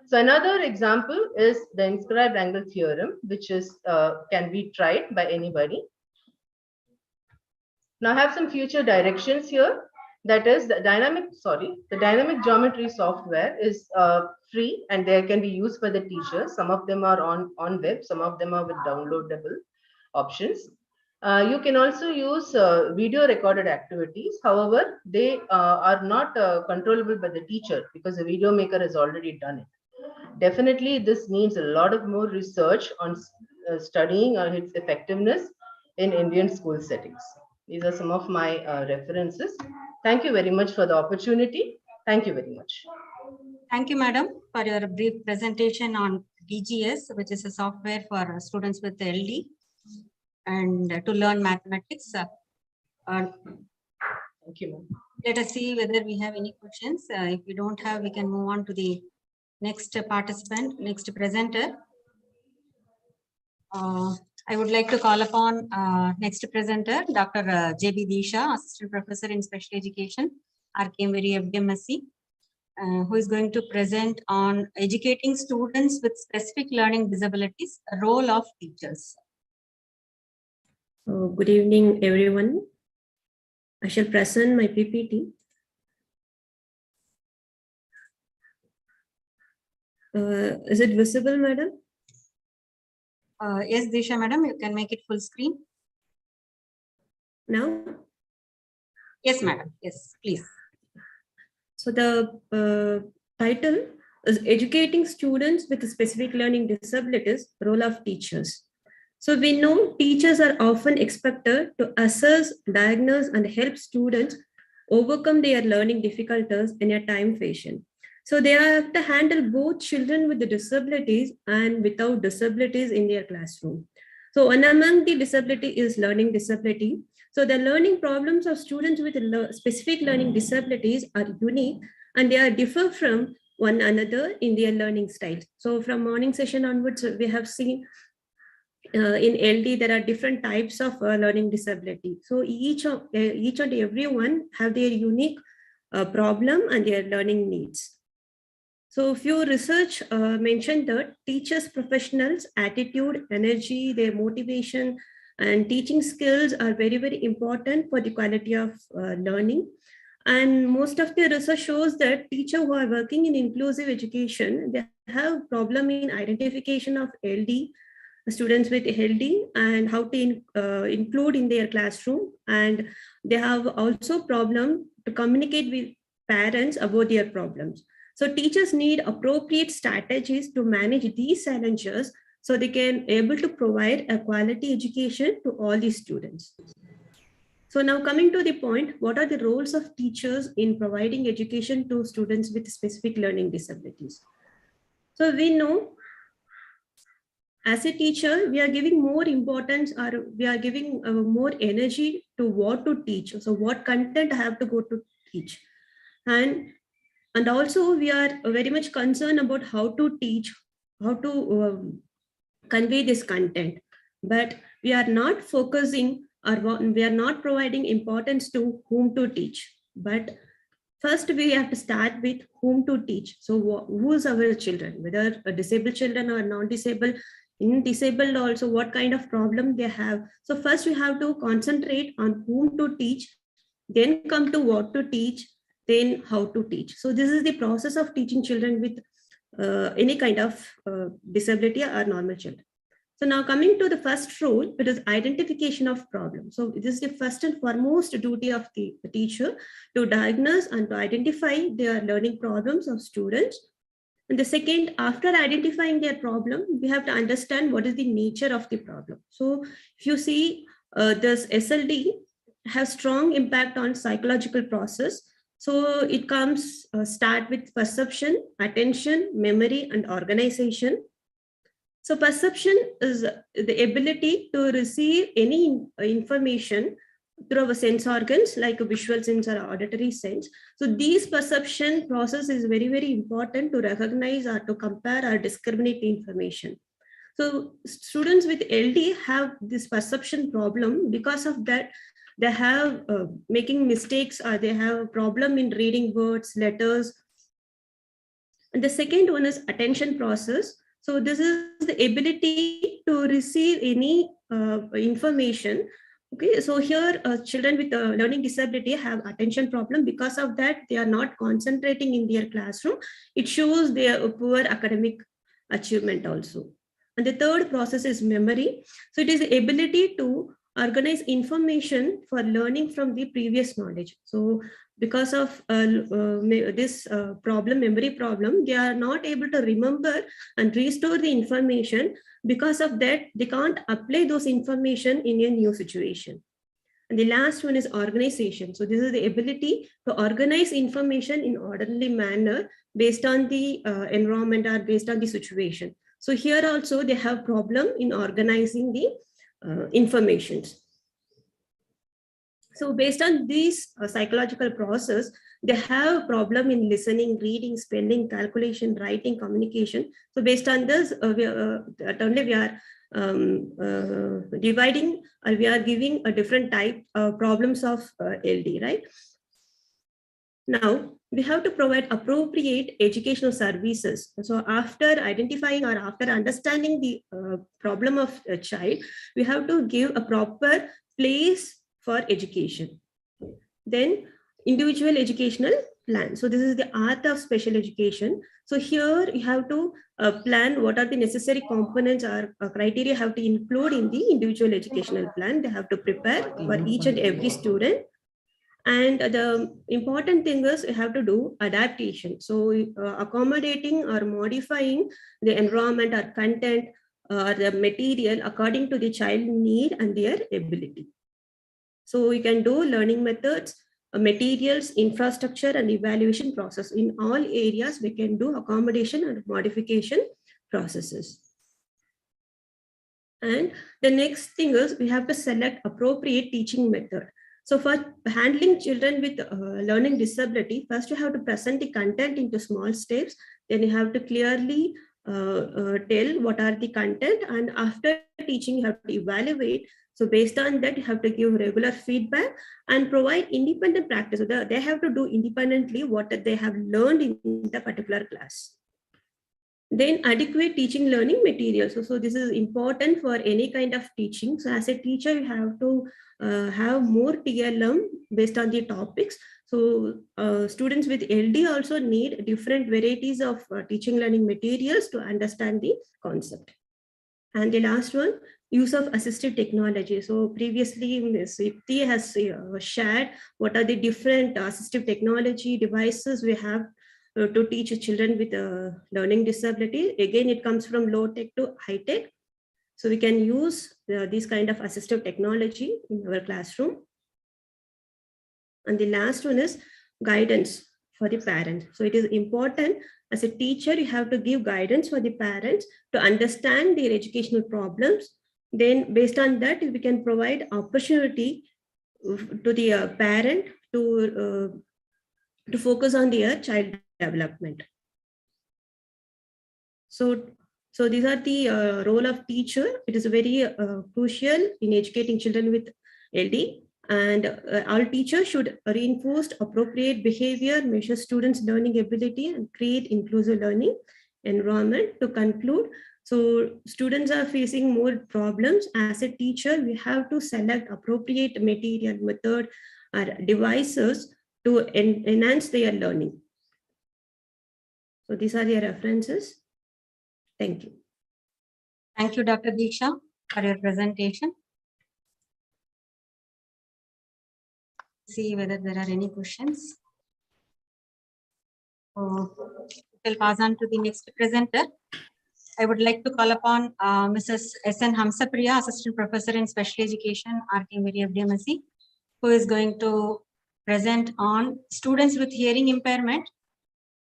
So another example is the inscribed angle theorem, which is can be tried by anybody. Now I have some future directions here. That is the dynamic geometry software is free, and they can be used by the teachers. Some of them are on web, some of them are with downloadable options. You can also use video recorded activities. However, they are not controllable by the teacher because the video maker has already done it. Definitely, this needs a lot of more research on studying its effectiveness in Indian school settings. These are some of my references. Thank you very much for the opportunity. Thank you very much. Thank you, madam, for your brief presentation on DGS, which is a software for students with LD and to learn mathematics. Thank you, ma'am. Let us see whether we have any questions. If we don't have, we can move on to the next participant, next presenter. I would like to call upon next presenter, Dr. J.B. Disha, Assistant Professor in Special Education, RKMVERI FDMSc, who is going to present on educating students with specific learning disabilities, role of teachers. Good evening, everyone. I shall present my PPT. Is it visible, madam? Yes, Disha, madam, you can make it full screen. Now? Yes, madam. Yes, please. So the title is Educating Students with Specific Learning Disabilities, Role of Teachers. So we know teachers are often expected to assess, diagnose, and help students overcome their learning difficulties in a time fashion. So they have to handle both children with the disabilities and without disabilities in their classroom. So one among the disability is learning disability. So the learning problems of students with specific learning disabilities are unique and they are differ from one another in their learning style. So from morning session onwards, we have seen in LD, there are different types of learning disability. So each and every one have their unique problem and their learning needs. So few research mentioned that teachers, professionals, attitude, energy, their motivation, and teaching skills are very, very important for the quality of learning. And most of the research shows that teachers who are working in inclusive education, they have problem in identification of LD, students with LD, and how to include in their classroom. And they have also problem to communicate with parents about their problems. So teachers need appropriate strategies to manage these challenges so they can able to provide a quality education to all the students. So now coming to the point, what are the roles of teachers in providing education to students with specific learning disabilities? So we know as a teacher, we are giving more importance or we are giving more energy to what to teach. So what content I have to go to teach. And also we are very much concerned about how to teach, how to convey this content. But we are not focusing or we are not providing importance to whom to teach. But first we have to start with whom to teach. So who's our children, whether disabled children or non-disabled, in disabled also, what kind of problem they have. So first we have to concentrate on whom to teach, then come to what to teach, then how to teach. So this is the process of teaching children with any kind of disability or normal children. So now coming to the first role, it is identification of problems. So this is the first and foremost duty of the teacher to diagnose and to identify their learning problems of students. And the second, after identifying their problem, we have to understand what is the nature of the problem. So if you see this SLD has strong impact on psychological process. So it comes start with perception, attention, memory, and organization. So perception is the ability to receive any information through our sense organs like a visual sense or auditory sense. So these perception process is very, very important to recognize or to compare or discriminate the information. So students with LD have this perception problem. Because of that, they have making mistakes or they have a problem in reading words, letters. And the second one is attention process. So this is the ability to receive any information. Okay, so here children with a learning disability have attention problem. Because of that, they are not concentrating in their classroom. It shows their poor academic achievement also. And the third process is memory. So it is the ability to organize information for learning from the previous knowledge. So because of this problem, memory problem, they are not able to remember and restore the information. Because of that, they can't apply those information in a new situation. And the last one is organization. So this is the ability to organize information in orderly manner based on the environment or based on the situation. So here also they have problem in organizing the informations. So based on this psychological process, they have problem in listening, reading, spelling, calculation, writing, communication. So based on this, we are dividing, or we are giving a different type of problems of LD, right? Now, we have to provide appropriate educational services. So after identifying or after understanding the problem of a child, we have to give a proper place for education. Then individual educational plan. So this is the art of special education. So here you have to plan what are the necessary components or criteria have to include in the individual educational plan. They have to prepare for each and every student. And the important thing is you have to do adaptation. So accommodating or modifying the environment or content or the material according to the child need and their ability. So you can do learning methods, materials, infrastructure, and evaluation process. In all areas, we can do accommodation and modification processes. And the next thing is we have to select appropriate teaching method. So for handling children with learning disability, first you have to present the content into small steps. Then you have to clearly tell what are the content, and after teaching you have to evaluate. So based on that, you have to give regular feedback and provide independent practice. So they have to do independently what they have learned in the particular class. Then adequate teaching learning materials. So this is important for any kind of teaching. So as a teacher, you have to have more TLM based on the topics. So students with LD also need different varieties of teaching learning materials to understand the concept. And the last one, use of assistive technology. So previously, Ms. Yukti has shared what are the different assistive technology devices we have to teach children with learning disability. Again, it comes from low tech to high tech. So we can use this kind of assistive technology in our classroom. And the last one is guidance for the parents. So it is important as a teacher, you have to give guidance for the parents to understand their educational problems. Then based on that, we can provide opportunity to the parent to focus on their child development. So these are the role of teacher. It is very crucial in educating children with LD. And all teachers should reinforce appropriate behavior, measure students' learning ability, and create inclusive learning environment. To conclude, so students are facing more problems. As a teacher, we have to select appropriate material, method, or devices to enhance their learning. So these are the references. Thank you. Thank you, Dr. Deeksha, for your presentation. See whether there are any questions. We'll pass on to the next presenter. I would like to call upon Mrs. S.N. Hamsapriya, Assistant Professor in Special Education, RKMVERI FDMSC, who is going to present on students with hearing impairment,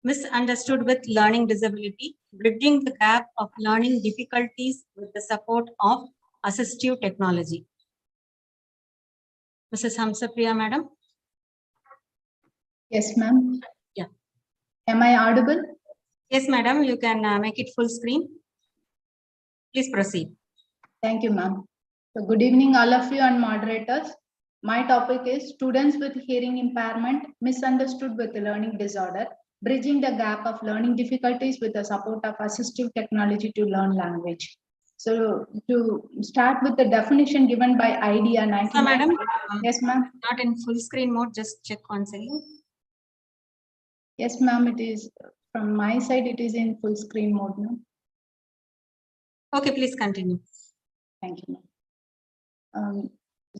misunderstood with learning disability, bridging the gap of learning difficulties with the support of assistive technology. Mrs. Hamsapriya, madam. Yes, ma'am. Yeah. Am I audible? Yes, madam. You can make it full screen. Please proceed. Thank you, ma'am. So good evening, all of you and moderators. My topic is students with hearing impairment misunderstood with learning disorder, bridging the gap of learning difficulties with the support of assistive technology to learn language. So to start with the definition given by IDEA 19. So, madam. Yes, ma'am. Not in full screen mode. Just check once again. Yes, ma'am. It is from my side. It is in full screen mode now. Okay, please continue. Thank you, ma'am.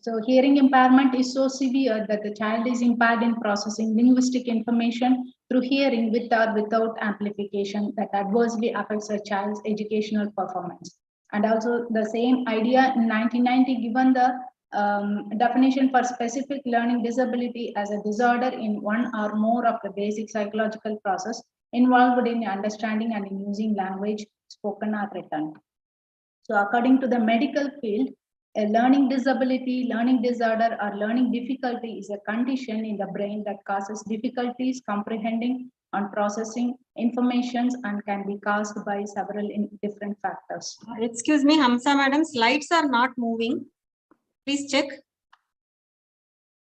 So hearing impairment is so severe that the child is impaired in processing linguistic information through hearing with or without amplification that adversely affects a child's educational performance. And also the same idea in 1990 given the definition for specific learning disability as a disorder in one or more of the basic psychological process involved in understanding and in using language, spoken or written. So according to the medical field, A learning disability, learning disorder, or learning difficulty is a condition in the brain that causes difficulties comprehending and processing informations and can be caused by several different factors. Excuse me, Hamsa madam, slides are not moving. Please check.